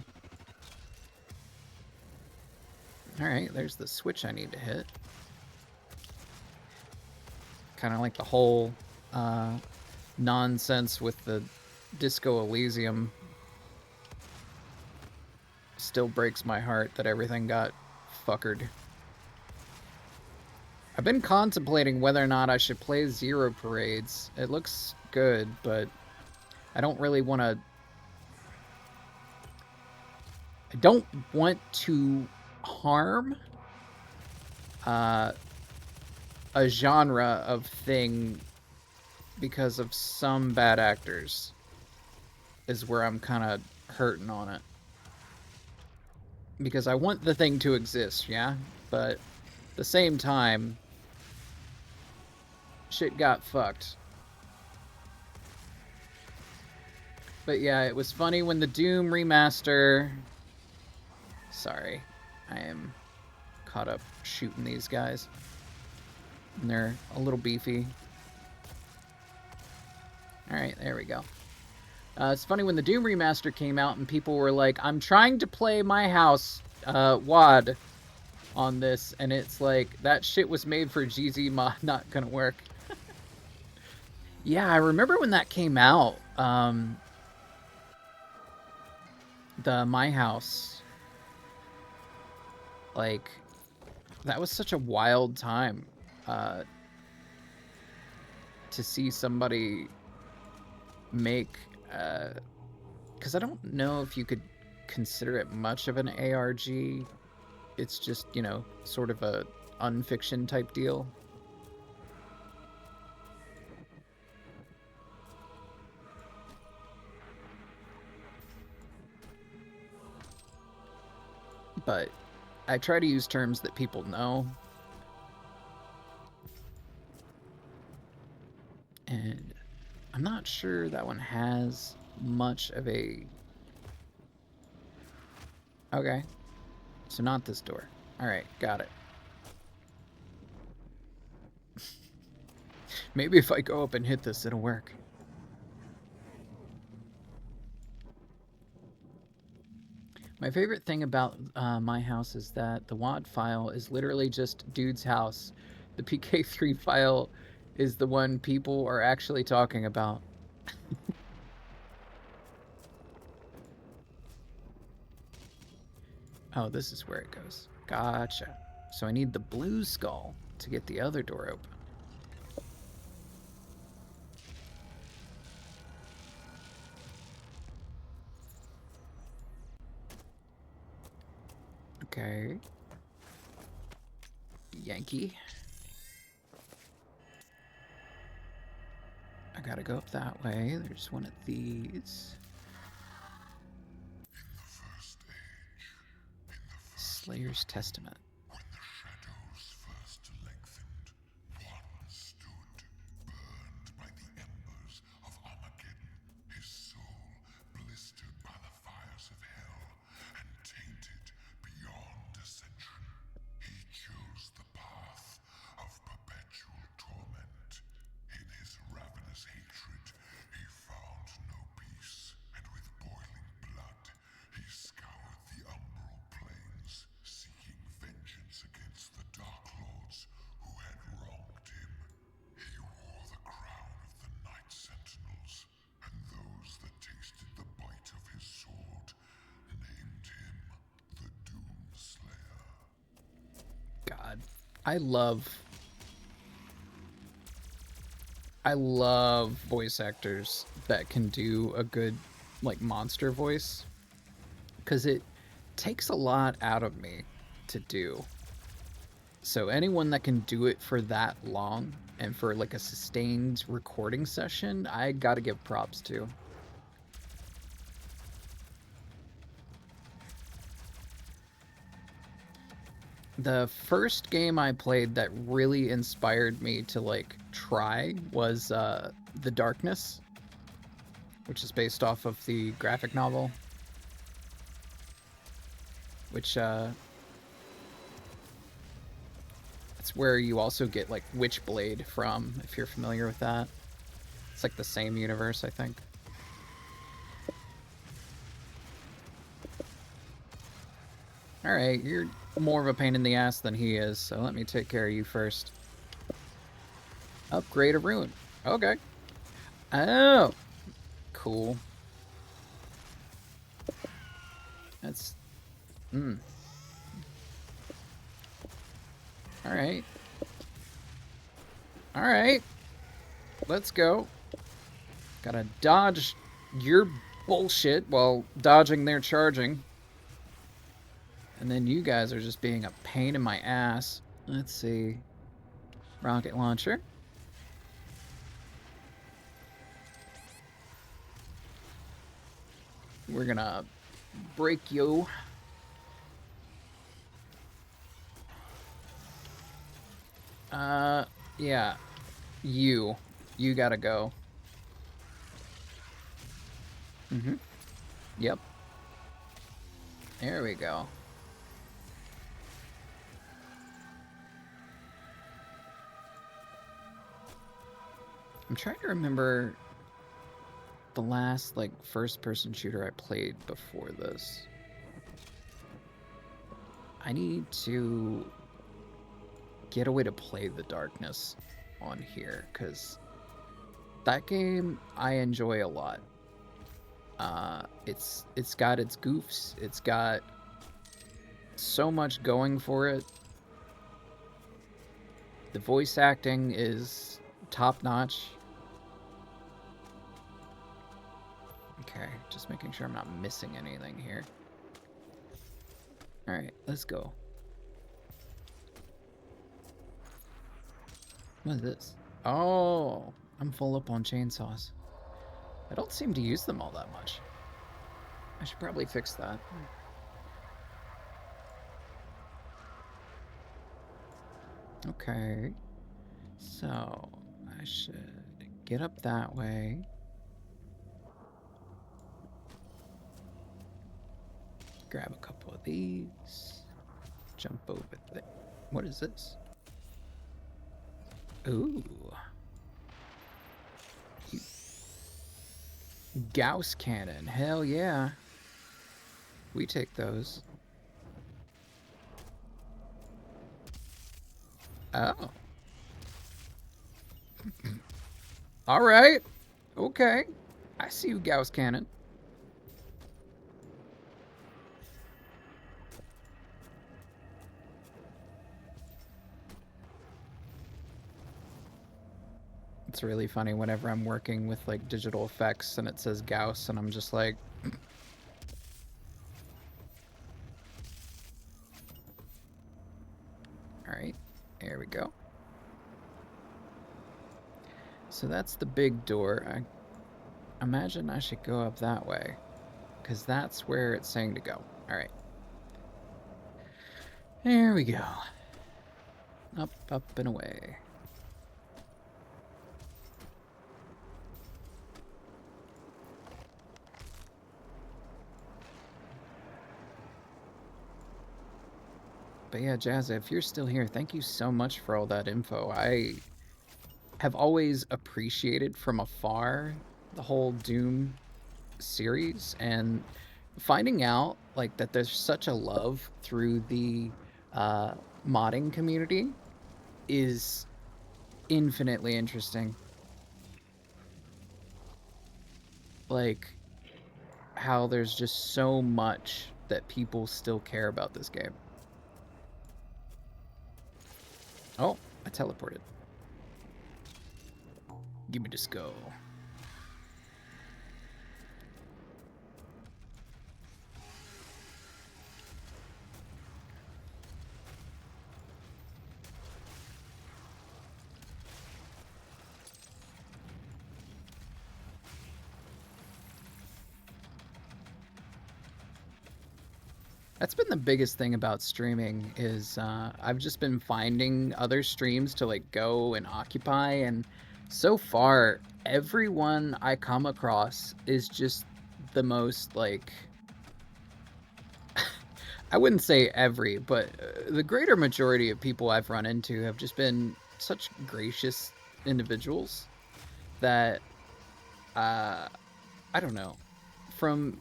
Alright, there's the switch I need to hit. Kind of like the whole nonsense with the Disco Elysium. Still breaks my heart that everything got fuckered. I've been contemplating whether or not I should play Zero Parades. It looks good, but I don't really want to... I don't want to harm a genre of thing because of some bad actors is where I'm kind of hurting on it. Because I want the thing to exist, yeah? But at the same time, shit got fucked. But yeah, it was funny when the Doom remaster... Sorry, I am caught up shooting these guys. And they're a little beefy. Alright, there we go. It's funny when the Doom remaster came out and people were like, I'm trying to play my house WOD on this, and it's like, that shit was made for GZ mod, not gonna work. Yeah, I remember when that came out. The My House. Like, that was such a wild time to see somebody make... because I don't know if you could consider it much of an ARG. It's just, you know, sort of a unfiction type deal. But I try to use terms that people know. And I'm not sure that one has much of a... Okay. So not this door. Alright, got it. Maybe if I go up and hit this, it'll work. My favorite thing about My House is that the WOD file is literally just dude's house. The PK3 file is the one people are actually talking about. Oh, this is where it goes. Gotcha. So I need the blue skull to get the other door open. Okay. Yankee. I gotta go up that way. There's one of these. Slayer's Testament. When the shadows first lengthened, one stood, burned by the embers of Armageddon, his soul blistered by the fires of hell, and tainted beyond ascension. He chose the path of perpetual torment. In his ravenous hatred, he found no peace, and with boiling blood, he scoured the umbral plains, seeking vengeance against the Dark Lords who had wronged him. He wore the crown of the Night Sentinels, and those that tasted the bite of his sword named him the Doomslayer. God, I love voice actors that can do a good, like, monster voice. Because it takes a lot out of me to do. So anyone that can do it for that long and for, like, a sustained recording session, I gotta give props to. The first game I played that really inspired me to, like, try was The Darkness, which is based off of the graphic novel, which it's where you also get, like, Witchblade from, if you're familiar with that. It's like the same universe, I think. Alright, you're more of a pain in the ass than he is, so let me take care of you first. Upgrade a rune. Okay. Oh! Cool. That's... Alright. Alright. Let's go. Gotta dodge your bullshit while dodging their charging. And then you guys are just being a pain in my ass. Let's see. Rocket launcher. We're gonna break you. Yeah. You gotta go. Yep. There we go. I'm trying to remember the last, like, first-person shooter I played before this. I need to get a way to play the darkness on here, because that game I enjoy a lot. It's got its goofs. It's got so much going for it. The voice acting is top-notch. Okay, just making sure I'm not missing anything here. Alright, let's go. What is this? Oh, I'm full up on chainsaws. I don't seem to use them all that much. I should probably fix that. Okay. So, I should get up that way. Grab a couple of these. Jump over there. What is this? Ooh. Gauss cannon. Hell yeah. We take those. Oh. Alright. Okay. I see you, Gauss cannon. It's really funny whenever I'm working with, like, digital effects and it says Gauss and I'm just like... Alright, there we go. So that's the big door. I imagine I should go up that way, because that's where it's saying to go. Alright. There we go. Up, up, and away. But yeah, Jazza, if you're still here, thank you so much for all that info. I have always appreciated from afar the whole Doom series, and finding out, like, that there's such a love through the modding community is infinitely interesting. Like, how there's just so much that people still care about this game. Oh, I teleported. Give me the skull. That's been the biggest thing about streaming is I've just been finding other streams to, like, go and occupy, and so far everyone I come across is just the most, like, I wouldn't say every, but the greater majority of people I've run into have just been such gracious individuals that I don't know, from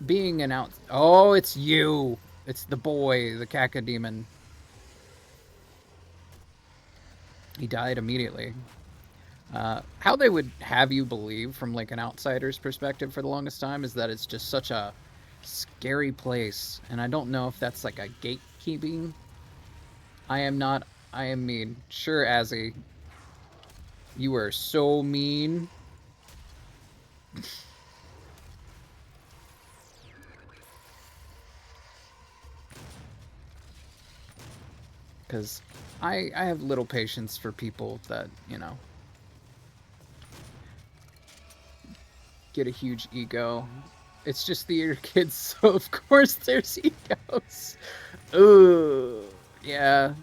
being an out... Oh, it's you! It's the boy, the cacodemon. He died immediately. How they would have you believe from, like, an outsider's perspective for the longest time is that it's just such a scary place, and I don't know if that's, like, a gatekeeping. I am not... I am mean. Sure, Azzy. You are so mean. Because I have little patience for people that, you know, get a huge ego. It's just theater kids, so of course there's egos. Ooh, yeah.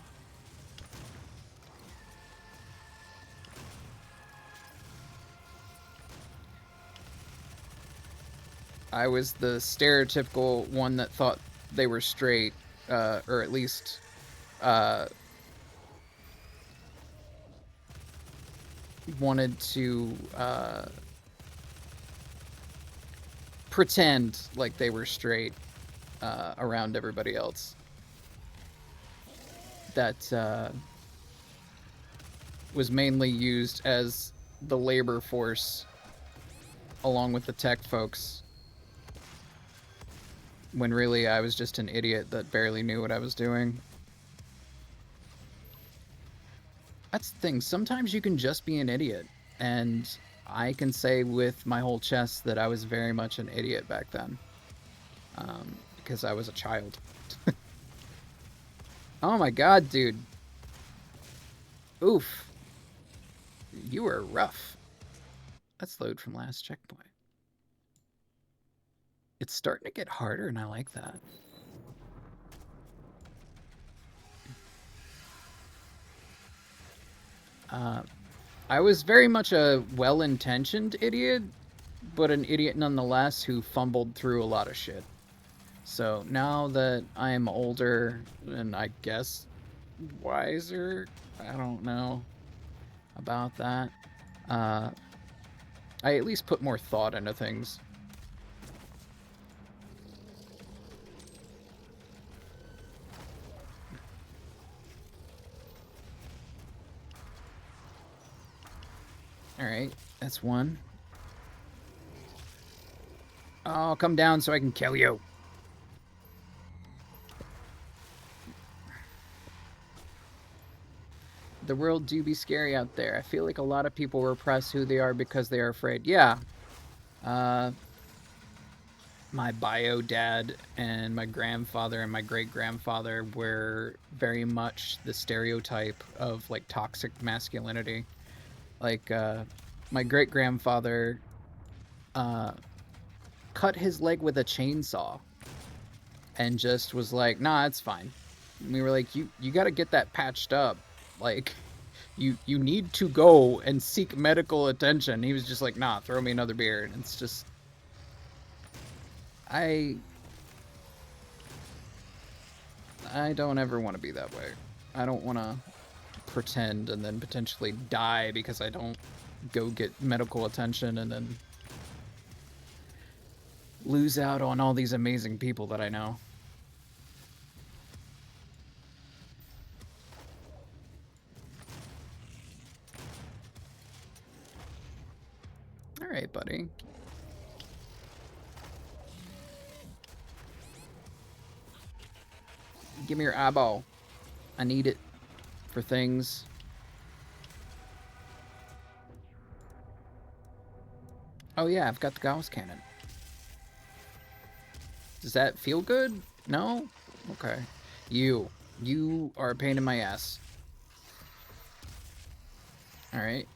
I was the stereotypical one that thought they were straight, or at least wanted to pretend like they were straight around everybody else. That was mainly used as the labor force along with the tech folks, when really I was just an idiot that barely knew what I was doing. That's the thing. Sometimes you can just be an idiot, and I can say with my whole chest that I was very much an idiot back then, because I was a child. Oh my god, dude. Oof. You were rough. Let's load from last checkpoint. It's starting to get harder, and I like that. I was very much a well-intentioned idiot, but an idiot nonetheless who fumbled through a lot of shit. So now that I am older and I guess wiser, I don't know about that, I at least put more thought into things. Alright, that's one. Oh, come down so I can kill you. The world do be scary out there. I feel like a lot of people repress who they are because they are afraid. Yeah. My bio dad and my grandfather and my great-grandfather were very much the stereotype of, like, toxic masculinity. Like, my great-grandfather cut his leg with a chainsaw and just was like, nah, it's fine. And we were like, you gotta get that patched up. Like, you need to go and seek medical attention. He was just like, nah, throw me another beer. And it's just, I don't ever want to be that way. I don't want to pretend and then potentially die because I don't go get medical attention and then lose out on all these amazing people that I know. All right, buddy. Give me your eyeball. I need it for things. Oh yeah, I've got the Gauss cannon. Does that feel good? No? Okay. You are a pain in my ass. Alright.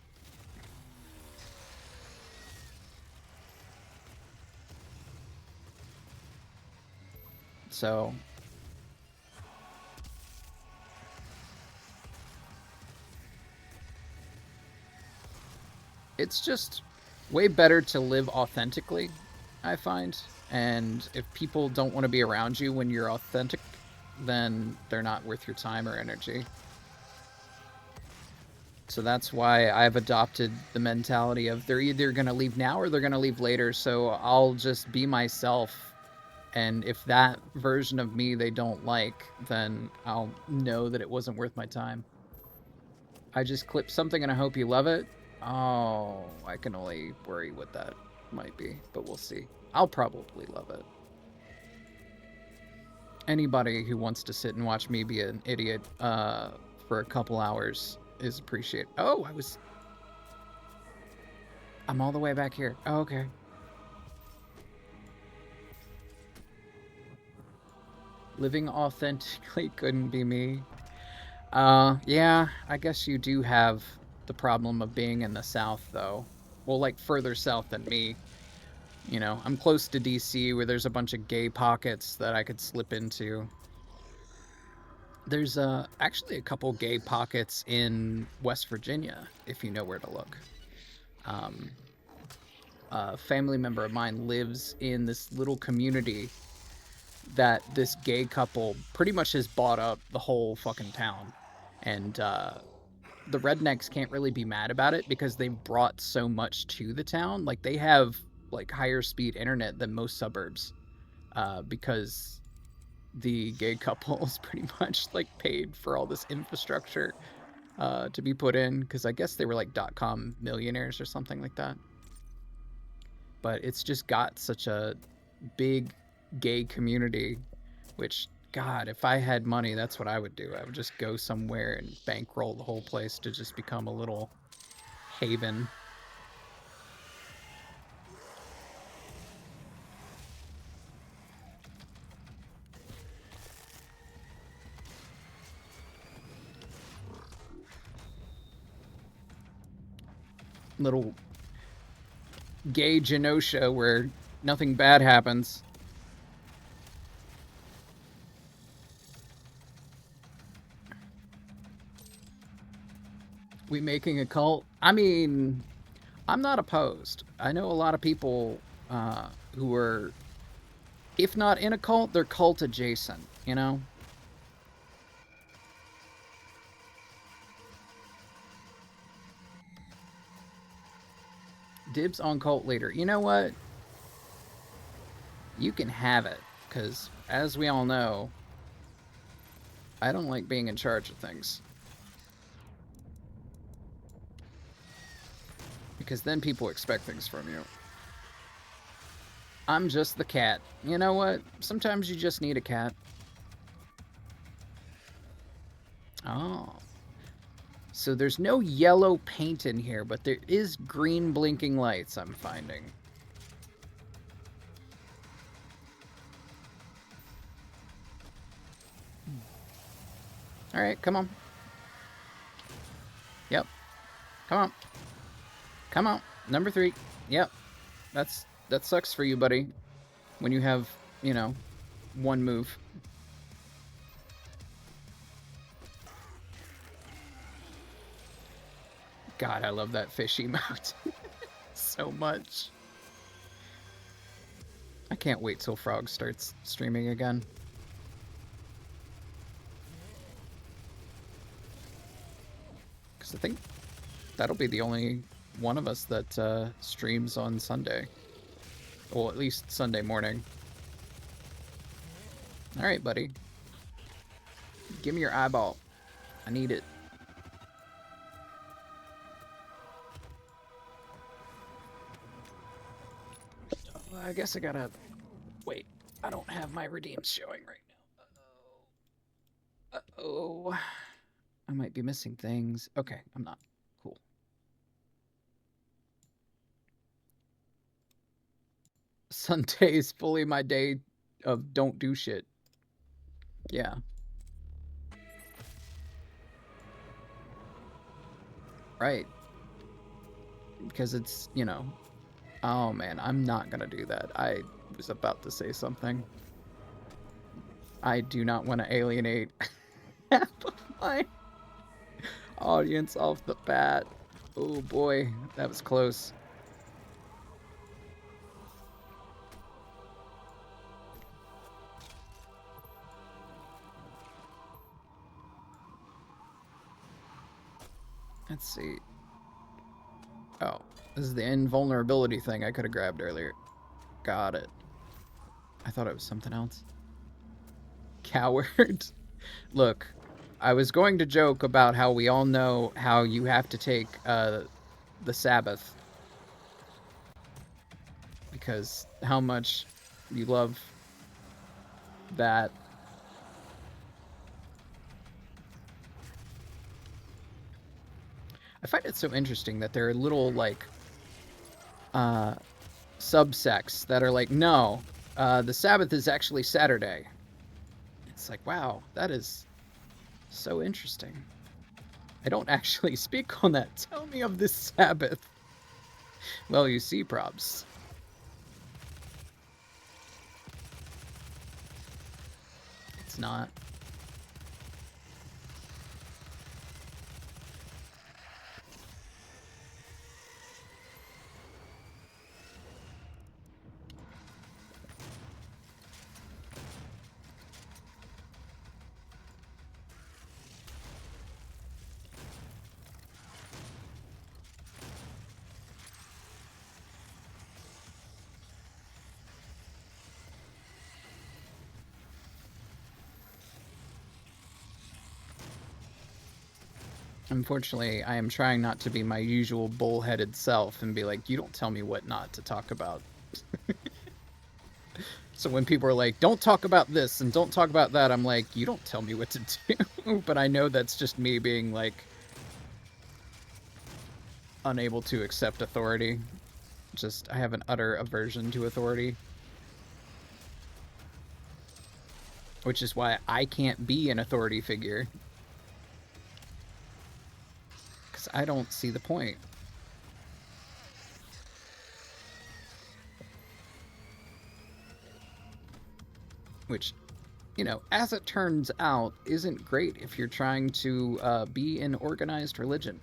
So... it's just way better to live authentically, I find. And if people don't want to be around you when you're authentic, then they're not worth your time or energy. So that's why I've adopted the mentality of they're either going to leave now or they're going to leave later, so I'll just be myself. And if that version of me they don't like, then I'll know that it wasn't worth my time. I just clipped something and I hope you love it. Oh, I can only worry what that might be, but we'll see. I'll probably love it. Anybody who wants to sit and watch me be an idiot for a couple hours is appreciated. Oh, I'm all the way back here. Oh, okay. Living authentically couldn't be me. Yeah, I guess you do have the problem of being in the South, though. Well, like further south than me. You know, I'm close to DC where there's a bunch of gay pockets that I could slip into. There's actually a couple gay pockets in West Virginia, if you know where to look. Um, a family member of mine lives in this little community that this gay couple pretty much has bought up the whole fucking town. And the rednecks can't really be mad about it because they've brought so much to the town. Like they have like higher speed internet than most suburbs because the gay couples pretty much like paid for all this infrastructure to be put in because I guess they were like .com millionaires or something like that. But it's just got such a big gay community, which God, if I had money, that's what I would do. I would just go somewhere and bankroll the whole place to just become a little haven. Little gay Genosha where nothing bad happens. We making a cult? I mean, I'm not opposed. I know a lot of people who are, if not in a cult, they're cult adjacent, you know? Dibs on cult leader. You know what? You can have it, because as we all know, I don't like being in charge of things. Because then people expect things from you. I'm just the cat. You know what? Sometimes you just need a cat. Oh. So there's no yellow paint in here, but there is green blinking lights I'm finding. All right, come on. Yep. Come on. Come on. Number 3. Yep. That sucks for you, buddy. When you have, you know, one move. God, I love that fish emote so much. I can't wait till Frog starts streaming again. Because I think that'll be the only one of us that streams on Sunday. Well, at least Sunday morning. Alright, buddy. Give me your eyeball. I need it. I guess I gotta... Wait, I don't have my redeems showing right now. Uh-oh. I might be missing things. Okay, I'm not. Cool. Sunday is fully my day of don't do shit. Yeah. Right. Because it's, you know... Oh, man, I'm not gonna do that. I was about to say something. I do not want to alienate half of my audience off the bat. Oh, boy, that was close. Let's see. Oh, this is the invulnerability thing I could have grabbed earlier. Got it. I thought it was something else. Coward. Look, I was going to joke about how we all know how you have to take the Sabbath. Because how much you love that. I find it so interesting that there are little, like, subsects that are like, no, the Sabbath is actually Saturday. It's like, wow, that is so interesting. I don't actually speak on that. Tell me of this Sabbath. Well, you see, probs. It's not. Unfortunately, I am trying not to be my usual bullheaded self and be like, you don't tell me what not to talk about. So when people are like, don't talk about this and don't talk about that, I'm like, you don't tell me what to do. But I know that's just me being like unable to accept authority. Just, I have an utter aversion to authority. Which is why I can't be an authority figure. Because I don't see the point. Which, you know, as it turns out, isn't great if you're trying to be an organized religion.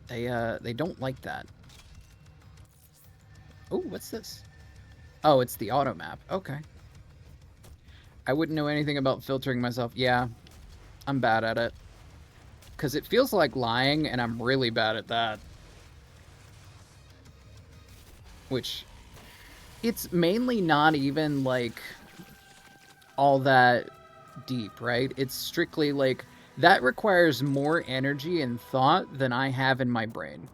They don't like that. Oh, what's this? Oh, it's the auto map. Okay. I wouldn't know anything about filtering myself. Yeah, I'm bad at it. Because it feels like lying, and I'm really bad at that. Which, it's mainly not even, like, all that deep, right? It's strictly, like, that requires more energy and thought than I have in my brain.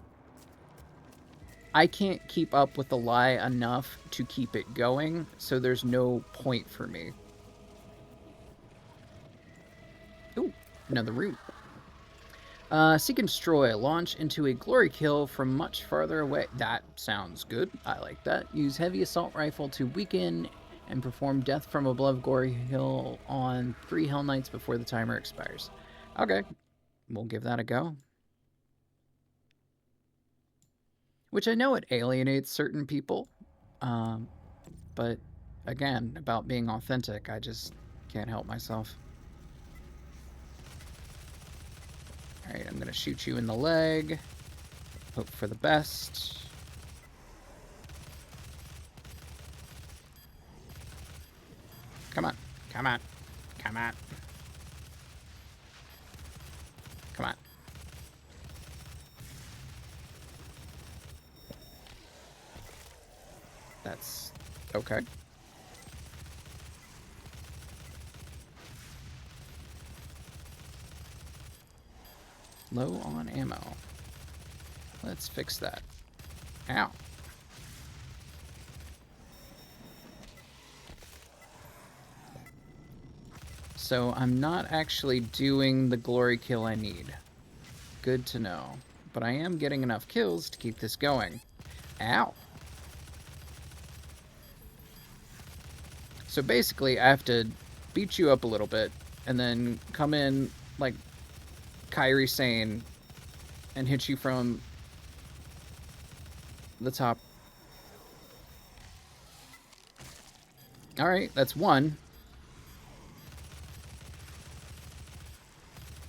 I can't keep up with the lie enough to keep it going, so there's no point for me. Ooh, another route. Seek and destroy. Launch into a glory kill from much farther away. That sounds good. I like that. Use heavy assault rifle to weaken and perform death from above glory kill on 3 Hell Knights before the timer expires. Okay, we'll give that a go. Which I know it alienates certain people, but again, about being authentic, I just can't help myself. Alright, I'm gonna shoot you in the leg. Hope for the best. Come on. Come on. Come on. Come on. That's okay. Low on ammo. Let's fix that. Ow. So I'm not actually doing the glory kill I need. Good to know. But I am getting enough kills to keep this going. Ow. So basically, I have to beat you up a little bit, and then come in like Kairi Sane and hit you from the top. Alright, that's one.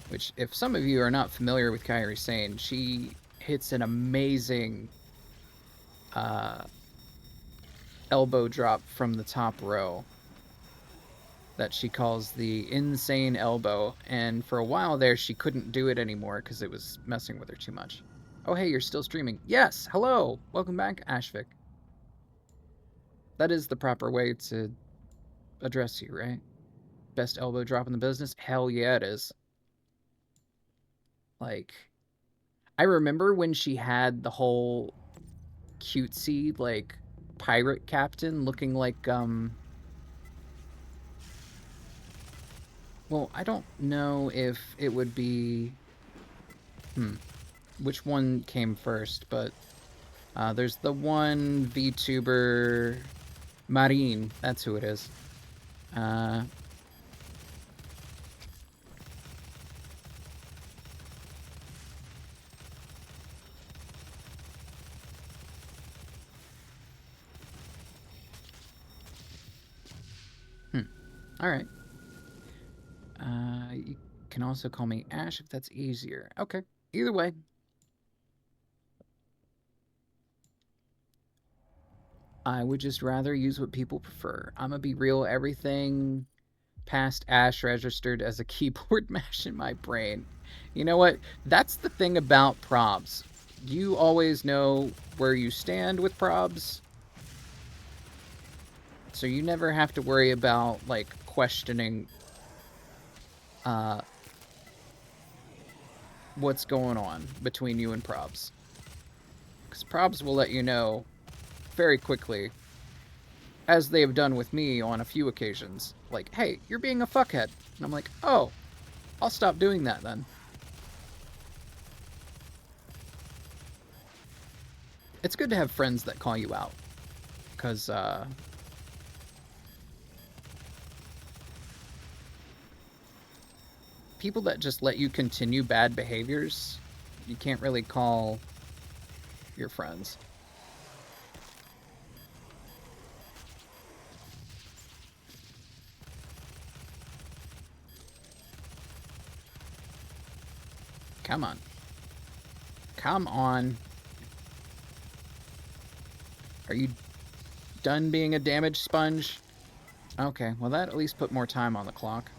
Which, if some of you are not familiar with Kairi Sane, she hits an amazing elbow drop from the top row that she calls the insane elbow, and for a while there she couldn't do it anymore because it was messing with her too much. Oh hey, you're still streaming. Yes, hello! Welcome back, Ashvik. That is the proper way to address you, right? Best elbow drop in the business? Hell yeah, it is. Like, I remember when she had the whole cutesy, like, pirate captain looking like, well, I don't know if it would be, which one came first, but there's the one VTuber Marine, that's who it is. All right. You can also call me Ash if that's easier. Okay. Either way. I would just rather use what people prefer. I'm gonna be real. Everything past Ash registered as a keyboard mash in my brain. You know what? That's the thing about probs. You always know where you stand with probs. So you never have to worry about, like, questioning what's going on between you and probs. Because probs will let you know very quickly, as they have done with me on a few occasions. Like, hey, you're being a fuckhead. And I'm like, oh, I'll stop doing that then. It's good to have friends that call you out. Because, people that just let you continue bad behaviors, you can't really call your friends. Come on. Come on. Are you done being a damage sponge? Okay, well that at least put more time on the clock.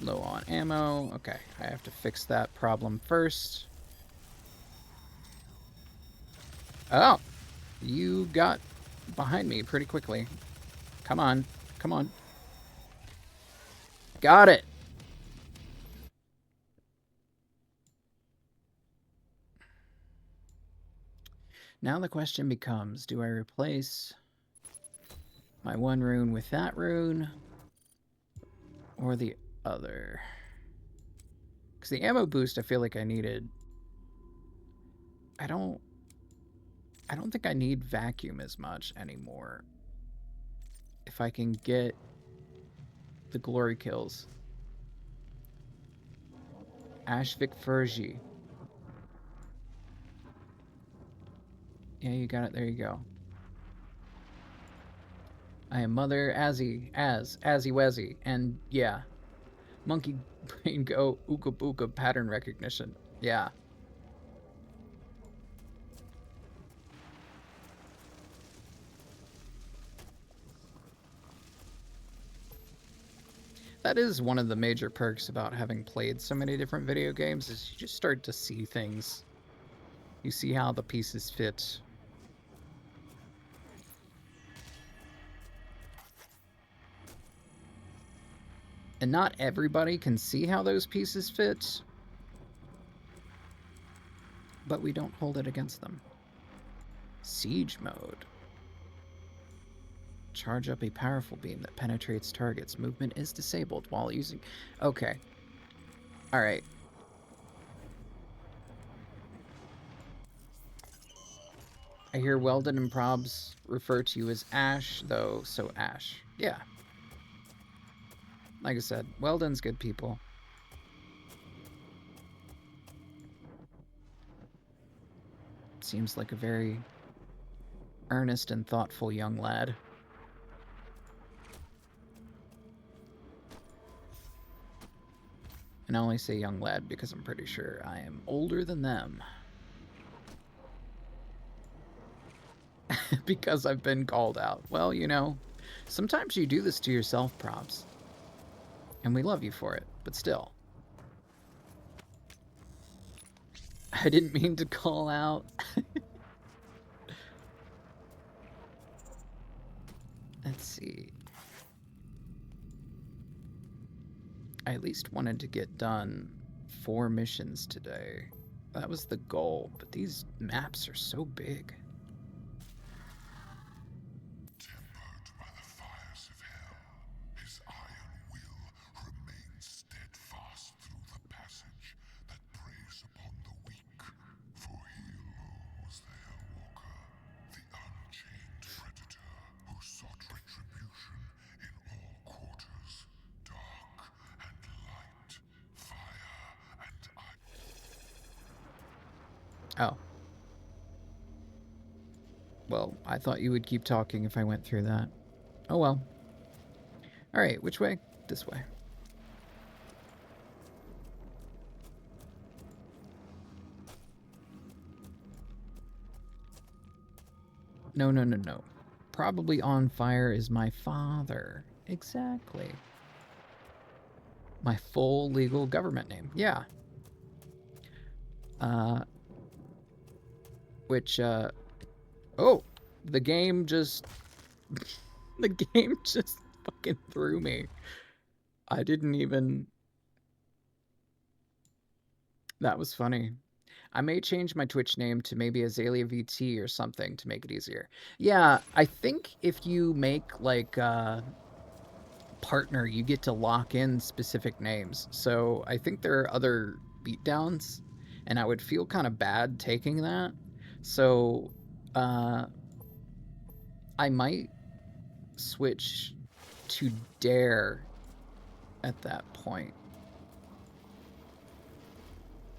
Low on ammo. Okay, I have to fix that problem first. Oh, you got behind me pretty quickly. Come on, come on. Got it. Now the question becomes, do I replace my one rune with that rune or the other? Because the ammo boost I feel like I needed. I don't think I need vacuum as much anymore. If I can get the glory kills. Ashvik Fergie. Yeah, you got it. There you go. I am Mother Azzy Wezzy, and yeah, Monkey Brain Go Ooka Booka pattern recognition. Yeah. That is one of the major perks about having played so many different video games, is you just start to see things. You see how the pieces fit. And not everybody can see how those pieces fit, but we don't hold it against them. Siege mode. Charge up a powerful beam that penetrates targets. Movement is disabled while using... Okay. Alright. I hear Weldon and Probs refer to you as Ash, though, so Ash. Yeah. Like I said, Weldon's good people. Seems like a very earnest and thoughtful young lad. And I only say young lad because I'm pretty sure I am older than them. Because I've been called out. Well, you know, sometimes you do this to yourself, Probs. And we love you for it, but still. I didn't mean to call out. Let's see. I at least wanted to get done 4 missions today. That was the goal, but these maps are so big. Tempered by the fires of hell, his iron will remains steadfast through the passage that preys upon the weak, for he alone Oh. Well, I thought you would keep talking if I went through that. Oh well. Alright, which way? This way. No, no, no, no. Probably on fire is my father. Exactly. My full legal government name. Yeah. Which, oh, the game just, the game just fucking threw me. I didn't even, that was funny. I may change my Twitch name to maybe Azalea VT or something to make it easier. Yeah, I think if you make like partner, you get to lock in specific names. So I think there are other beatdowns, and I would feel kind of bad taking that. So I might switch to Dare at that point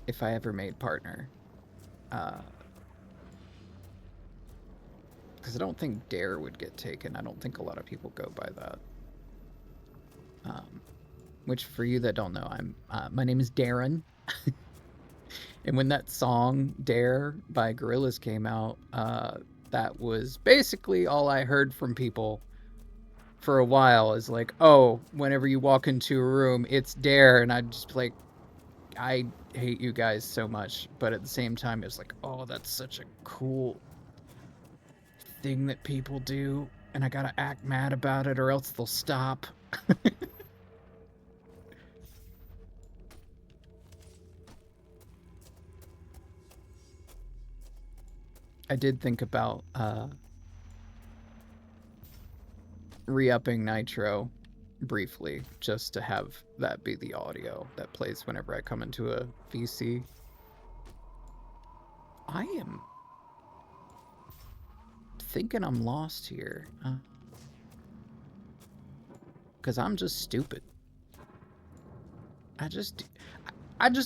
if I ever made partner. Because I don't think Dare would get taken. I don't think a lot of people go by that. Which, for you that don't know, my name is Darren. And when that song Dare by Gorillaz came out, that was basically all I heard from people for a while. Is like, oh, whenever you walk into a room, it's Dare, and I'd just like, I hate you guys so much, but at the same time, it's like, oh, that's such a cool thing that people do, and I gotta act mad about it or else they'll stop. I did think about re-upping Nitro briefly, just to have that be the audio that plays whenever I come into a VC. I am thinking I'm lost here. Because I'm just stupid. I just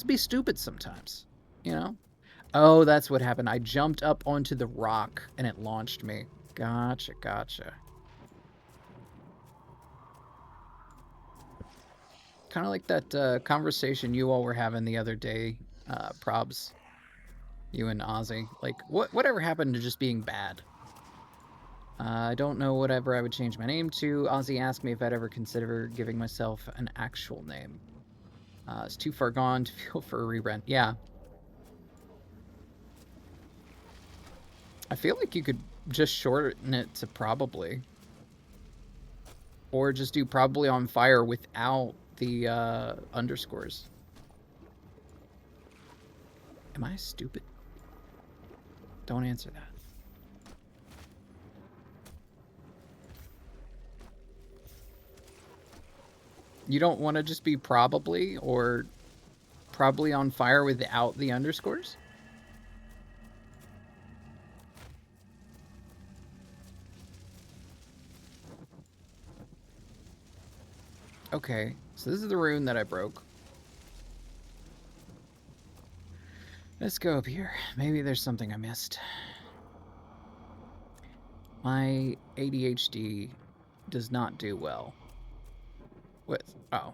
be stupid sometimes, you know? Oh, that's what happened. I jumped up onto the rock and it launched me. Gotcha, gotcha. Kind of like that conversation you all were having the other day, Probs. You and Ozzy. Like, whatever happened to just being bad? I don't know whatever I would change my name to. Ozzy asked me if I'd ever consider giving myself an actual name. It's too far gone to feel for a rebrand. Yeah. I feel like you could just shorten it to probably. Or just do probably on fire without the underscores. Am I stupid? Don't answer that. You don't want to just be probably or probably on fire without the underscores? Okay, so this is the rune that I broke. Let's go up here. Maybe there's something I missed. My ADHD does not do well with... Oh.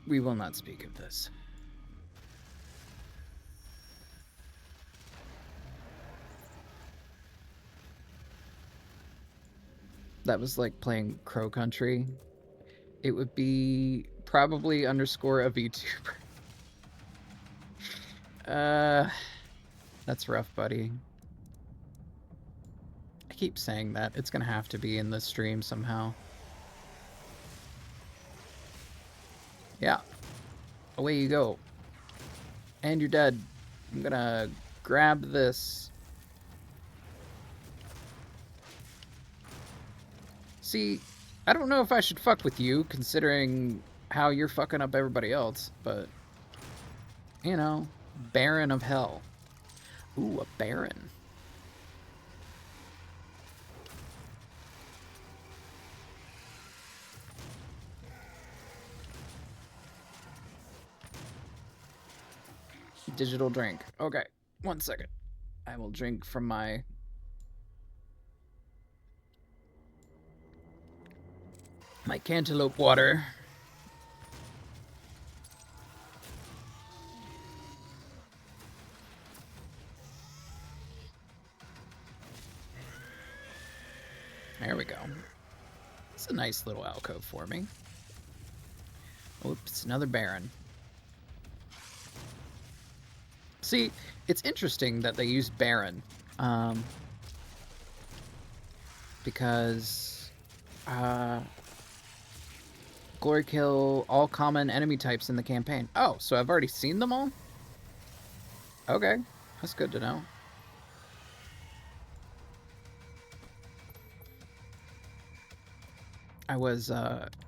We will not speak of this. That was like playing Crow Country. It would be probably underscore a VTuber. That's rough, buddy. I keep saying that. It's gonna have to be in the stream somehow. Yeah. Away you go. And you're dead. I'm gonna grab this. See, I don't know if I should fuck with you, considering how you're fucking up everybody else, but... You know, Baron of Hell. Ooh, a Baron. Digital drink. Okay, 1 second. I will drink from my cantaloupe water. There we go. It's a nice little alcove for me. Oops, another Baron. See, it's interesting that they use Baron. Because glory kill all common enemy types in the campaign. Oh, so I've already seen them all? Okay, that's good to know. I was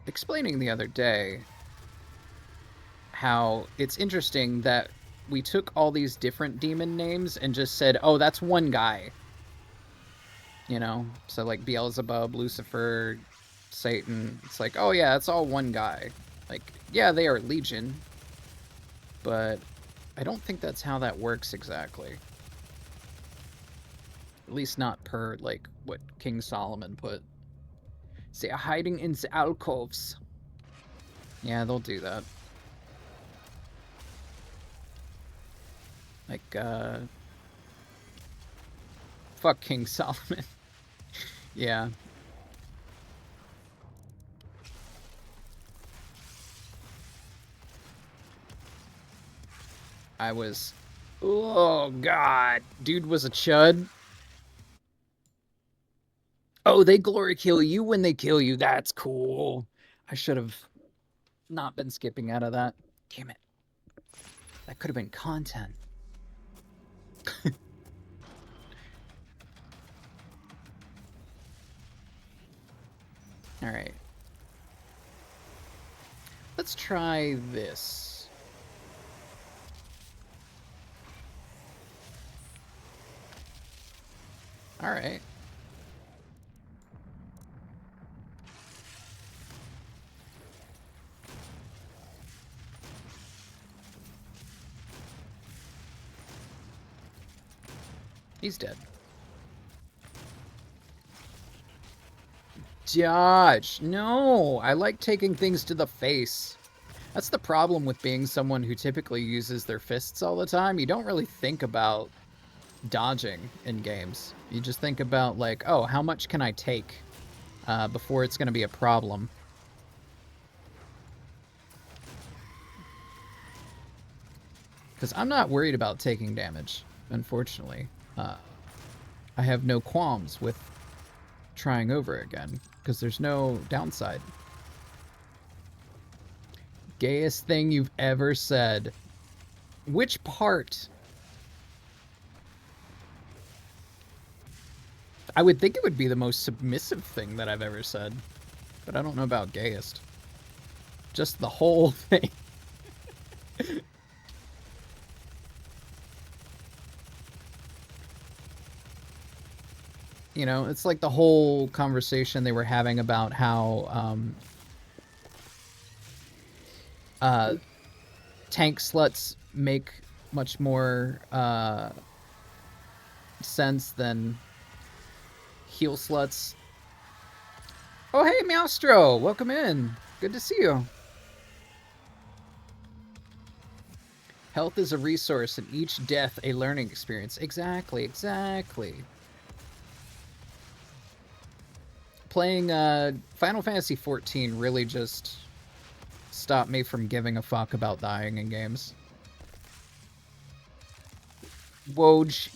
explaining the other day how it's interesting that we took all these different demon names and just said, oh, that's one guy. You know? So, like, Beelzebub, Lucifer, Satan. It's like, oh, yeah, it's all one guy. Like, yeah, they are Legion. But I don't think that's how that works exactly. At least not per, like, what King Solomon put. They are hiding in the alcoves. Yeah, they'll do that. Like, fuck King Solomon. Yeah. I was... Oh, God. Dude was a chud. Oh, they glory kill you when they kill you. That's cool. I should have not been skipping out of that. Damn it. That could have been content. Alright. Let's try this. Alright. He's dead. Dodge! No! I like taking things to the face. That's the problem with being someone who typically uses their fists all the time. You don't really think about dodging in games. You just think about, like, oh, how much can I take before it's going to be a problem? Because I'm not worried about taking damage, unfortunately. I have no qualms with trying over again, because there's no downside. Gayest thing you've ever said. Which part? I would think it would be the most submissive thing that I've ever said, but I don't know about gayest. Just the whole thing. You know, it's like the whole conversation they were having about how tank sluts make much more sense than heel sluts. Oh, hey, Meowstro! Welcome in. Good to see you. Health is a resource and each death a learning experience. Exactly, exactly. Playing Final Fantasy XIV really just stopped me from giving a fuck about dying in games. Woj,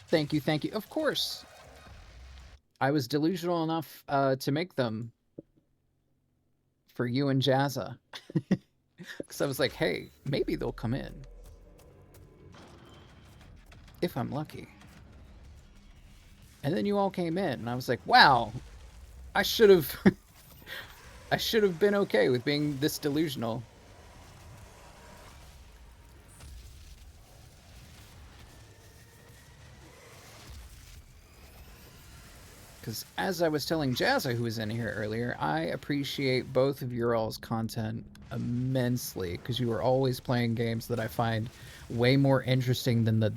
thank you, thank you. Of course. I was delusional enough to make them for you and Jazza. Because I was like, hey, maybe they'll come in. If I'm lucky. And then you all came in, and I was like, wow, I should have... I should have been okay with being this delusional. Because as I was telling Jazza, who was in here earlier, I appreciate both of your all's content immensely, because you are always playing games that I find way more interesting than the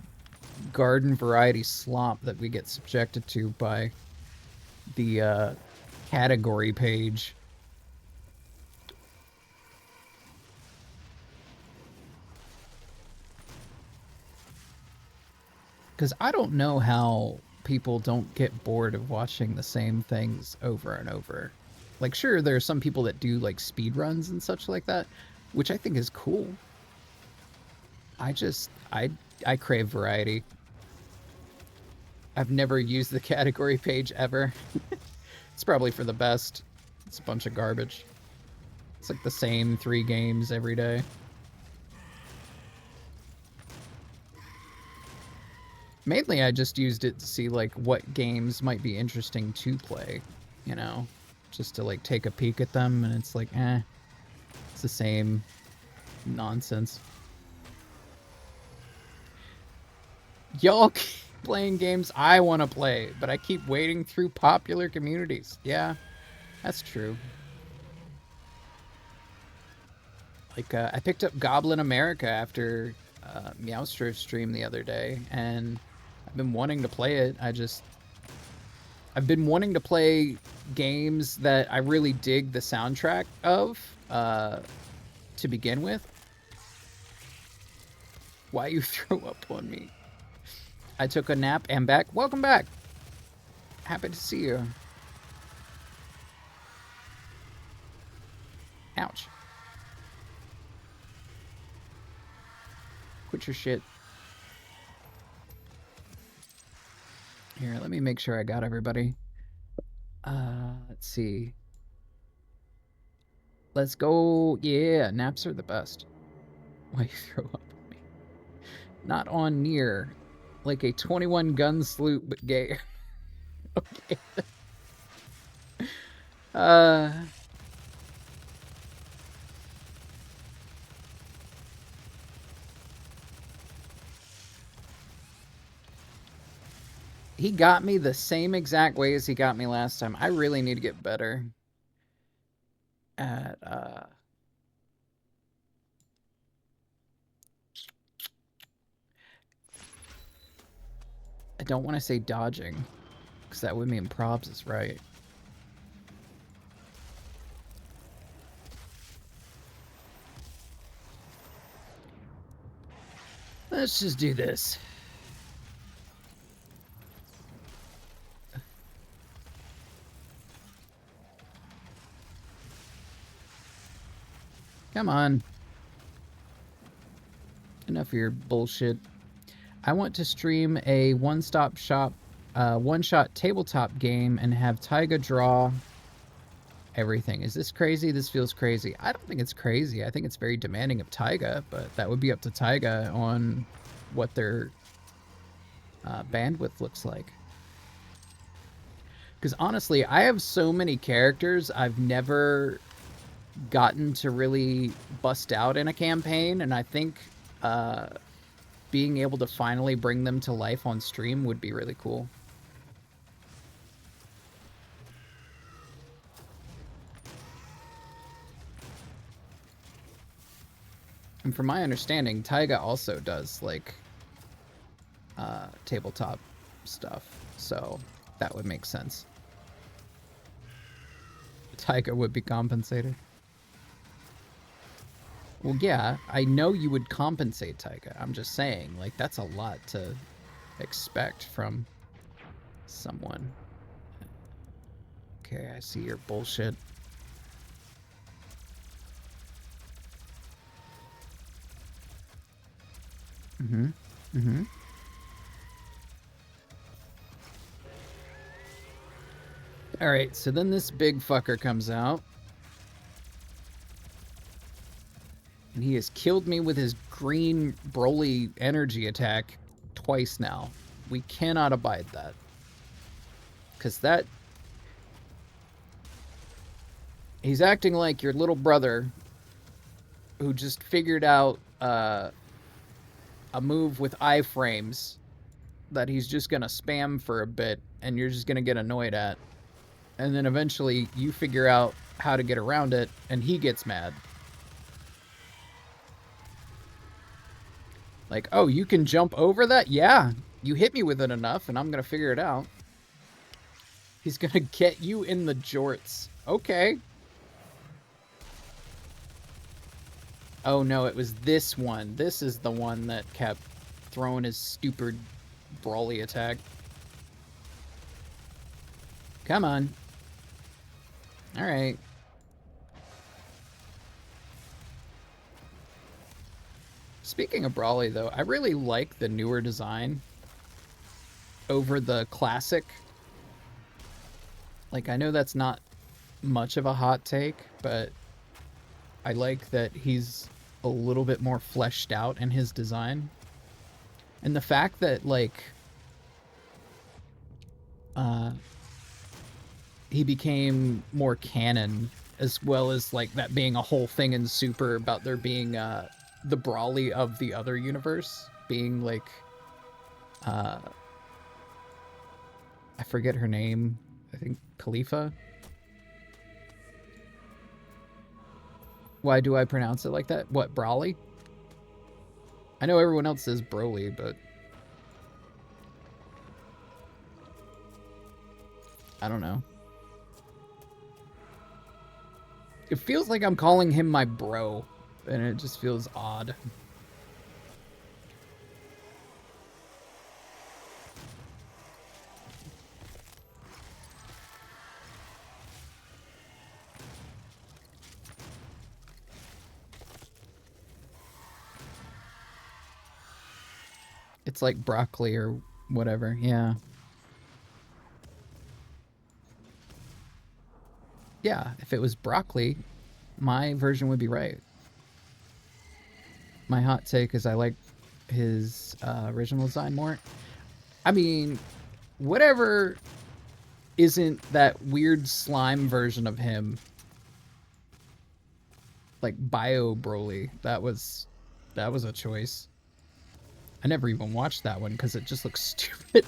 garden variety slop that we get subjected to by the category page. Because I don't know how people don't get bored of watching the same things over and over. Like, sure, there are some people that do like speed runs and such like that, which I think is cool. I crave variety. I've never used the category page ever. It's probably for the best. It's a bunch of garbage. It's like the same 3 games every day. Mainly, I just used it to see like what games might be interesting to play, you know, just to like take a peek at them, and it's like, it's the same nonsense. Y'all keep playing games I want to play, but I keep wading through popular communities. Yeah, that's true. Like, I picked up Goblin America after Meowstro's stream the other day, and I've been wanting to play it. I've been wanting to play games that I really dig the soundtrack of to begin with. Why you throw up on me? I took a nap and back. Welcome back. Happy to see you. Ouch. Quit your shit. Here, let me make sure I got everybody. Let's see. Let's go. Yeah, naps are the best. Why you throw up on me? Not on near. Like a 21 gun salute, but gay. Okay. He got me the same exact way as he got me last time. I really need to get better at I don't want to say dodging, because that would mean Probs is right. Let's just do this. Come on. Enough of your bullshit. I want to stream a one-stop shop, one-shot tabletop game and have Taiga draw everything. Is this crazy? This feels crazy. I don't think it's crazy. I think it's very demanding of Taiga, but that would be up to Taiga on what their bandwidth looks like. Because honestly, I have so many characters I've never gotten to really bust out in a campaign, and I think being able to finally bring them to life on stream would be really cool. And from my understanding, Taiga also does like tabletop stuff, so that would make sense. Taiga would be compensated. Well, yeah, I know you would compensate Taiga. I'm just saying, like, that's a lot to expect from someone. Okay, I see your bullshit. Alright, so then this big fucker comes out. And he has killed me with his green Broly energy attack twice now. We cannot abide that. Because that... He's acting like your little brother who just figured out a move with iframes that he's just gonna spam for a bit and you're just gonna get annoyed at. And then eventually you figure out how to get around it, and he gets mad. Like, oh, you can jump over that? Yeah, you hit me with it enough, and I'm gonna figure it out. He's gonna get you in the jorts. Okay. Oh no, it was this one. This is the one that kept throwing his stupid brawly attack. Come on. Alright. Speaking of brawly, though, I really like the newer design over the classic. Like, I know that's not much of a hot take, but I like that he's a little bit more fleshed out in his design. And the fact that, like, he became more canon, as well as, like, that being a whole thing in Super about there being, the Brawly of the other universe being, like, I forget her name. I think Khalifa? Why do I pronounce it like that? What, Brawly? I know everyone else says Broly, but I don't know. It feels like I'm calling him my bro, and it just feels odd. It's like broccoli or whatever, yeah. Yeah, if it was broccoli, my version would be right. My hot take is I like his original design more. I mean, whatever isn't that weird slime version of him, like Bio Broly, that was a choice. I never even watched that one because it just looks stupid.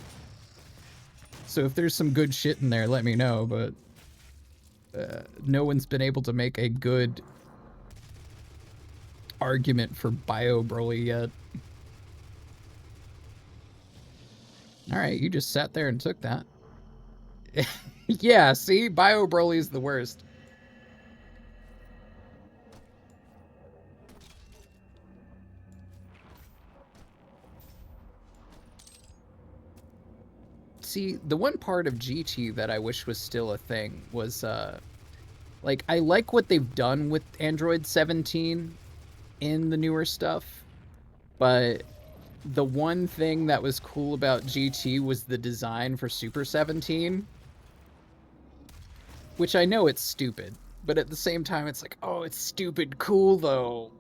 So if there's some good shit in there, let me know, but no one's been able to make a good argument for Bio Broly yet. Alright, you just sat there and took that. Yeah, see? Bio Broly's the worst. See, the one part of GT that I wish was still a thing was, like, I like what they've done with Android 17 in the newer stuff, but the one thing that was cool about GT was the design for Super 17, which I know it's stupid, but at the same time it's like, oh, it's stupid cool though.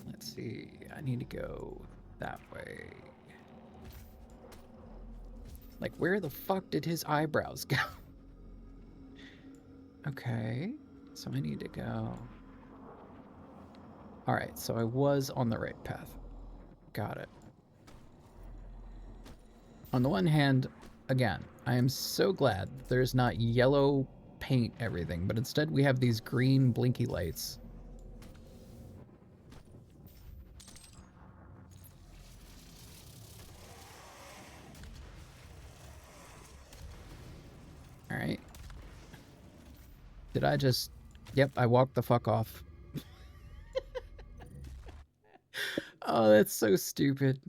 Let's see, I need to go that way. Like, where the fuck did his eyebrows go? Okay, so I need to go. Alright, so I was on the right path. Got it. On the one hand, again, I am so glad there's not yellow paint everything, but instead we have these green blinky lights. Alright. Did I just... Yep, I walked the fuck off. Oh, that's so stupid.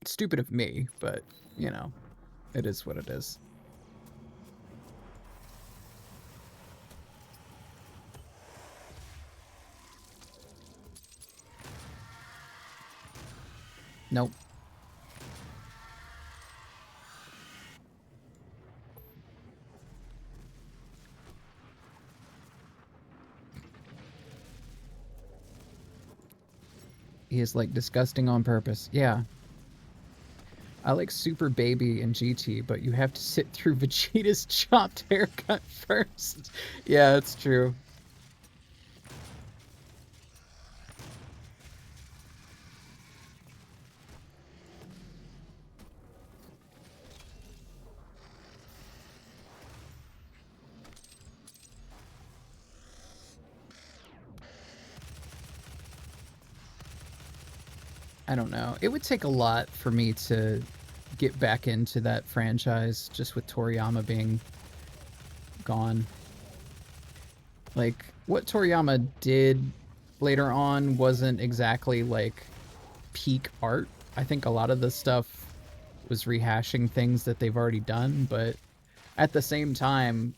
Stupid of me, but, you know, it is what it is. Nope. He is, like, disgusting on purpose. Yeah. I like Super Baby and GT, but you have to sit through Vegeta's chopped haircut first. Yeah, it's true. I don't know. It would take a lot for me to get back into that franchise just with Toriyama being gone. Like, what Toriyama did later on wasn't exactly like peak art. I think a lot of the stuff was rehashing things that they've already done, but at the same time,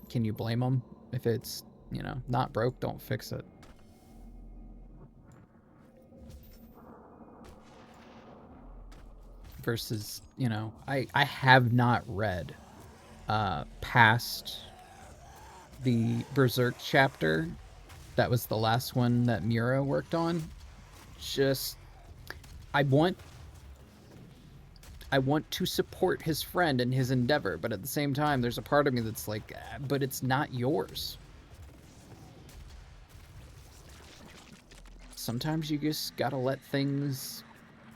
can you blame them? If it's, you know, not broke, don't fix it. Versus, you know, I have not read past the Berserk chapter. That was the last one that Mura worked on. Just, I want to support his friend and his endeavor, but at the same time, there's a part of me that's like, but it's not yours. Sometimes you just gotta let things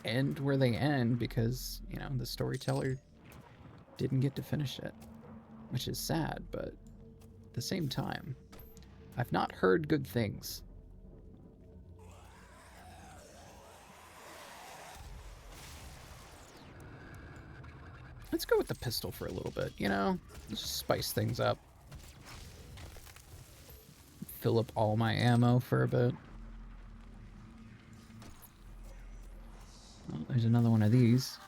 end where they end because, you know, the storyteller didn't get to finish it, which is sad, but at the same time, I've not heard good things. Let's go with the pistol for a little bit, you know? Let's just spice things up. Fill up all my ammo for a bit. Oh, there's another one of these.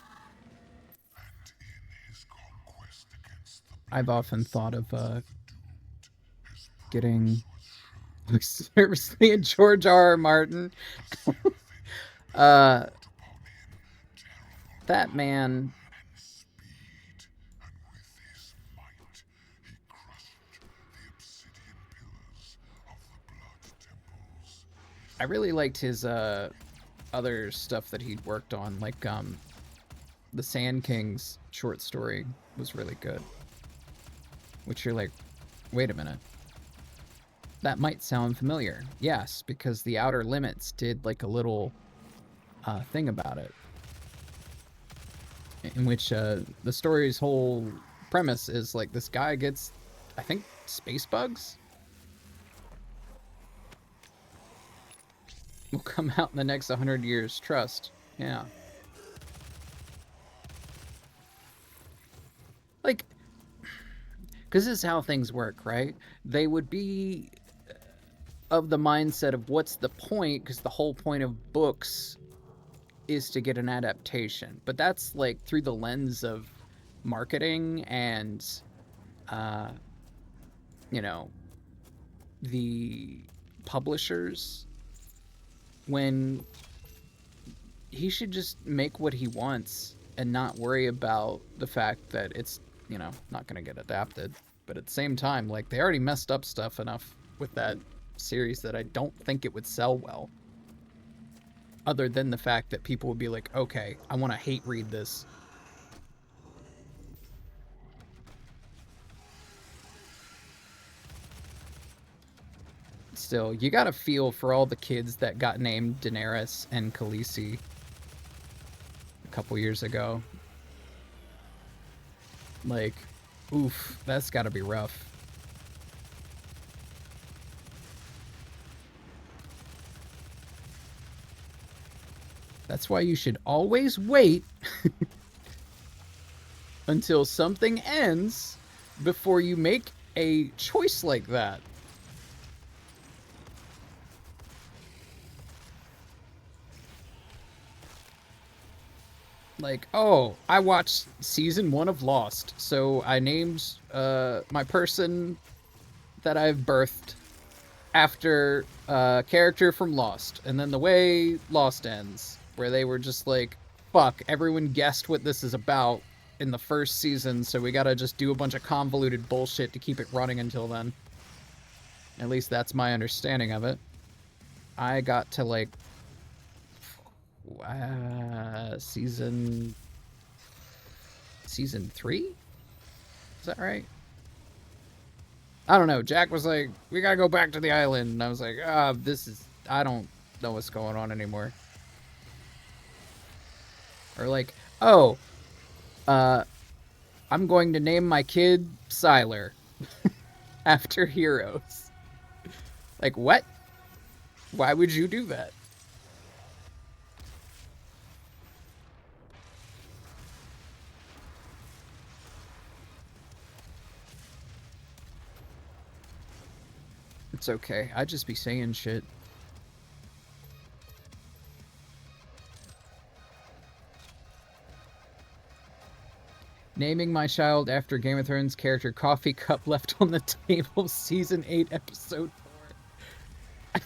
I've often thought of getting seriously in George R.R. Martin. That man. I really liked his other stuff that he'd worked on, like the Sand King's short story was really good. Which you're like, wait a minute. That might sound familiar. Yes, because the Outer Limits did like a little thing about it. In which the story's whole premise is like this guy gets, I think, space bugs? Will come out in the next 100 years, trust. Yeah. Like, because this is how things work, right? They would be of the mindset of what's the point, because the whole point of books is to get an adaptation. But that's like through the lens of marketing and, you know, the publishers. When he should just make what he wants and not worry about the fact that it's, you know, not going to get adapted. But at the same time, like, they already messed up stuff enough with that series that I don't think it would sell well. Other than the fact that people would be like, okay, I want to hate read this. Still, you gotta feel for all the kids that got named Daenerys and Khaleesi a couple years ago. Like, oof, that's gotta be rough. That's why you should always wait until something ends before you make a choice like that. Like, oh, I watched season 1 of Lost, so I named my person that I've birthed after a character from Lost. And then the way Lost ends, where they were just like, fuck, everyone guessed what this is about in the first season, so we gotta just do a bunch of convoluted bullshit to keep it running until then. At least that's my understanding of it. I got to, like, season 3? Is that right? I don't know. Jack was like, we gotta go back to the island. And I was like, I don't know what's going on anymore. Or like, oh, I'm going to name my kid Sylar after heroes. Like, what? Why would you do that? It's okay. I just be saying shit. Naming my child after Game of Thrones character coffee cup left on the table, season 8, episode 4.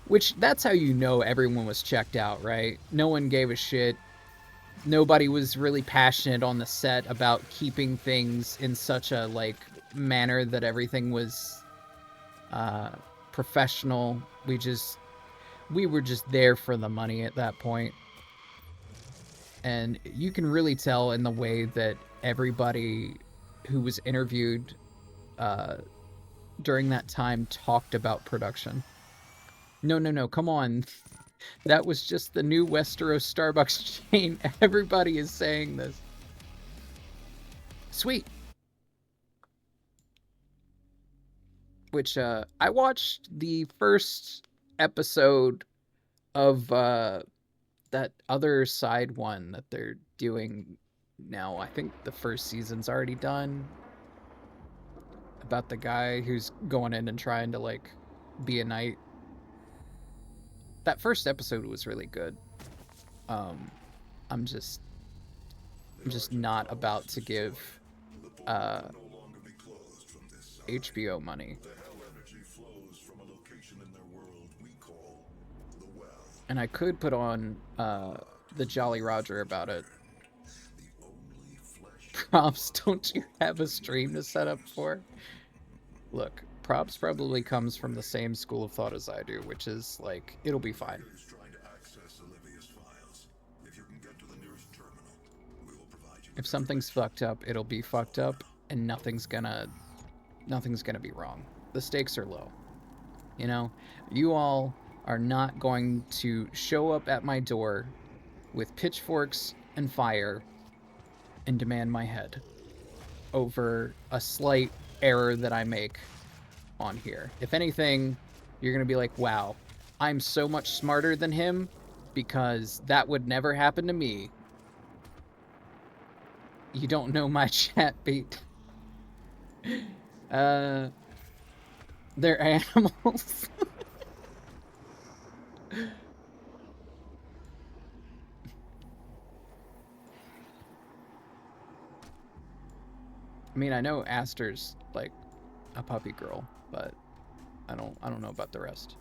Which, that's how you know everyone was checked out, right? No one gave a shit. Nobody was really passionate on the set about keeping things in such a, like, manner that everything was professional. We were just there for the money at that point. And you can really tell in the way that everybody who was interviewed during that time talked about production. No, come on. That was just the new Westeros Starbucks chain. Everybody is saying this. Sweet. Which, I watched the first episode of that other side one that they're doing now. I think the first season's already done. About the guy who's going in and trying to, like, be a knight. That first episode was really good. I'm just not about to give HBO money. And I could put on the Jolly Roger about it. Props, don't you have a stream to set up for? Look, Props probably comes from the same school of thought as I do, which is, like, it'll be fine. If something's fucked up, it'll be fucked up, and nothing's gonna be wrong. The stakes are low. You know? You all are not going to show up at my door with pitchforks and fire and demand my head over a slight error that I make on here. If anything, you're gonna be like, wow, I'm so much smarter than him, because that would never happen to me. You don't know my chat beat. They're animals. I mean, I know Aster's like a puppy girl, but I don't know about the rest.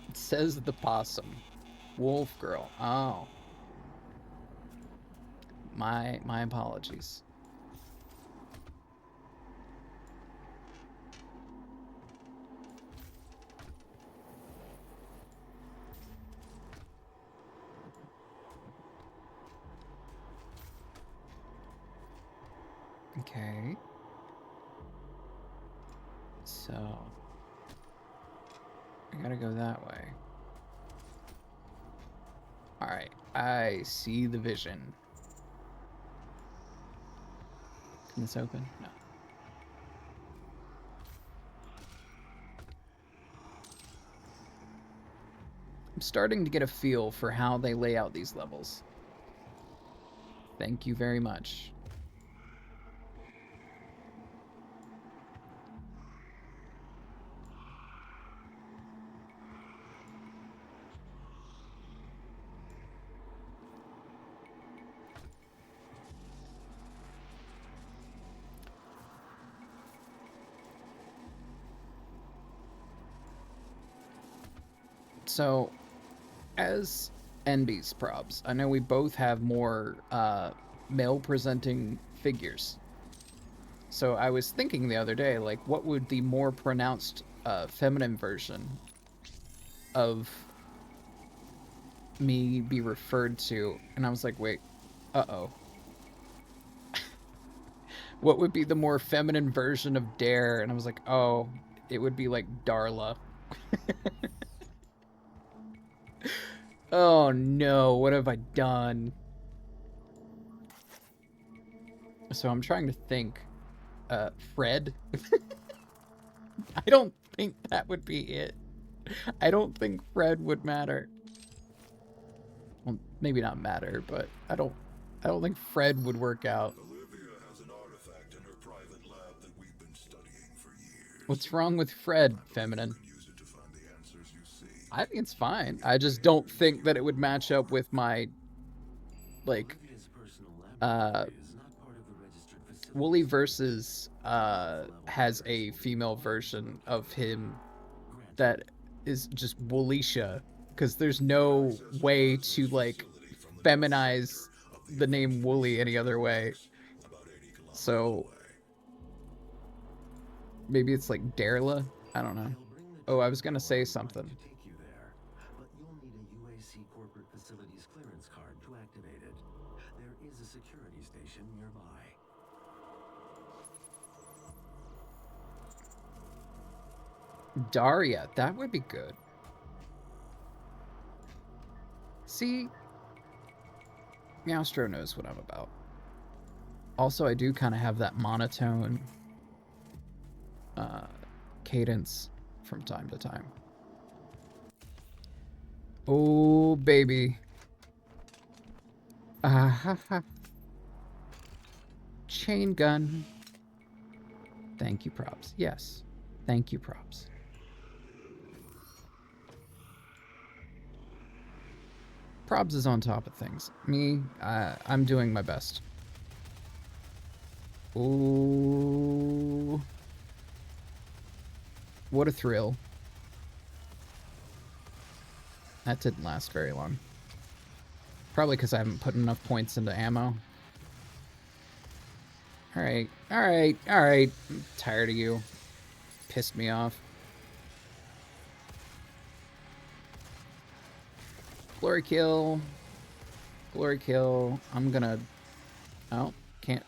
It says the possum. Wolf girl. Oh. My apologies. Okay. So I gotta go that way. Alright, I see the vision. Can this open? No. I'm starting to get a feel for how they lay out these levels. Thank you very much. So, as NB's props, I know we both have more male-presenting figures. So I was thinking the other day, like, what would the more pronounced feminine version of me be referred to? And I was like, wait, uh-oh. What would be the more feminine version of Dare? And I was like, oh, it would be like Darla. Oh no, what have I done? So I'm trying to think. Fred? I don't think that would be it. I don't think Fred would matter. Well, maybe not matter, but I don't think Fred would work out. Olivia has an artifact What's wrong with Fred, feminine? Use it to find the answers you see. I think it's fine. I just don't think that it would match up with my, like, Olivia's personal laboratory is not part of the registered facility. Wooly versus has a female version of him that is just Woolisha, because there's no way to like feminize the name Wooly any other way. So maybe it's like Darla. I don't know. Oh, I was gonna say something. Take you there, but you'll need a UAC corporate facilities clearance card to activate it. There is a security station nearby. Daria, that would be good. See, Meowstro knows what I'm about. Also, I do kind of have that monotone cadence from time to time. Oh, baby. Chain gun. Thank you, props. Yes. Thank you, props. Probs is on top of things. Me, I'm doing my best. Ooh. What a thrill. That didn't last very long. Probably because I haven't put enough points into ammo. Alright, alright, alright. I'm tired of you. Pissed me off. Glory kill. Glory kill. I'm gonna... Oh, can't...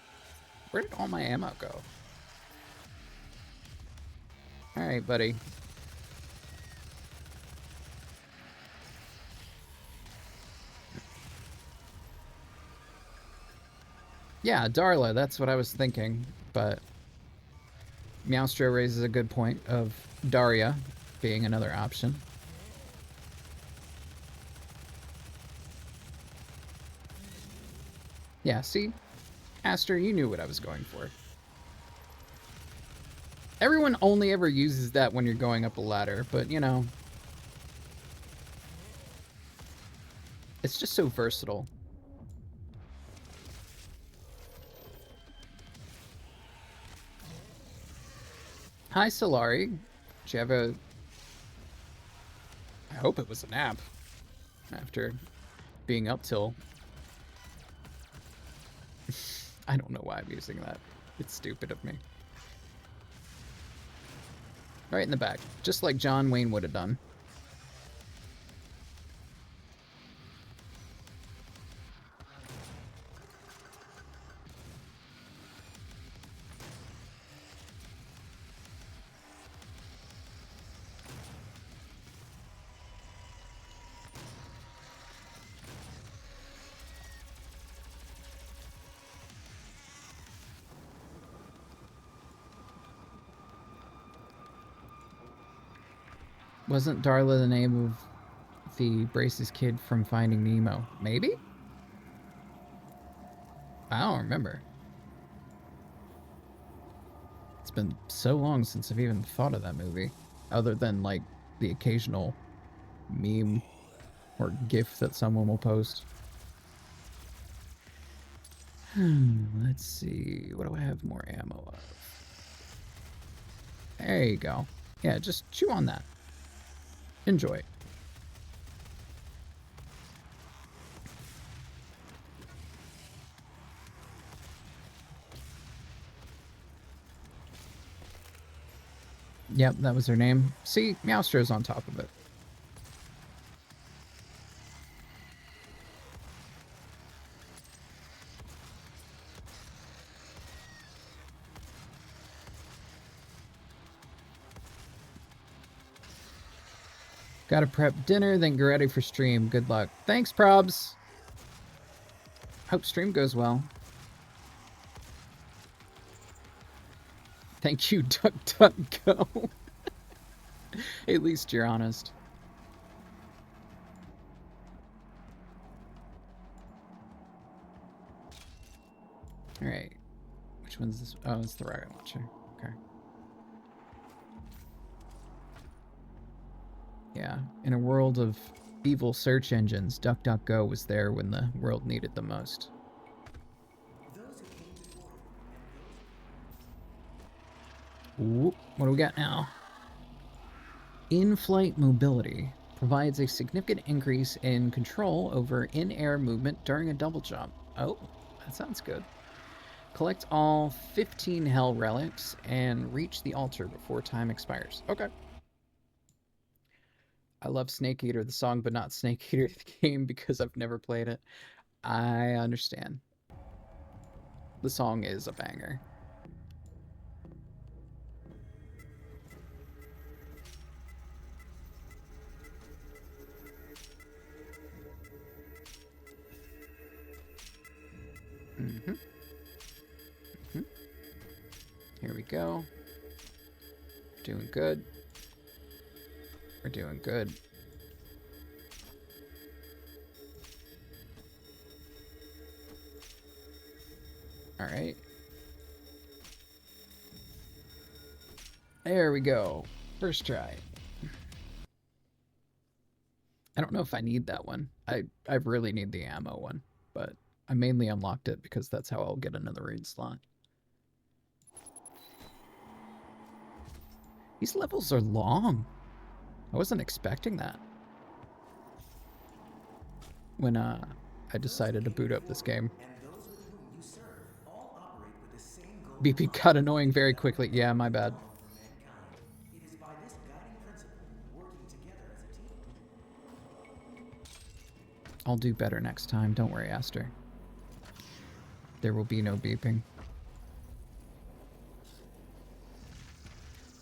Where did all my ammo go? Alright, buddy. Yeah, Darla, that's what I was thinking, but Meowstro raises a good point of Daria being another option. Yeah, see? Aster, you knew what I was going for. Everyone only ever uses that when you're going up a ladder, but, you know, it's just so versatile. Hi, Solari. Did you have a... I hope it was a nap after being up till... I don't know why I'm using that. It's stupid of me. Right in the back, just like John Wayne would have done. Wasn't Darla the name of the Braces kid from Finding Nemo? Maybe? I don't remember. It's been so long since I've even thought of that movie. Other than, like, the occasional meme or GIF that someone will post. Let's see. What do I have more ammo of? There you go. Yeah, just chew on that. Enjoy. Yep, that was her name. See, Meowstro's on top of it. Gotta prep dinner, then get ready for stream. Good luck. Thanks, Probs. Hope stream goes well. Thank you, Duck Duck Go. At least you're honest. Alright. Which one's this? Oh, it's the rocket launcher. Okay. Yeah, in a world of evil search engines, DuckDuckGo was there when the world needed the most. Ooh, what do we got now? In-flight mobility provides a significant increase in control over in-air movement during a double jump. Oh, that sounds good. Collect all 15 hell relics and reach the altar before time expires. Okay. I love Snake Eater the song, but not Snake Eater the game because I've never played it. I understand. The song is a banger. Here we go. Doing good. We're doing good. All right. There we go. First try. I don't know if I need that one. I really need the ammo one, but I mainly unlocked it because that's how I'll get another raid slot. These levels are long. I wasn't expecting that when I decided to boot up this game. BP got annoying very quickly. Yeah, my bad. It is by this guiding principle, working together as a team. I'll do better next time. Don't worry, Aster. There will be no beeping.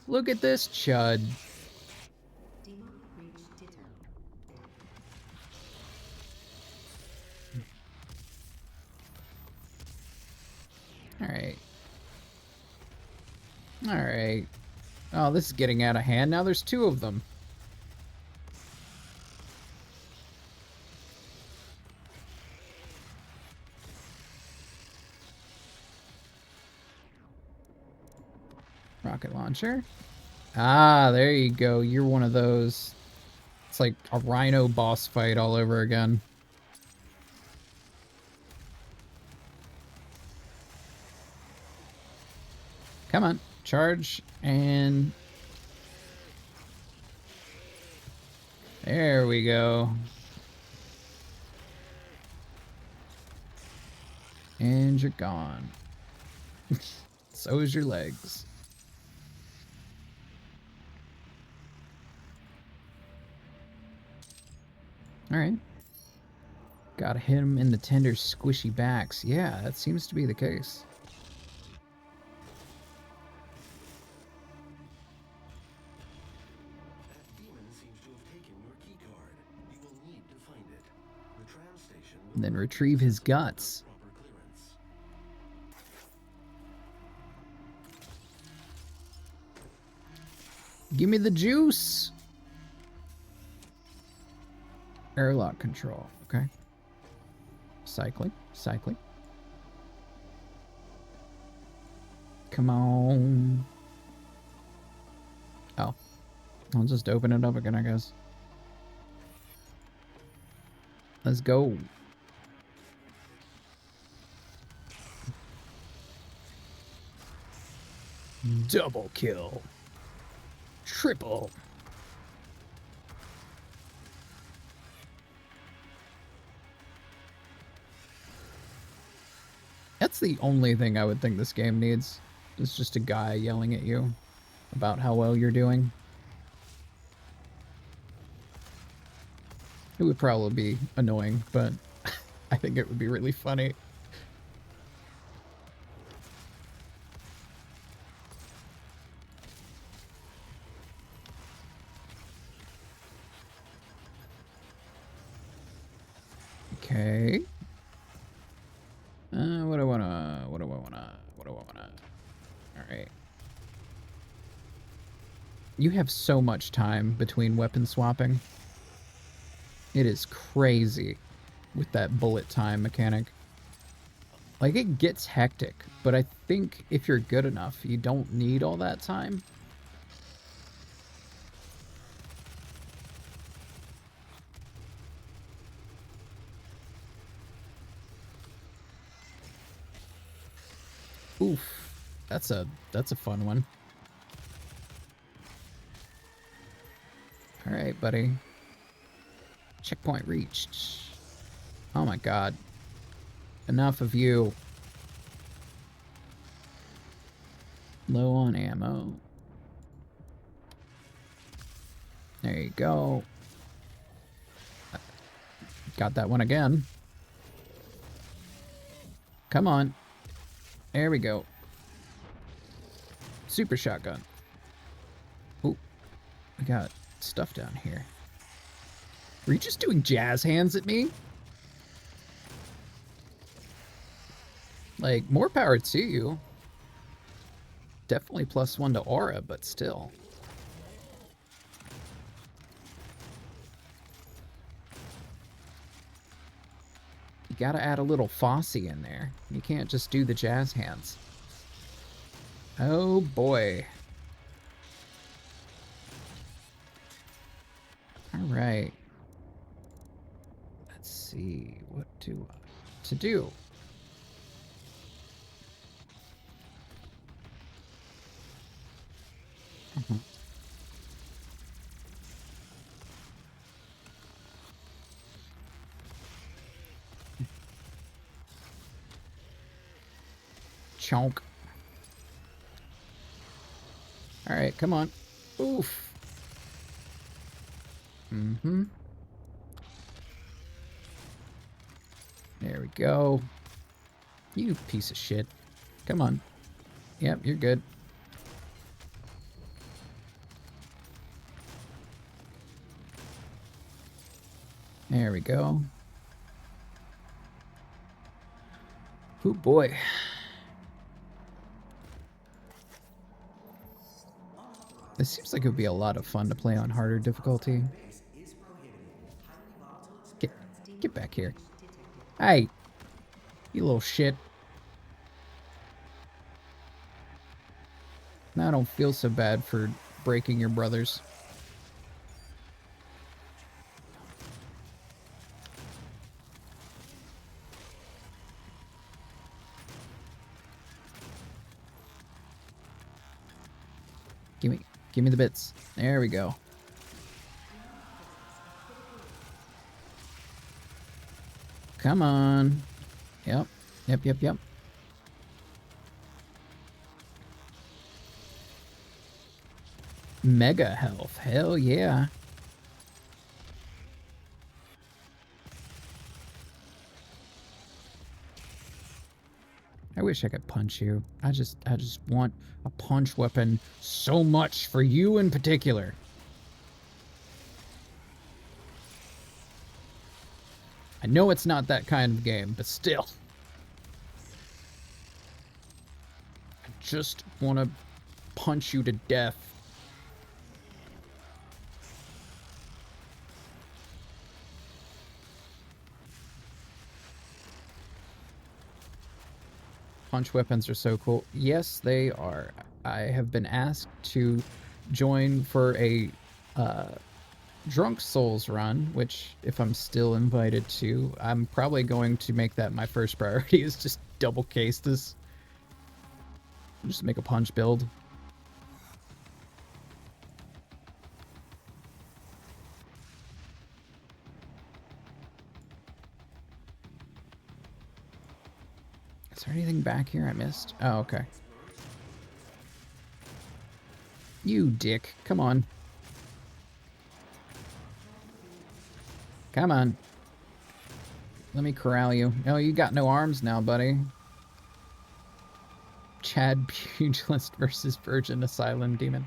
Look at this chud. Alright. Alright. Oh, this is getting out of hand. Now there's two of them. Rocket launcher. Ah, there you go. You're one of those. It's like a rhino boss fight all over again. Come on. Charge and... There we go. And you're gone. So is your legs. Alright. Gotta hit him in the tender, squishy backs. Yeah, that seems to be the case. That demon seems to have taken your keycard. You will need to find it. The tram station will And then retrieve his guts. proper clearance. Give me the juice! Airlock control. Okay. Cycling. Cycling. Come on. Oh. I'll just open it up again, I guess. Let's go. Double kill. Triple. That's the only thing I would think this game needs. It's just a guy yelling at you about how well you're doing. It would probably be annoying, but I think it would be really funny. Okay. What do I wanna? Alright. You have so much time between weapon swapping. It is crazy with that bullet time mechanic. Like, it gets hectic, but I think if you're good enough, you don't need all that time. Oof. That's a fun one. All right, buddy. Checkpoint reached. Oh my god. Enough of you. Low on ammo. There you go. Got that one again. Come on. There we go. Super shotgun. Ooh. We got stuff down here. Were you just doing jazz hands at me? Like, more power to you. Definitely +1 to aura, but still. You gotta add a little Fosse in there. You can't just do the jazz hands. Oh boy. Alright. Let's see. What do I to do? Chonk. Alright, come on. Oof. Mm-hmm. There we go. You piece of shit. Come on. Yep, you're good. There we go. Oh boy. This seems like it would be a lot of fun to play on harder difficulty. Get back here. Hey! You little shit. Now I don't feel so bad for breaking your brothers. Give me the bits. There we go. Come on. Yep. Yep. Mega health. Hell yeah. I wish I could punch you. I just want a punch weapon so much for you in particular. I know it's not that kind of game, but still. I just want to punch you to death. Punch weapons are so cool. Yes, they are. I have been asked to join for a Drunk Souls run, which, if I'm still invited to, I'm probably going to make that my first priority, is just double case this. Just make a punch build. Is there anything back here I missed? Oh, okay. You dick. Come on. Come on. Let me corral you. Oh, you got no arms now, buddy. Chad Pugilist versus Virgin Asylum Demon.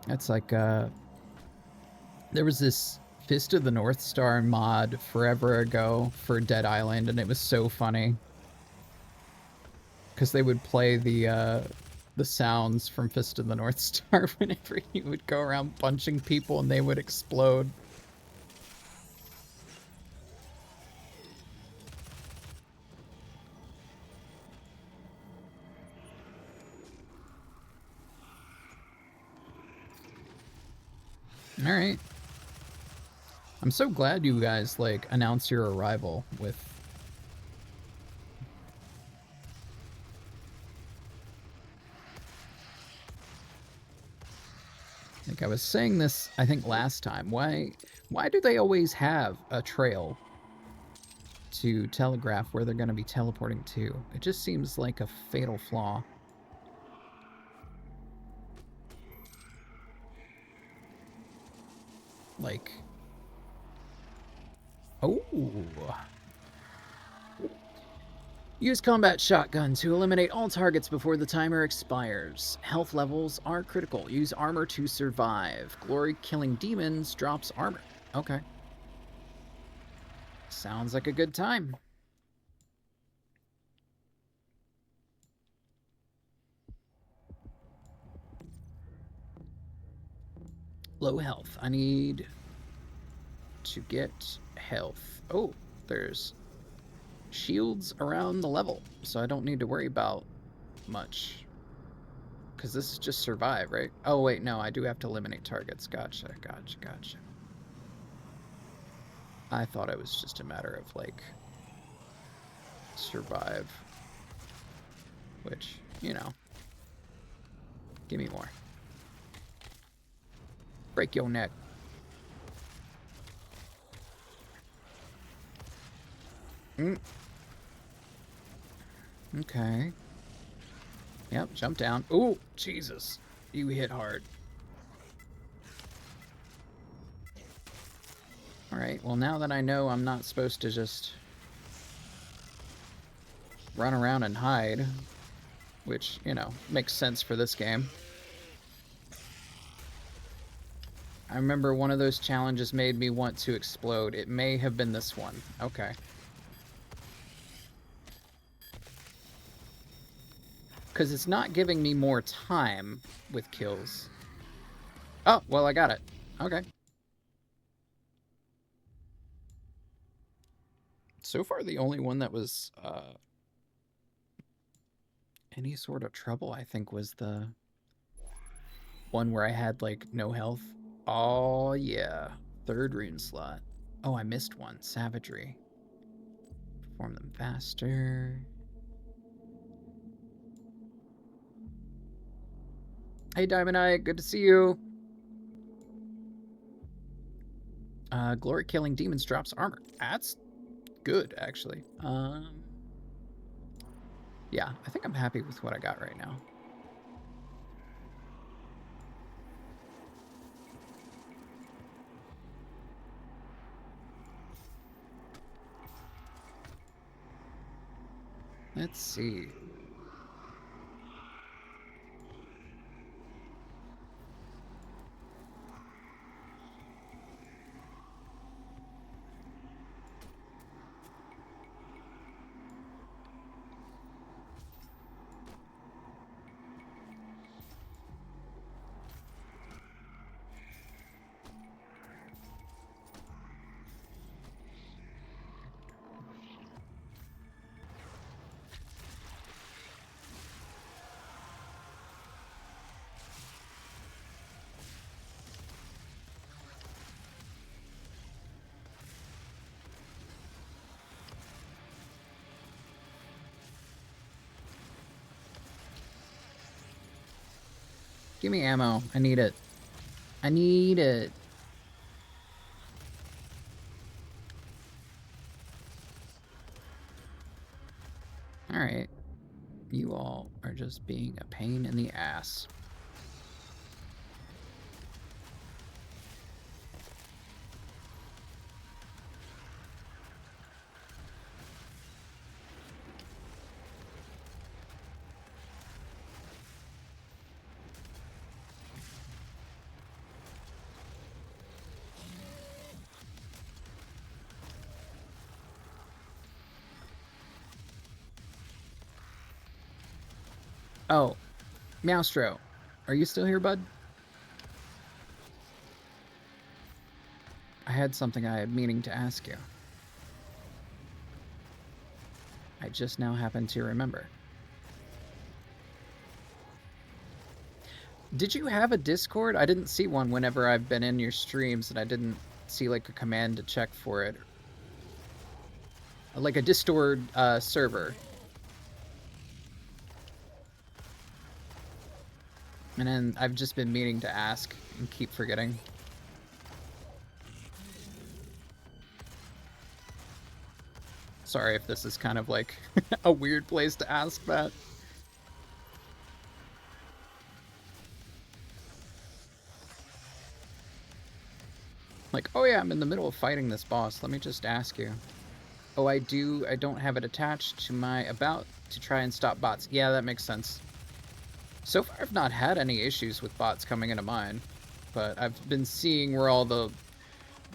That's like, there was this Fist of the North Star mod forever ago for Dead Island, and it was so funny. Because they would play the sounds from Fist of the North Star whenever you would go around punching people and they would explode. Alright. I'm so glad you guys, like, announce your arrival with Like I was saying this, I think last time. Why do they always have a trail to telegraph where they're going to be teleporting to? It just seems like a fatal flaw. Like, oh. Use combat shotgun to eliminate all targets before the timer expires. Health levels are critical. Use armor to survive. Glory killing demons drops armor. Okay. Sounds like a good time. Low health. I need to get health. Oh, there's shields around the level, so I don't need to worry about much. Because this is just survive, right? Oh, wait, no, I do have to eliminate targets. Gotcha. I thought it was just a matter of, like, survive. Which, you know. Give me more. Break your neck. Okay. Yep, jump down. Ooh, Jesus. You hit hard. Alright, well now that I know I'm not supposed to just run around and hide, which, you know, makes sense for this game. I remember one of those challenges made me want to explode. It may have been this one. Okay. Because it's not giving me more time with kills. Oh, well, I got it. Okay. So far, the only one that was any sort of trouble, I think, was the one where I had, like, no health. Oh, yeah. 3rd rune slot. Oh, I missed one. Savagery. Perform them faster. Hey, Diamond Eye. Good to see you. Glory killing demons drops armor. That's good, actually. Yeah, I think I'm happy with what I got right now. Let's see. Give me ammo. I need it. I need it. Alright. You all are just being a pain in the ass. Oh, Meowstro, are you still here, bud? I had something I had meaning to ask you. I just now happen to remember. Did you have a Discord? I didn't see one whenever I've been in your streams, and I didn't see, like, a command to check for it. Like a Discord server. And then I've just been meaning to ask and keep forgetting. Sorry if this is kind of like a weird place to ask that. Like, oh yeah, I'm in the middle of fighting this boss. Let me just ask you. Oh, I don't have it attached to my about to try and stop bots. Yeah, that makes sense. So far, I've not had any issues with bots coming into mine, but I've been seeing where all the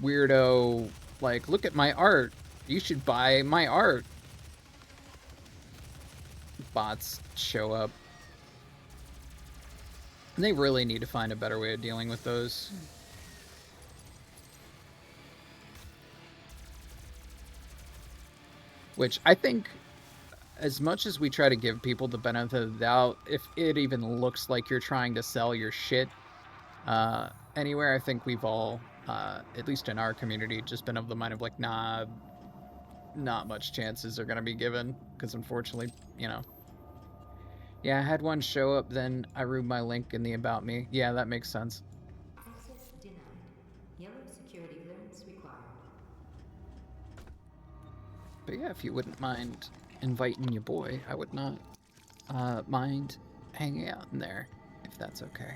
weirdo, like, look at my art. You should buy my art. Bots show up. And they really need to find a better way of dealing with those. Which I think, as much as we try to give people the benefit of the doubt, if it even looks like you're trying to sell your shit anywhere, I think we've all, at least in our community, just been of the mind of like, nah, not much chances are going to be given, because unfortunately, you know. Yeah, I had one show up, then I ruined my link in the About Me. Yeah, that makes sense. Access denied. Yellow security clearance required. But yeah, if you wouldn't mind inviting your boy, I would not mind hanging out in there, if that's okay.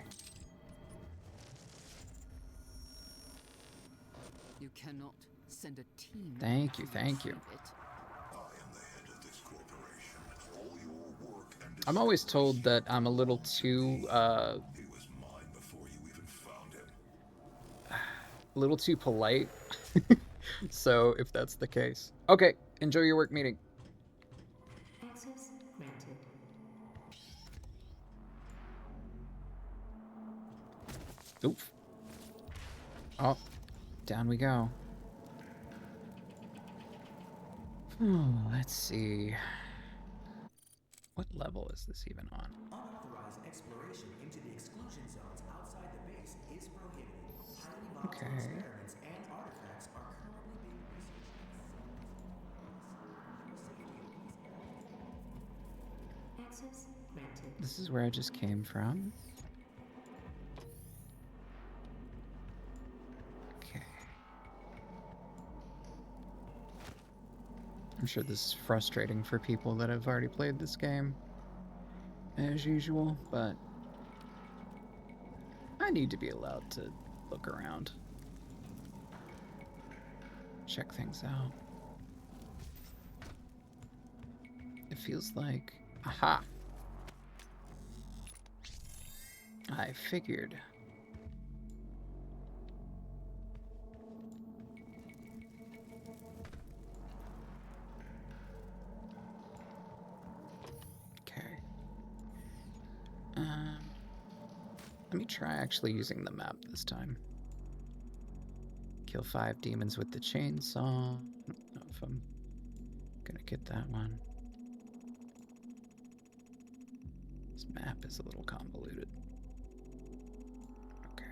You cannot send a team. Thank you, thank you. I'm always told that I'm a little too, a little too polite. So, if that's the case. Okay, enjoy your work meeting. Access granted. Oof. Oh, down we go. Let's see. What level is this even on? Unauthorized exploration into the exclusion zones outside the base is prohibited. Highly volatile Okay. experiments and artifacts are currently being researched. Access granted. This is where I just came from. Okay. I'm sure this is frustrating for people that have already played this game, as usual, but I need to be allowed to look around. Check things out. It feels like... Aha! I figured. Okay. Let me try actually using the map this time. Kill 5 demons with the chainsaw. I don't know if I'm gonna get that one. This map is a little convoluted. Okay.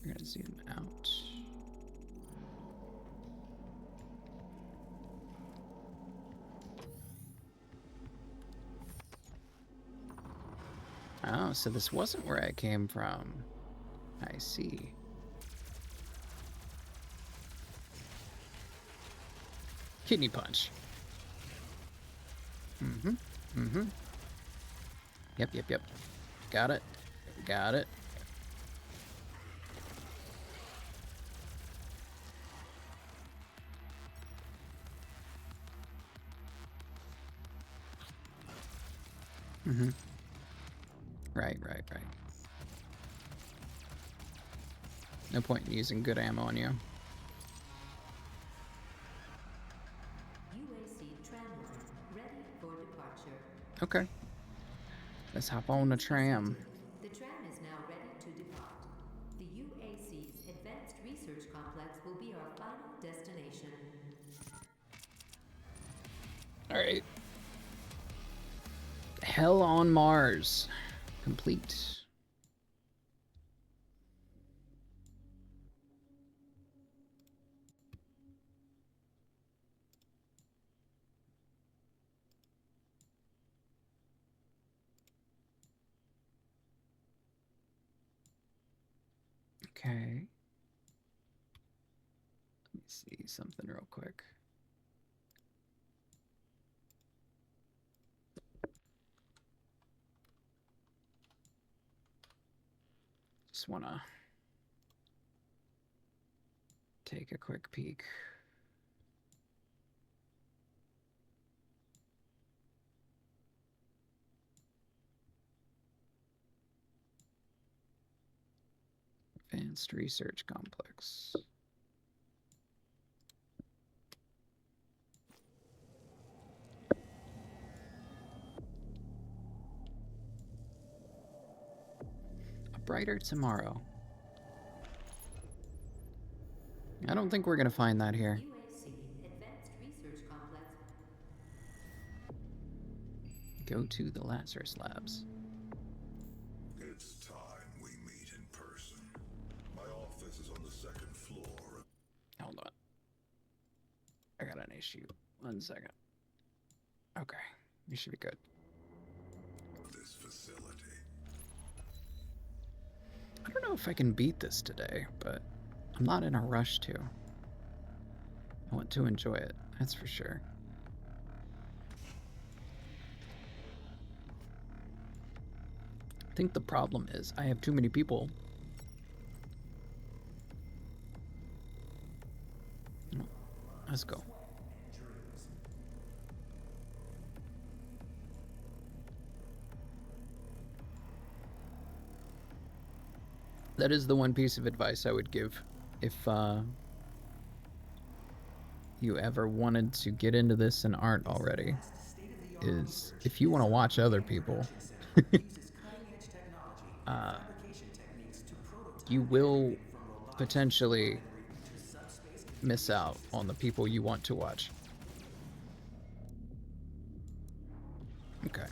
We're gonna zoom out. Oh, so this wasn't where I came from. I see. Kidney punch. Yep. Got it. Got it. Right. No point in using good ammo on you. UAC tram line ready for departure. Okay. Let's hop on the tram. The tram is now ready to depart. The UAC's Advanced Research Complex will be our final destination. Alright. Hell on Mars. Complete. Okay. Let me see something real quick. Just want to take a quick peek. Advanced Research Complex. A Brighter Tomorrow. I don't think we're going to find that here. UAC Advanced Research Complex. Go to the Lazarus Labs. It's time we meet in person. My office is on the second floor. Hold on. I got an issue. 1 second. Okay. You should be good. This facility. I don't know if I can beat this today, but I'm not in a rush to. I want to enjoy it, that's for sure. I think the problem is I have too many people. Let's go. That is the one piece of advice I would give if you ever wanted to get into this and aren't already, is if you want to watch other people, you will potentially miss out on the people you want to watch. Okay.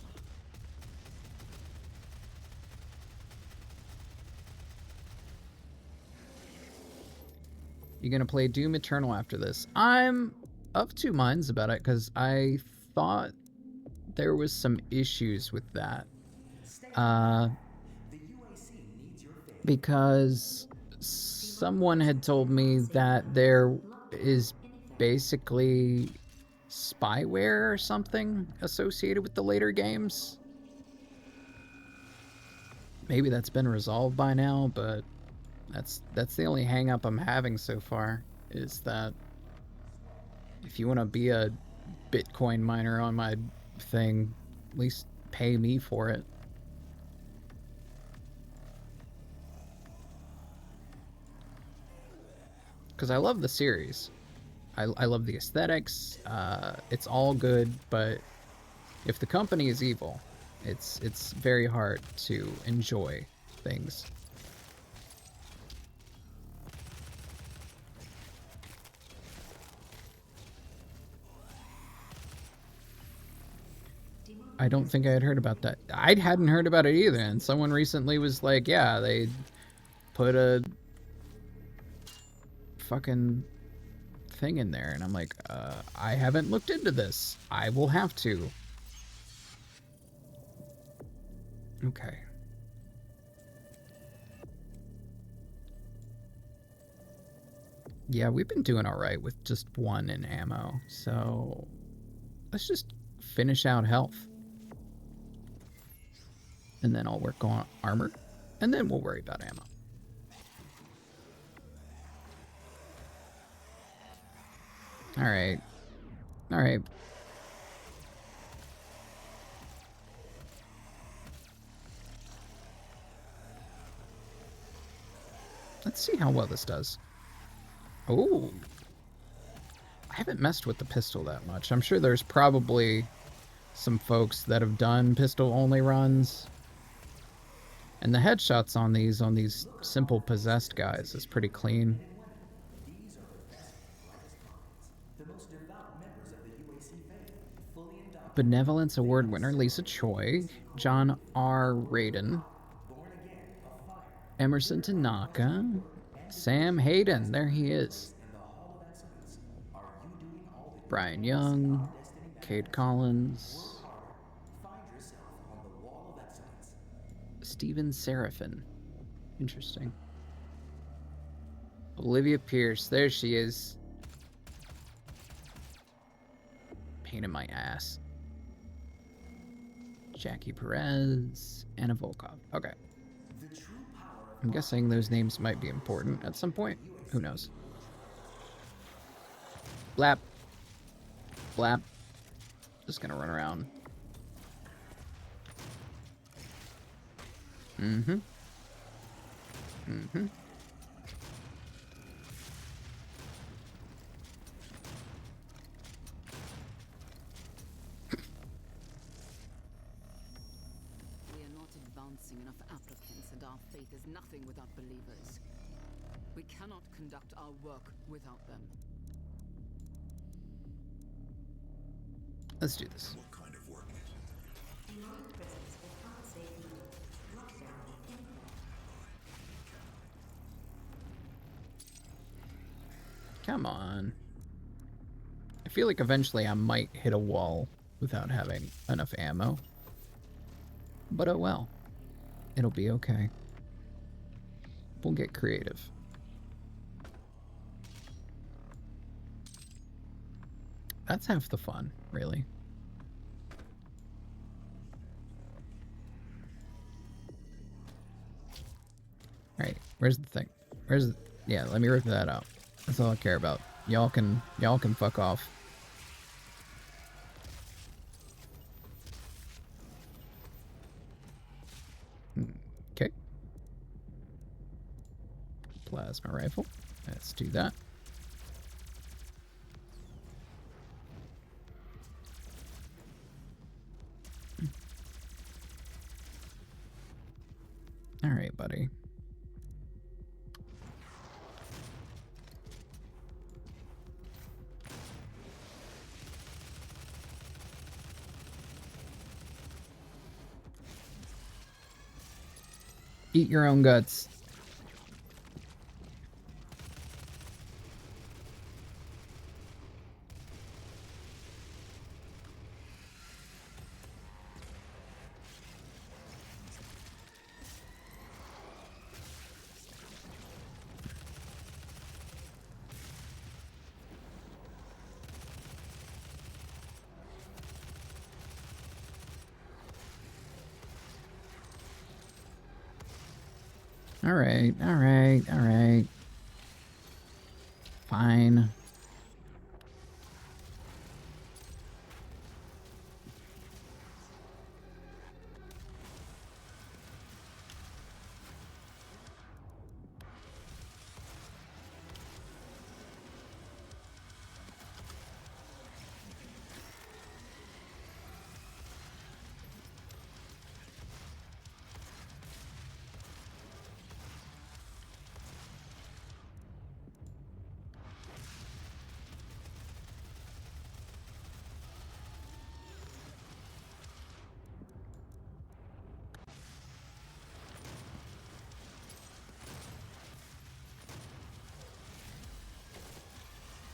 You gonna play Doom Eternal after this? I'm of two minds about it because I thought there was some issues with that. Because someone had told me that there is basically spyware or something associated with the later games. Maybe that's been resolved by now, but that's the only hang up I'm having so far, is that if you want to be a Bitcoin miner on my thing, at least pay me for it. Because I love the series. I love the aesthetics. It's all good, but if the company is evil, it's very hard to enjoy things. I don't think I had heard about that. I hadn't heard about it either, and someone recently was like, yeah, they put a fucking thing in there, and I'm like, I haven't looked into this. I will have to. Okay. Yeah, we've been doing all right with just 1 in ammo, so let's just finish out health. And then I'll work on armor, and then we'll worry about ammo. Alright. Alright. Let's see how well this does. Oh. I haven't messed with the pistol that much. I'm sure there's probably some folks that have done pistol-only runs. And the headshots on these simple possessed guys is pretty clean. Benevolence Award winner Lisa Choi, John R. Radin, Emerson Tanaka, Sam Hayden, there he is. Brian Young, Cade Collins, Steven Seraphin. Interesting. Olivia Pierce. There she is. Pain in my ass. Jackie Perez. Anna Volkov. Okay. I'm guessing those names might be important at some point. Who knows? Blap. Blap. Just gonna run around. Mm-hmm. Mm-hmm. We are not advancing enough applicants, and our faith is nothing without believers. We cannot conduct our work without them. Let's do this. What kind of work is it? Demonic presence will compensate little. Lockdown impact. Come on. I feel like eventually I might hit a wall without having enough ammo. But oh well. It'll be okay. We'll get creative. That's half the fun, really. Alright, where's the thing? Where's the... Yeah, let me rip that out. That's all I care about. Y'all can fuck off. Okay. Plasma rifle. Let's do that. Alright, buddy. Eat your own guts. Alright, alright, alright. Fine.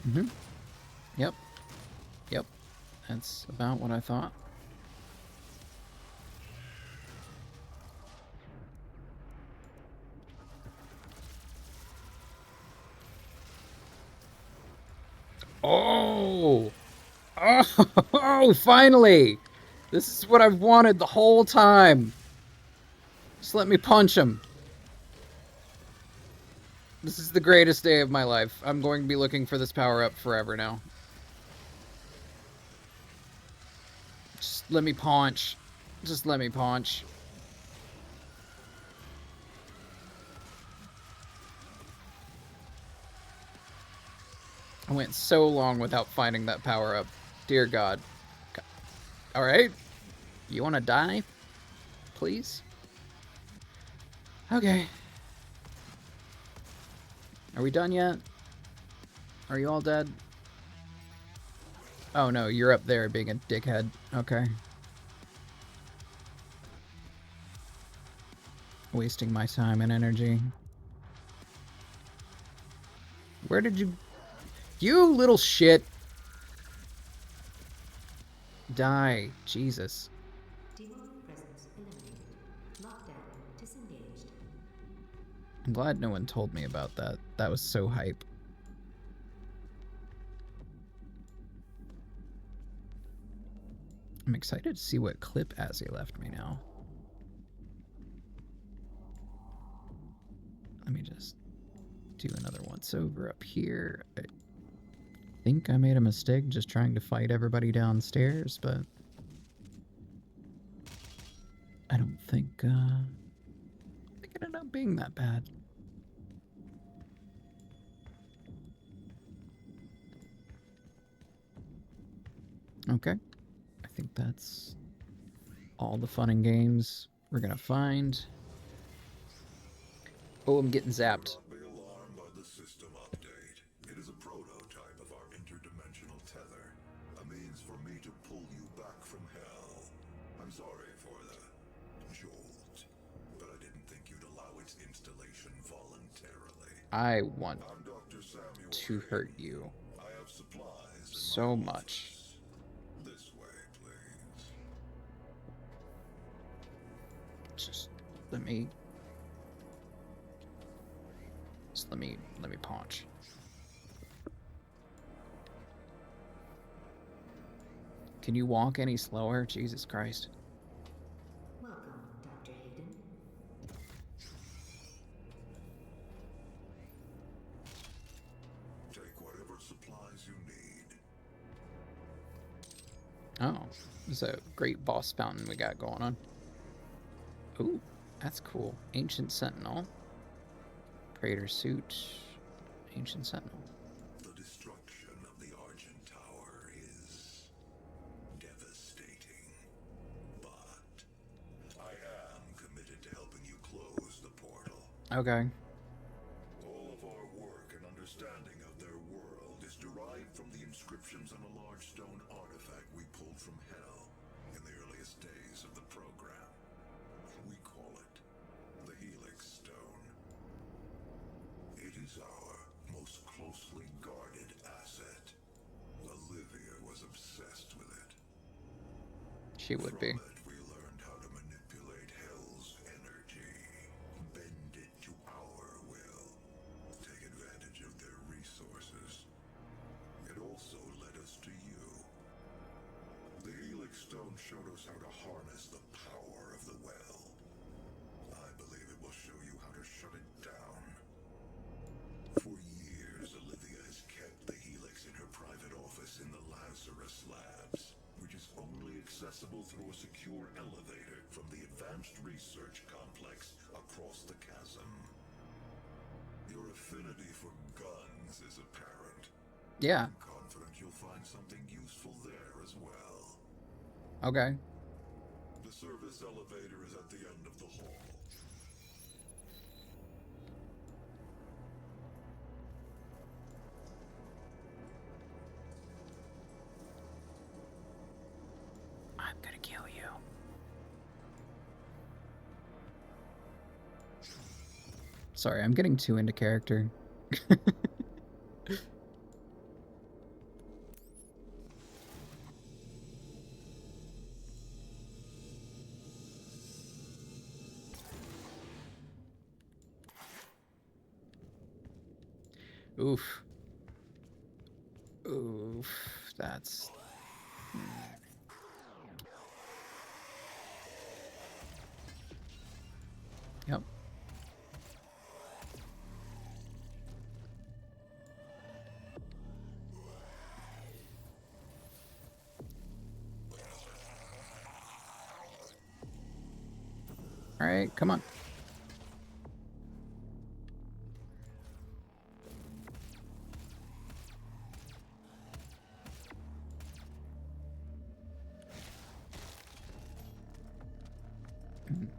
Mm-hmm. Yep. Yep. That's about what I thought. Oh! Oh, finally! This is what I've wanted the whole time. Just let me punch him. This is the greatest day of my life. I'm going to be looking for this power-up forever now. Just let me punch. Just let me punch. I went so long without finding that power-up. Dear God. Alright. You want to die? Please? Okay. Are we done yet? Are you all dead? Oh no, you're up there being a dickhead. Okay. Wasting my time and energy. Where did you... You little shit! Die. Jesus. Demonic presence eliminated. Lockdown disengaged. I'm glad no one told me about that. That was so hype. I'm excited to see what clip Azzy left me now. Let me just do another once over up here. I think I made a mistake just trying to fight everybody downstairs, but I don't think it ended up being that bad. Okay. I think that's all the fun and games we're gonna find. Oh, I'm getting zapped. Do not be alarmed by the system update. It is a prototype of our interdimensional tether. A means for me to pull you back from hell. I'm sorry for the jolt, but I didn't think you'd allow its installation voluntarily. I want I'm Dr. Samuel to hurt you I have supplies in so my much. office. This way, please. Just let me punch. Can you walk any slower? Jesus Christ. Welcome, Dr. Hayden. Take whatever supplies you need. Oh, it's a great boss fountain we got going on. Ooh, that's cool. Ancient Sentinel. Praetor suit. Ancient Sentinel. The destruction of the Argent Tower is devastating, but I am committed to helping you close the portal. Okay. All of our work and understanding of their world is derived from the inscriptions on a large stone artifact we pulled from hell in the earliest days of the program. We call it the Helix Stone. It is our most closely guarded asset. Olivia was obsessed with it. She would be. From it, we learned how to manipulate hell's energy, bend it to our will, take advantage of their resources. It also led us to you. The Helix Stone showed us how to harness the power of the well. I believe it will show you how to shut it down. For years, Olivia has kept the Helix in her private office in the Lazarus Labs, which is only accessible through a secure elevator from the Advanced Research Complex across the chasm. Your affinity for guns is apparent. Yeah. I'm confident you'll find something useful there as well. Okay. The service elevator is at the end of the hall. I'm gonna kill you. Sorry, I'm getting too into character. Oof. Oof. That's... Yep. All right, come on.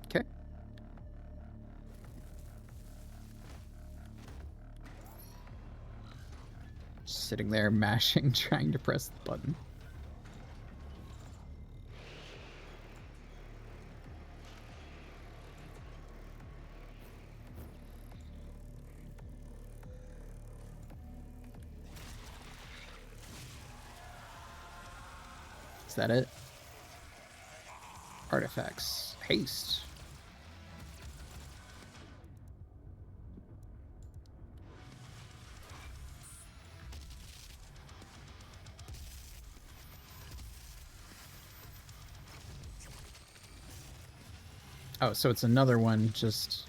Okay. Sitting there mashing, trying to press the button. Is that it? Artifacts. Haste. Oh, so it's another one just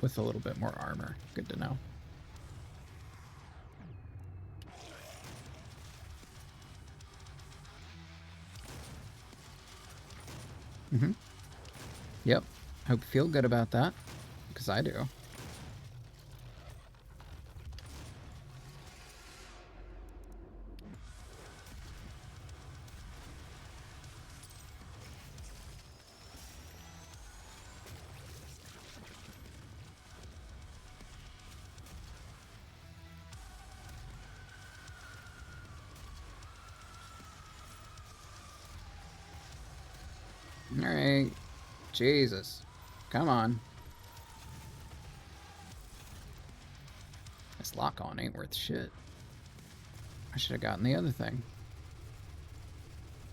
with a little bit more armor. Good to know. Mm-hmm. Yep. Hope you feel good about that, because I do. Alright. Jesus. Come on. This lock-on ain't worth shit. I should have gotten the other thing.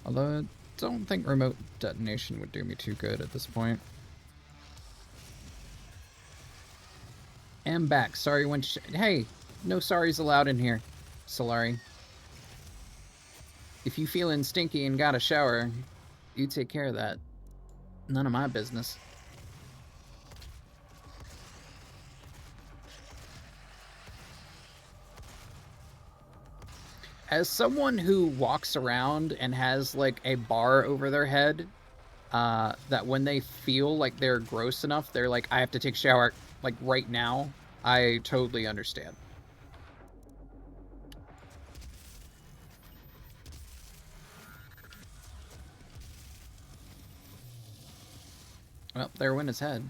Although, I don't think remote detonation would do me too good at this point. Am back. Sorry when hey, no sorries allowed in here, Solari. If you feeling stinky and got a shower, you take care of that. None of my business. As someone who walks around and has like a bar over their head, that when they feel like they're gross enough, they're like, I have to take a shower like right now, I totally understand. Well, there went his head.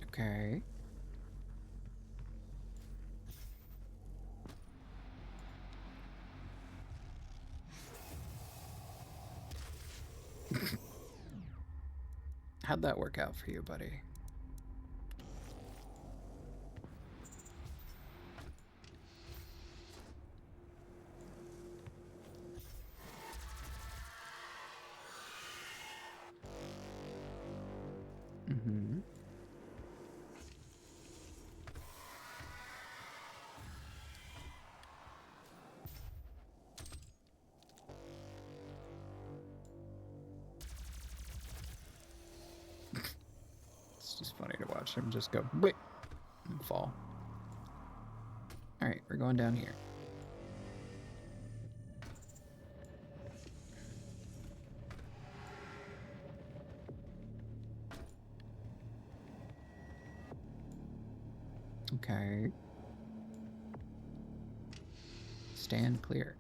Okay. How'd that work out for you, buddy? Mm-hmm. It's just funny to watch him just go, wait, and fall. Alright, we're going down here. Okay. Stand clear.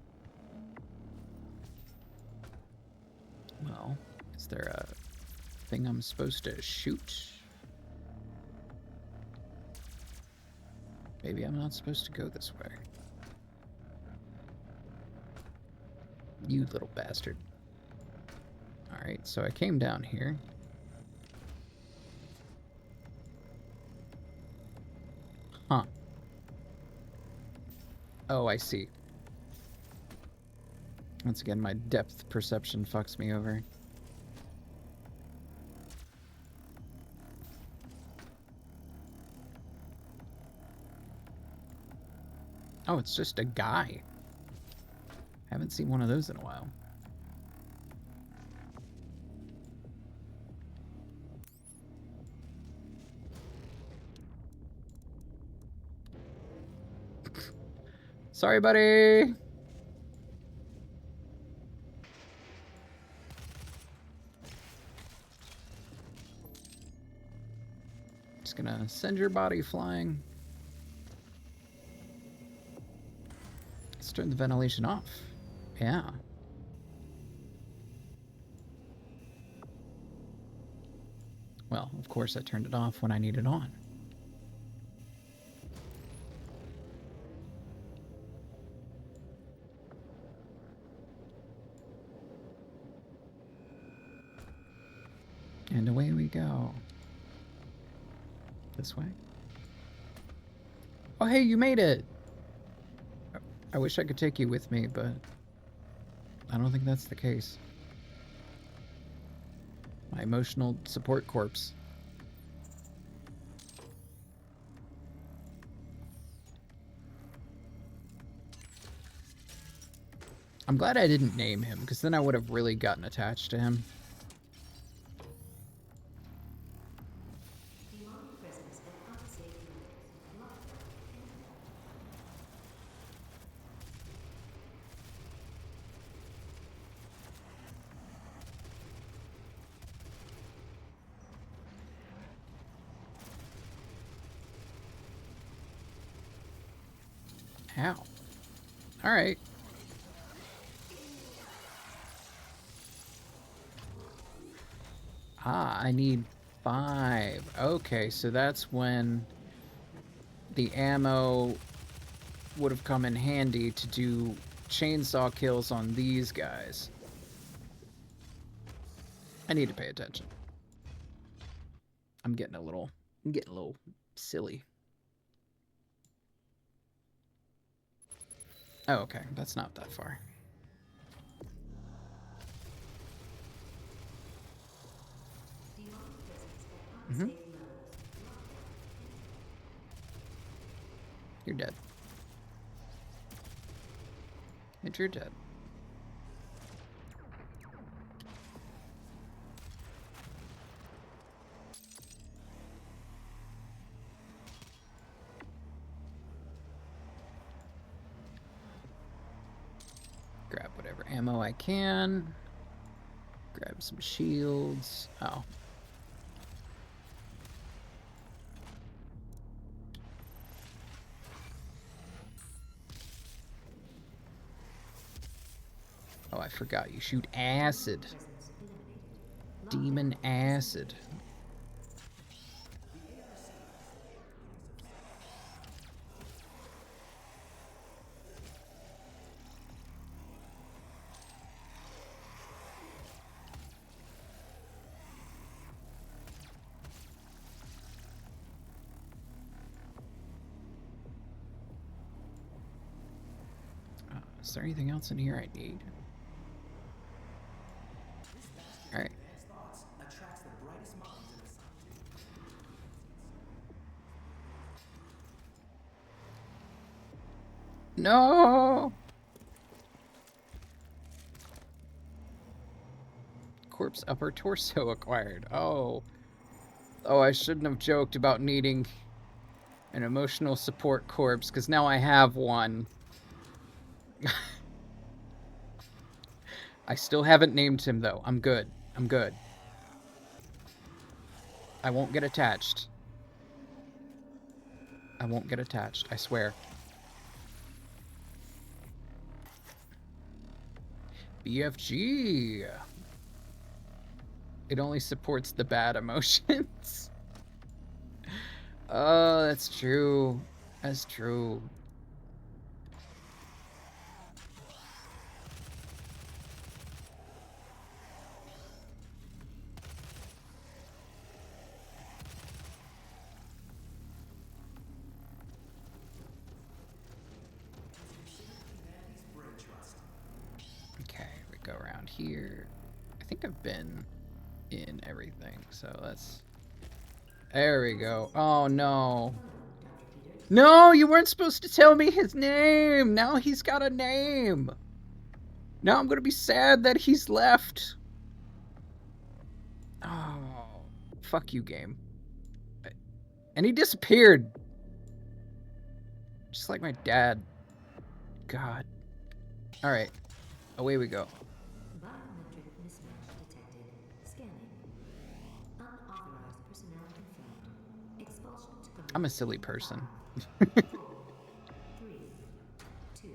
Well, is there a thing I'm supposed to shoot? Maybe I'm not supposed to go this way. You little bastard. Alright, so I came down here. Huh. Oh, I see. Once again, my depth perception fucks me over. Oh, it's just a guy. Haven't seen one of those in a while. Sorry, buddy. Just gonna send your body flying. Let's turn the ventilation off. Yeah. Well, of course I turned it off when I need it on. And away we go. This way. Oh, hey, you made it! I wish I could take you with me, but I don't think that's the case. My emotional support corpse. I'm glad I didn't name him, because then I would have really gotten attached to him. Ow. Alright. Ah, I need 5. Okay, so that's when the ammo would have come in handy to do chainsaw kills on these guys. I need to pay attention. I'm getting a little silly. Oh, okay, that's not that far. Mm-hmm. You're dead. And you're dead. Grab whatever ammo I can. Grab some shields. Oh. Oh, I forgot. You shoot acid. Demon acid. Is there anything else in here I need? Alright. No! Corpse upper torso acquired. Oh. Oh, I shouldn't have joked about needing an emotional support corpse, because now I have one. I still haven't named him, though. I'm good. I'm good. I won't get attached. I won't get attached, I swear. BFG. It only supports the bad emotions. Oh, that's true. That's true. Okay, we go around here. I think I've been in everything, so let's... There we go. Oh, no. No, you weren't supposed to tell me his name! Now he's got a name! Now I'm gonna be sad that he's left. Oh, fuck you, game. And he disappeared. Just like my dad. God. Alright. Away we go. Biometric mismatch detected. Scanning. Unauthorized personnel confirmed. Expulsion to command. I'm a silly person. 4, 3, 2,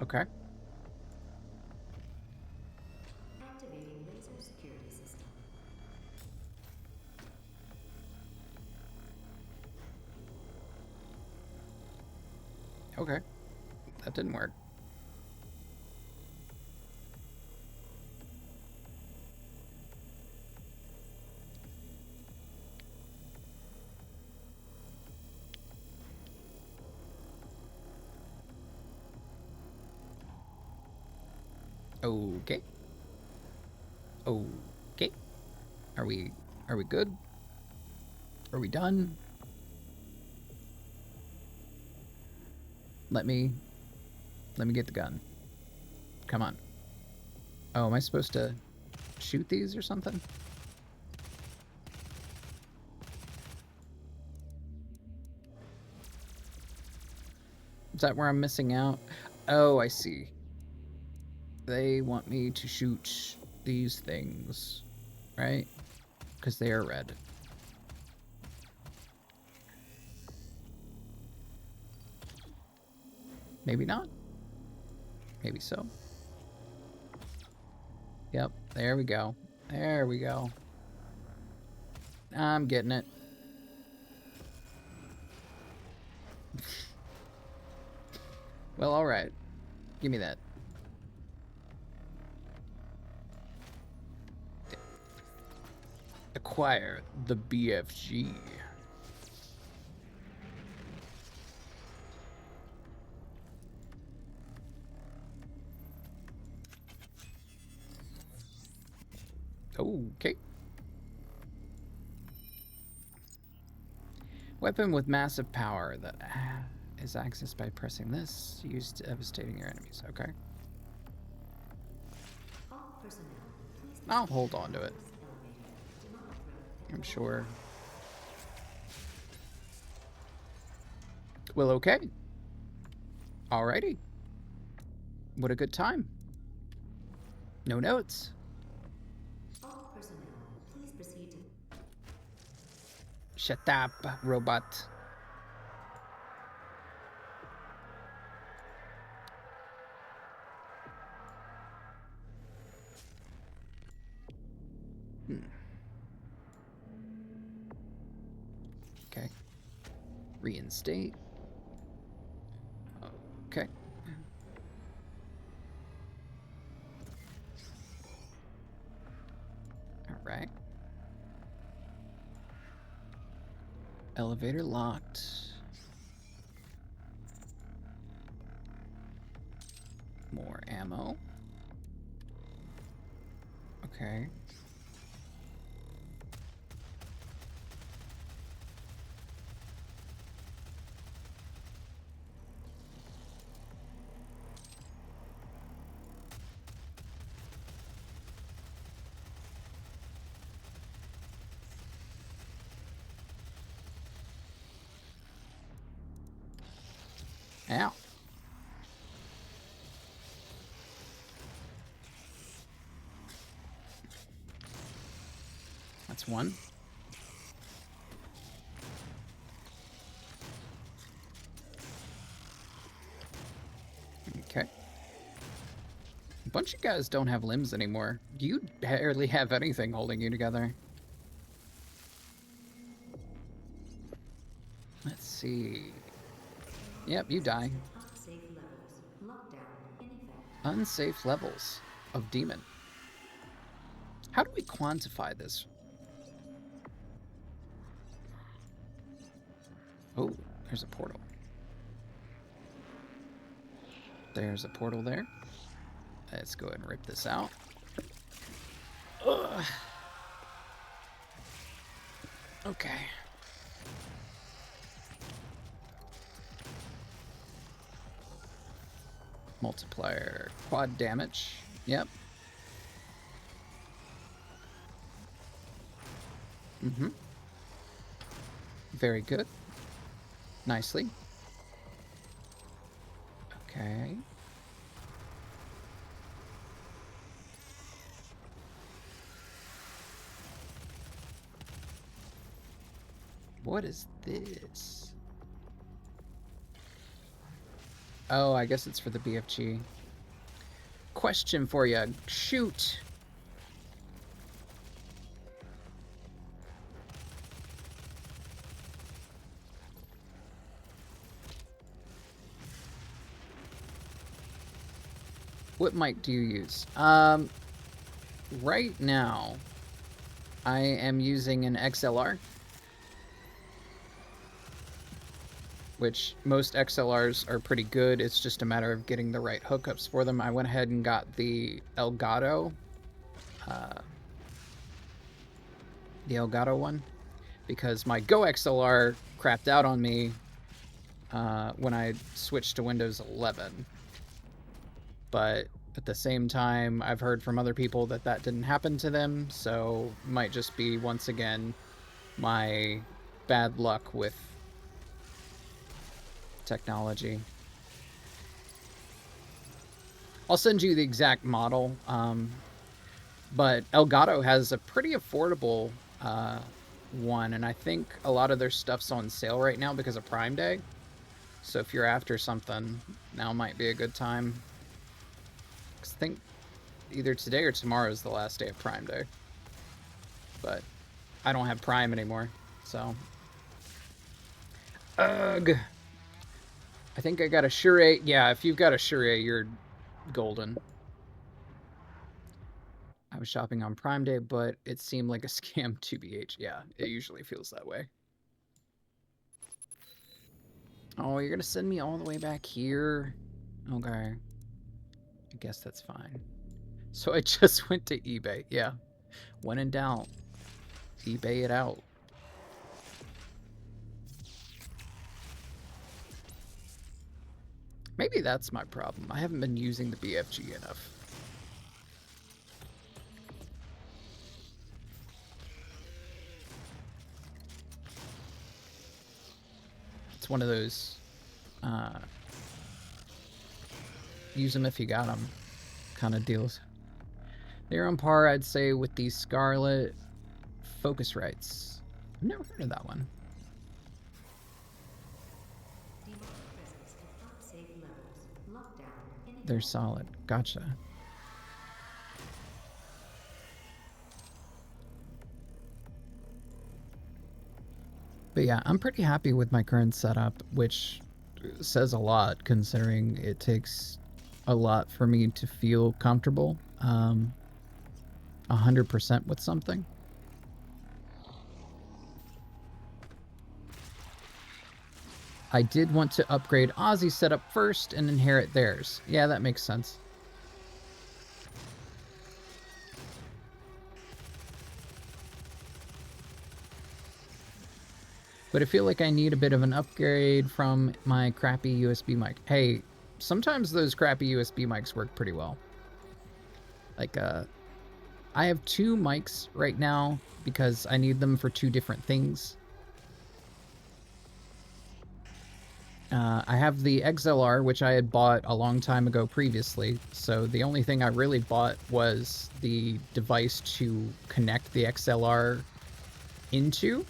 1. Okay. Activating laser security system. Okay. That didn't work. Okay. Okay. Are we good? Are we done? Let me get the gun. Come on. Oh, am I supposed to shoot these or something? Is that where I'm missing out? Oh, I see. They want me to shoot these things, right? Because they are red. Maybe not. Maybe so. Yep, there we go. There we go. I'm getting it. Well, alright. Give me that. Acquire the BFG. Okay. Weapon with massive power that is accessed by pressing this. Used devastating your enemies. Okay. All personnel, please I'll hold on to it. elevator. Do not throw I'm sure. Well, okay. Alrighty. What a good time. No notes. All personnel, please proceed to... Shut up, robot. Okay. Reinstate. Okay. All right. Elevator locked. More ammo. Okay. Ow. That's one. Okay. A bunch of guys don't have limbs anymore. You barely have anything holding you together. Let's see. Yep, you die. Unsafe levels. Lockdown in effect. Unsafe levels of demon. How do we quantify this? Oh, there's a portal. There's a portal there. Let's go ahead and rip this out. Ugh. Okay. Multiplier, quad damage. Yep. Mm-hmm. Very good. Nicely. Okay. What is this? Oh, I guess it's for the BFG. Question for you. Shoot. What mic do you use? Right now, I am using an XLR. which most XLRs are pretty good. It's just a matter of getting the right hookups for them. I went ahead and got the Elgato one, because my Go XLR crapped out on me when I switched to Windows 11. But at the same time, I've heard from other people that that didn't happen to them, so might just be, once again, my bad luck with technology. I'll send you the exact model, but Elgato has a pretty affordable one, and I think a lot of their stuff's on sale right now because of Prime Day. So if you're after something, now might be a good time. 'Cause I think either today or tomorrow is the last day of Prime Day. But I don't have Prime anymore, so. Ugh. I think I got a Shure. Yeah, if you've got a Shure, you're golden. I was shopping on Prime Day, but it seemed like a scam, 2BH. Yeah, it usually feels that way. Oh, you're gonna send me all the way back here? Okay. I guess that's fine. So I just went to eBay. Yeah. When in doubt, eBay it out. Maybe that's my problem. I haven't been using the BFG enough. It's one of those use them if you got them kind of deals. They're on par, I'd say, with the Scarlett Focusrites. I've never heard of that one. They're solid. Gotcha. But yeah, I'm pretty happy with my current setup, which says a lot considering it takes a lot for me to feel comfortable 100% with something. I did want to upgrade Ozzy's setup first and inherit theirs. Yeah, that makes sense. But I feel like I need a bit of an upgrade from my crappy USB mic. Hey, sometimes those crappy USB mics work pretty well. Like, I have 2 mics right now because I need them for 2 different things. I have the XLR, which I had bought a long time ago previously, so the only thing I really bought was the device to connect the XLR into,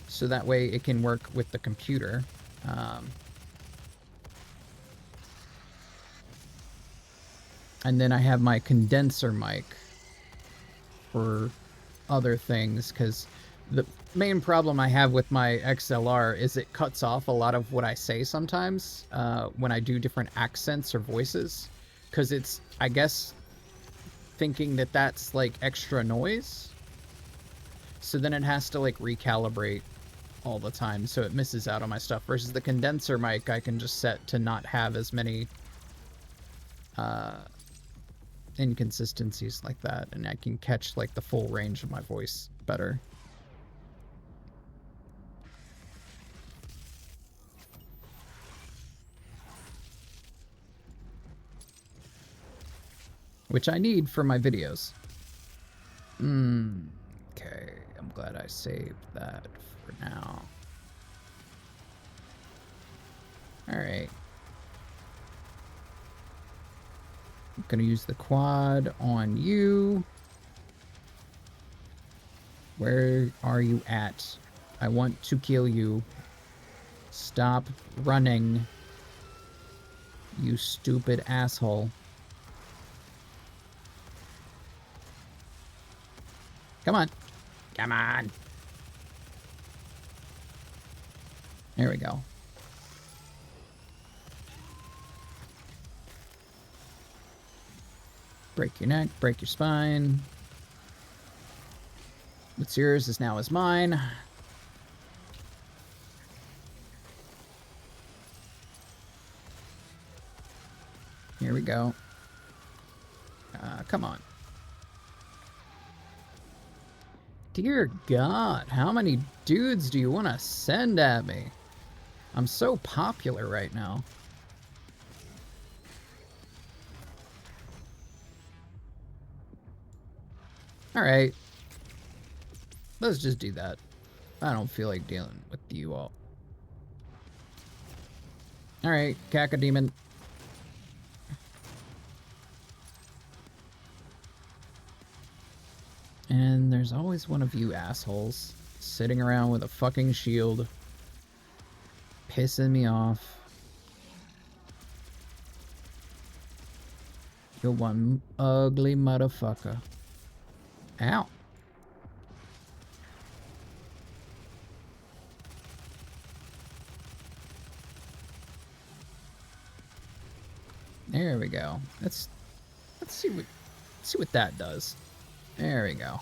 so that way it can work with the computer. And then I have my condenser mic for other things, because the main problem I have with my XLR is it cuts off a lot of what I say sometimes when I do different accents or voices, because it's, I guess, thinking that that's like extra noise, so then it has to like recalibrate all the time, so it misses out on my stuff, versus the condenser mic I can just set to not have as many inconsistencies like that, and I can catch like the full range of my voice better. Which I need for my videos. Okay, I'm glad I saved that for now. Alright. I'm gonna use the quad on you. Where are you at? I want to kill you. Stop running, you stupid asshole. Come on. Come on. There we go. Break your neck, break your spine. What's yours is now is mine. Here we go. Come on. Dear God, how many dudes do you want to send at me? I'm so popular right now. Alright. Let's just do that. I don't feel like dealing with you all. Alright, Cacodemon. And there's always one of you assholes sitting around with a fucking shield, pissing me off. You're one ugly motherfucker. Ow. There we go. Let's see what that does. There we go.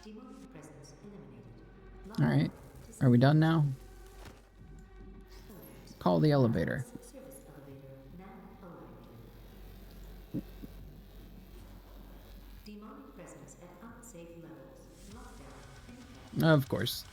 Demonic presence eliminated. All right. Are we done now? Call the elevator. Service elevator now arriving. Demonic presence at unsafe levels. Lockdown. Of course.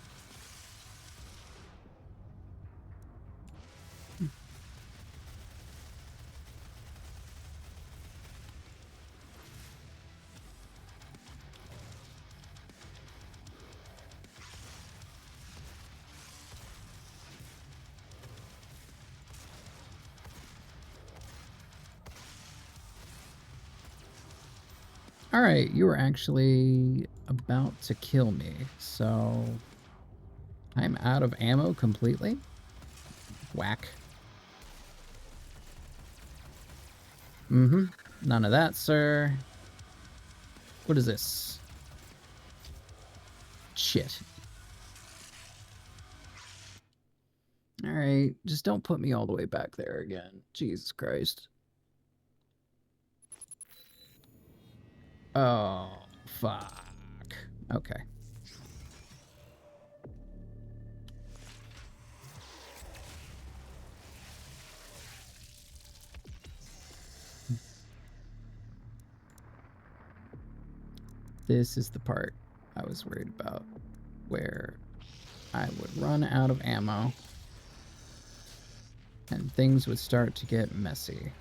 Alright, you were actually about to kill me, so I'm out of ammo completely? Whack. None of that, sir. What is this? Shit. Alright, just don't put me all the way back there again. Jesus Christ. Oh, fuck. Okay. This is the part I was worried about, where I would run out of ammo and things would start to get messy.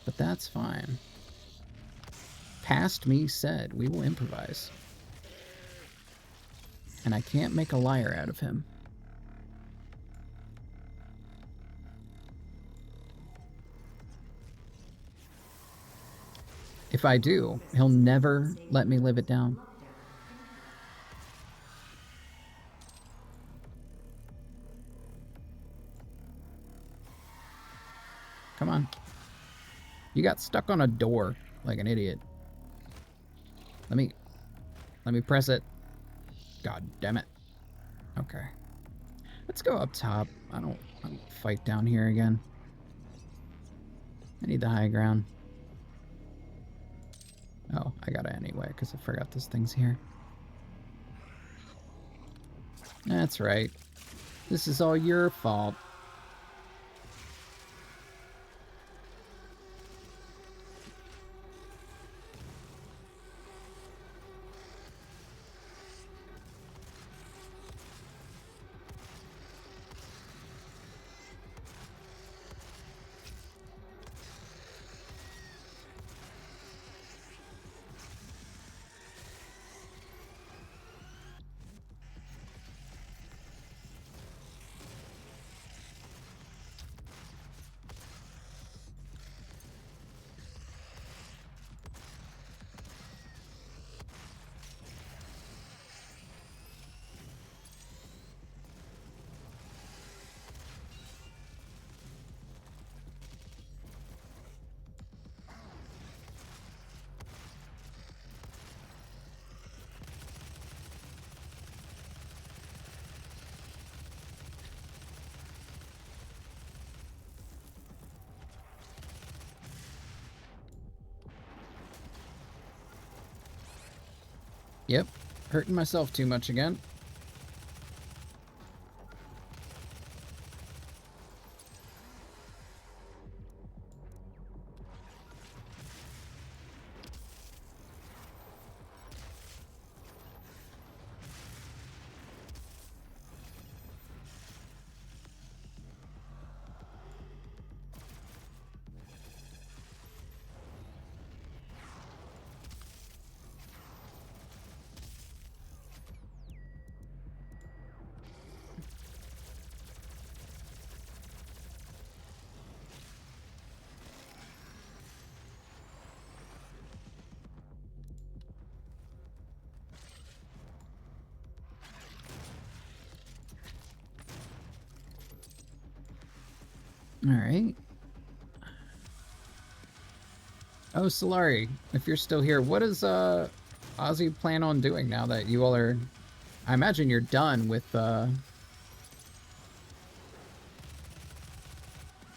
But that's fine. Past me said we will improvise. And I can't make a liar out of him. If I do, he'll never let me live it down. Come on. You got stuck on a door like an idiot. Let me press it. God damn it. Okay. Let's go up top. I don't fight down here again. I need the high ground. Oh, I got it anyway, because I forgot this thing's here. That's right. This is all your fault. Yep. Hurting myself too much again. All right. Oh, Solari, if you're still here, what does Ozzy plan on doing now that you all are... I imagine you're done with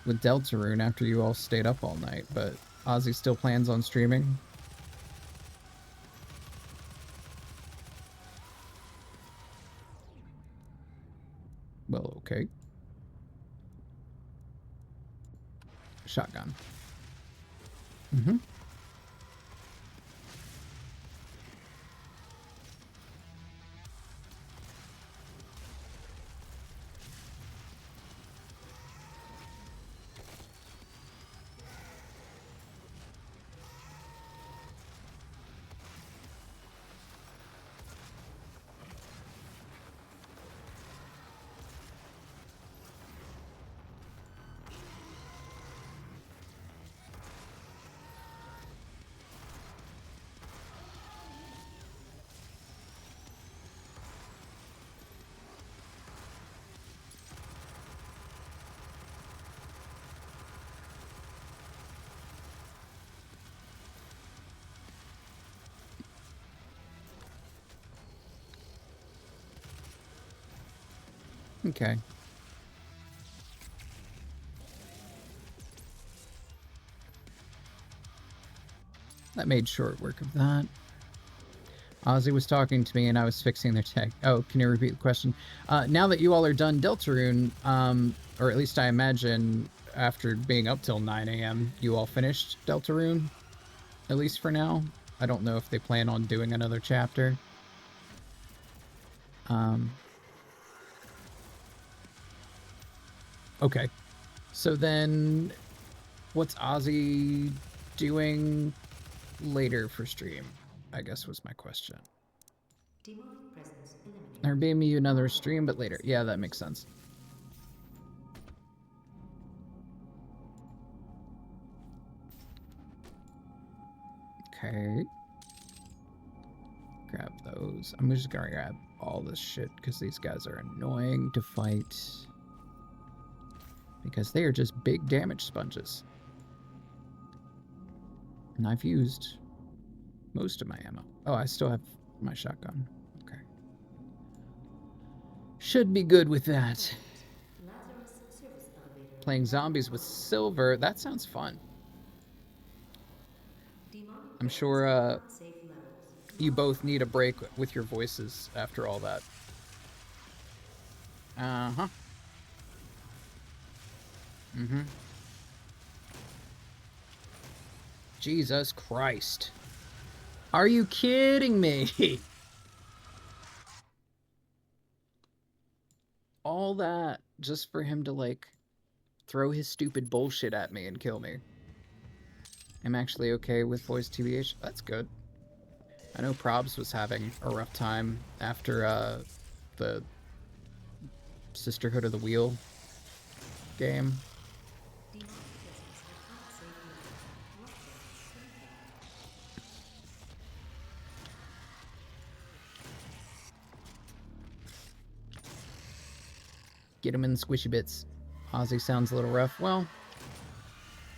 Deltarune after you all stayed up all night, but Ozzy still plans on streaming? Well, okay. Shotgun. Mm-hmm. Okay. That made short work of that. Ozzy was talking to me and I was fixing their tech. Oh, can you repeat the question? Now that you all are done Deltarune, or at least I imagine after being up till 9 a.m., you all finished Deltarune, at least for now. I don't know if they plan on doing another chapter. Okay. So then, what's Ozzy doing later for stream? I guess was my question. Demonic presence eliminated. Or maybe another stream, but later. Yeah, that makes sense. Okay. Grab those. I'm just gonna grab all this shit because these guys are annoying to fight. Because they are just big damage sponges. And I've used most of my ammo. Oh, I still have my shotgun. Okay. Should be good with that. Lazarus service elevator. Playing zombies with silver. That sounds fun. Demonic I'm presence sure at unsafe levels. you both need a break with your voices after all that. Uh-huh. Mm-hmm. Jesus Christ. Are you kidding me? All that just for him to, like, throw his stupid bullshit at me and kill me. I'm actually okay with voice TBH. That's good. I know Probs was having a rough time after the Sisterhood of the Wheel game. Demonic presence at unsafe levels. Get him in the squishy bits. Ozzy sounds a little rough. Well,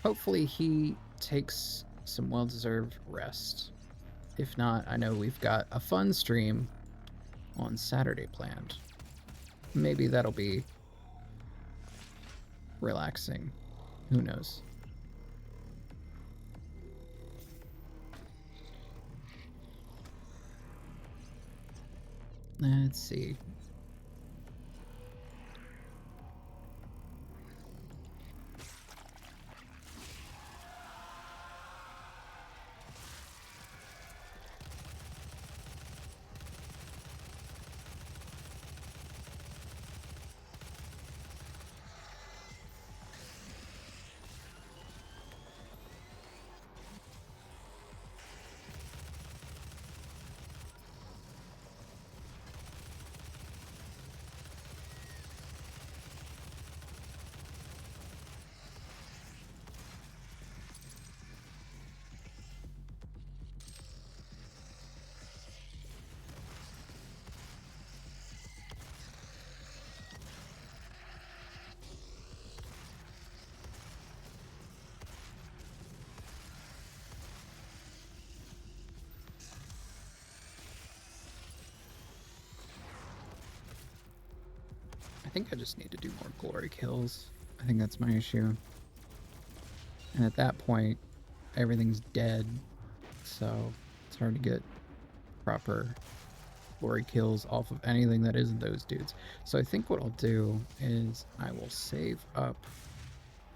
hopefully he takes some well-deserved rest. If not, I know we've got a fun stream on Saturday planned. Maybe that'll be relaxing. Who knows? Let's see. I think I just need to do more glory kills. I think that's my issue. And at that point, everything's dead, so it's hard to get proper glory kills off of anything that isn't those dudes. So I think what I'll do is I will save up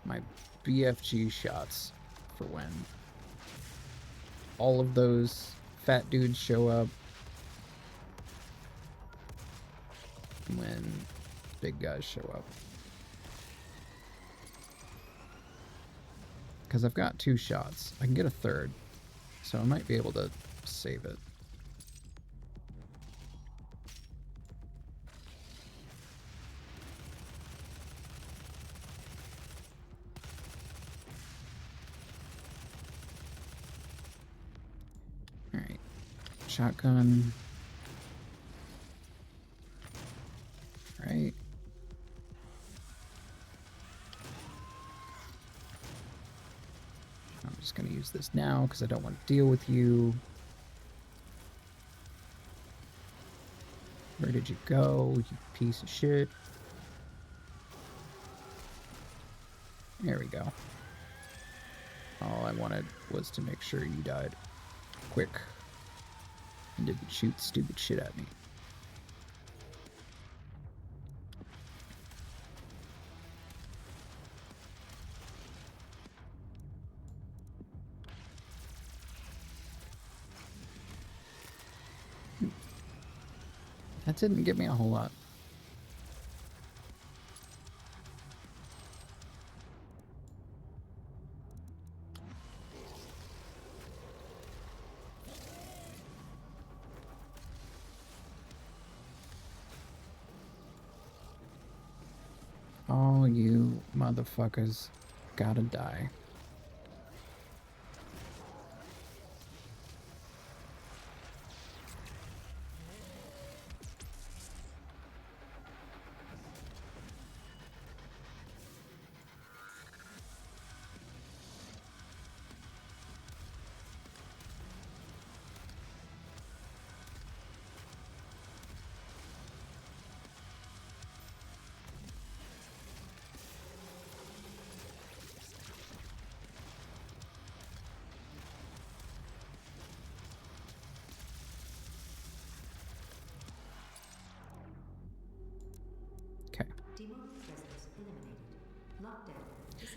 my BFG shots for when all of those fat dudes show up, when big guys show up. Because I've got 2 shots. I can get a third, so I might be able to save it. Alright. Shotgun. Right. I'm just going to use this now because I don't want to deal with you. Where did you go, you piece of shit? There we go. All I wanted was to make sure you died quick and didn't shoot stupid shit at me. That didn't give me a whole lot. Oh, you motherfuckers gotta die.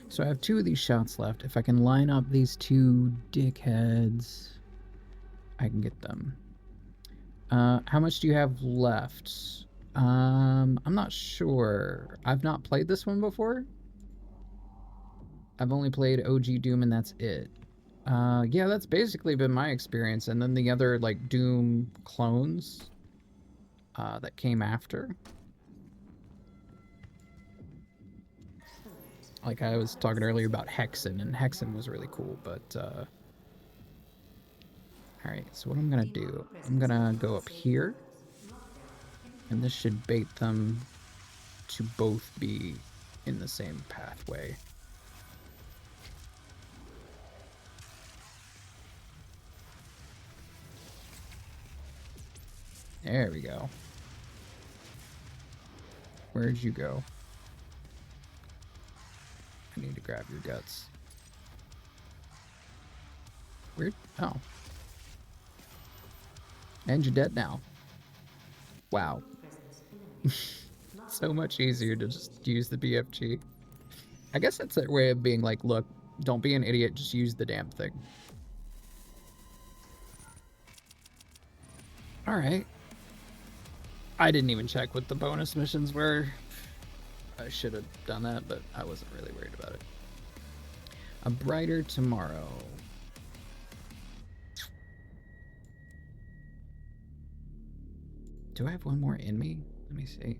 So I have 2 of these shots left. If I can line up these 2 dickheads, I can get them. How much do you have left? I'm not sure. I've not played this one before. I've only played OG Doom and that's it. Yeah, that's basically been my experience. And then the other, like, Doom clones that came after. Like I was talking earlier about Hexen, and Hexen was really cool, but, alright, so what I'm gonna do, I'm gonna go up here, and this should bait them to both be in the same pathway. There we go. Where'd you go? I need to grab your guts. Weird. Oh. And you're dead now. Wow. Presence eliminated. Not So much required easier to just association. use the BFG. I guess that's their way of being like, look, don't be an idiot, just use the damn thing. Alright. I didn't even check what the bonus missions were. I should have done that, but I wasn't really worried about it. A brighter tomorrow. Do I have one more in me? Let me see.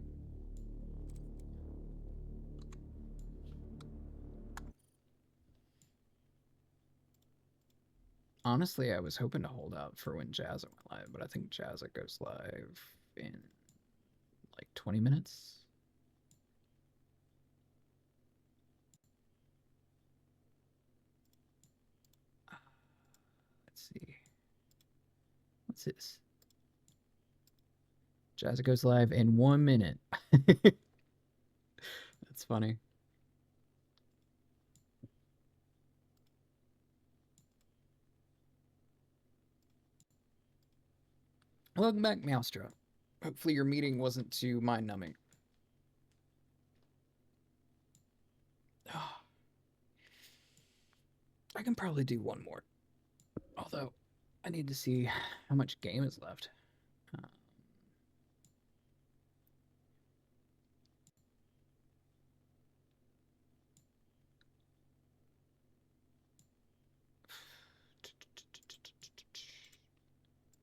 Honestly, I was hoping to hold out for when Jazza went live, but I think Jazza goes live in like 20 minutes. Let's see. What's this? Jazza goes live in 1 minute. That's funny. Welcome back, Meowstra. Hopefully your meeting wasn't too mind-numbing. I can probably do one more. Although, I need to see how much game is left.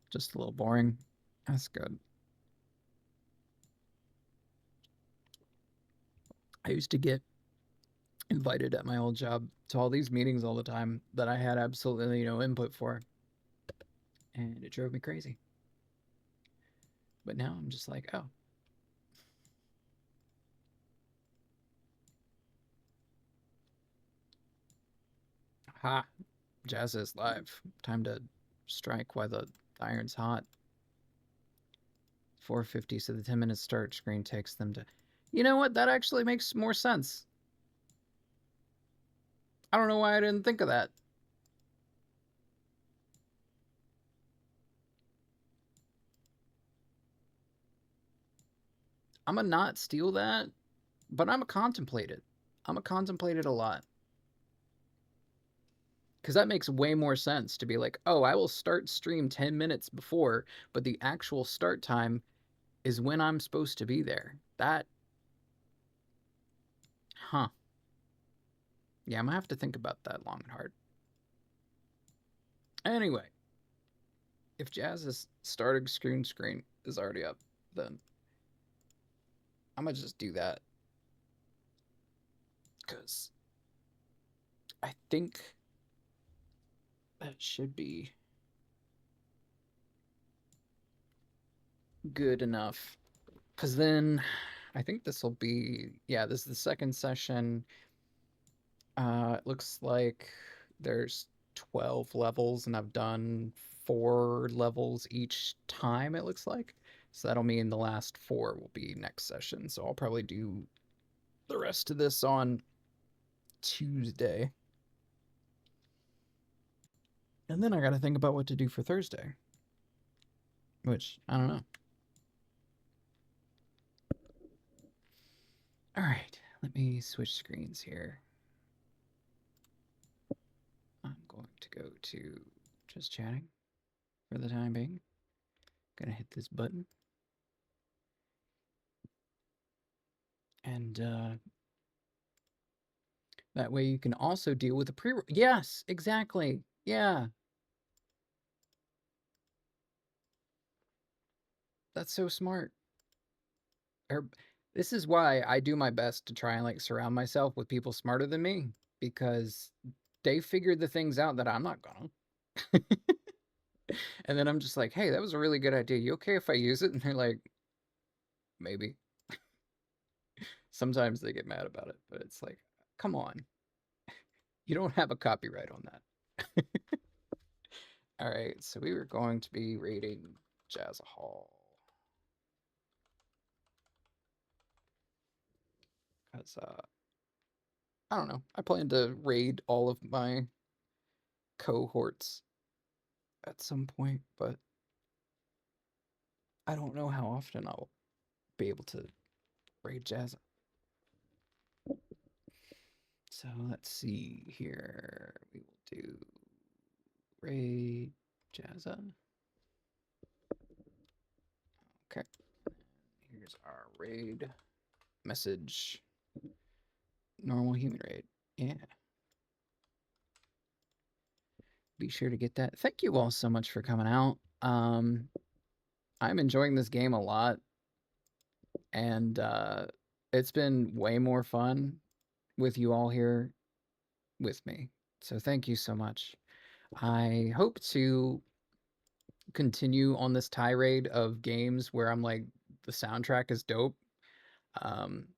Just a little boring. That's good. I used to get invited at my old job to all these meetings all the time that I had absolutely no input for. And it drove me crazy. But now I'm just like, oh. Ha. Jazz is live. Time to strike while the iron's hot. 4:50, so the 10-minute start screen takes them to... You know what? That actually makes more sense. I don't know why I didn't think of that. I'm gonna not steal that, but I'm gonna contemplate it. I'm gonna contemplate it a lot. Because that makes way more sense to be like, oh, I will start stream 10 minutes before, but the actual start time is when I'm supposed to be there. That... Huh. Yeah, I'm gonna have to think about that long and hard. Anyway, if Jazz's starting screen is already up, then I'm gonna just do that. Because I think that should be good enough. Because then I think this will be... Yeah, this is the second session. It looks like there's 12 levels, and I've done 4 levels each time, it looks like. So that'll mean the last 4 will be next session. So I'll probably do the rest of this on Tuesday. And then I gotta think about what to do for Thursday. Which, I don't know. Alright, let me switch screens here. I'm going to go to just chatting for the time being. Gonna hit this button. And that way you can also deal with the pre... Yes, exactly. Yeah. That's so smart. This is why I do my best to try and like surround myself with people smarter than me, because they figured the things out that I'm not gonna. And then I'm just like, hey, that was a really good idea. You okay if I use it? And they're like, maybe. Sometimes they get mad about it, but it's like, come on. You don't have a copyright on that. All right, so we were going to be raiding Jazz Hall. Because, I don't know. I plan to raid all of my cohorts at some point, but I don't know how often I'll be able to raid Jazza. So let's see here. We will do raid Jazza. Okay. Here's our raid message. Normal human raid. Yeah. Be sure to get that. Thank you all so much for coming out. I'm enjoying this game a lot, and it's been way more fun with you all here with me. So thank you so much. I hope to continue on this tirade of games where I'm like, the soundtrack is dope.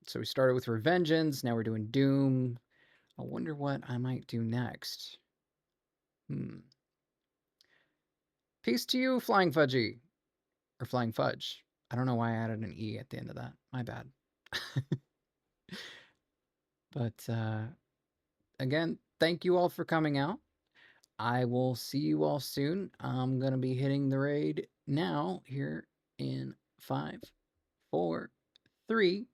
So we started with Revengeance, now we're doing Doom. I wonder what I might do next. Peace to you, Flying Fudgy. Or Flying Fudge. I don't know why I added an E at the end of that. My bad. But again, thank you all for coming out. I will see you all soon. I'm going to be hitting the raid now here in 5, 4, 3,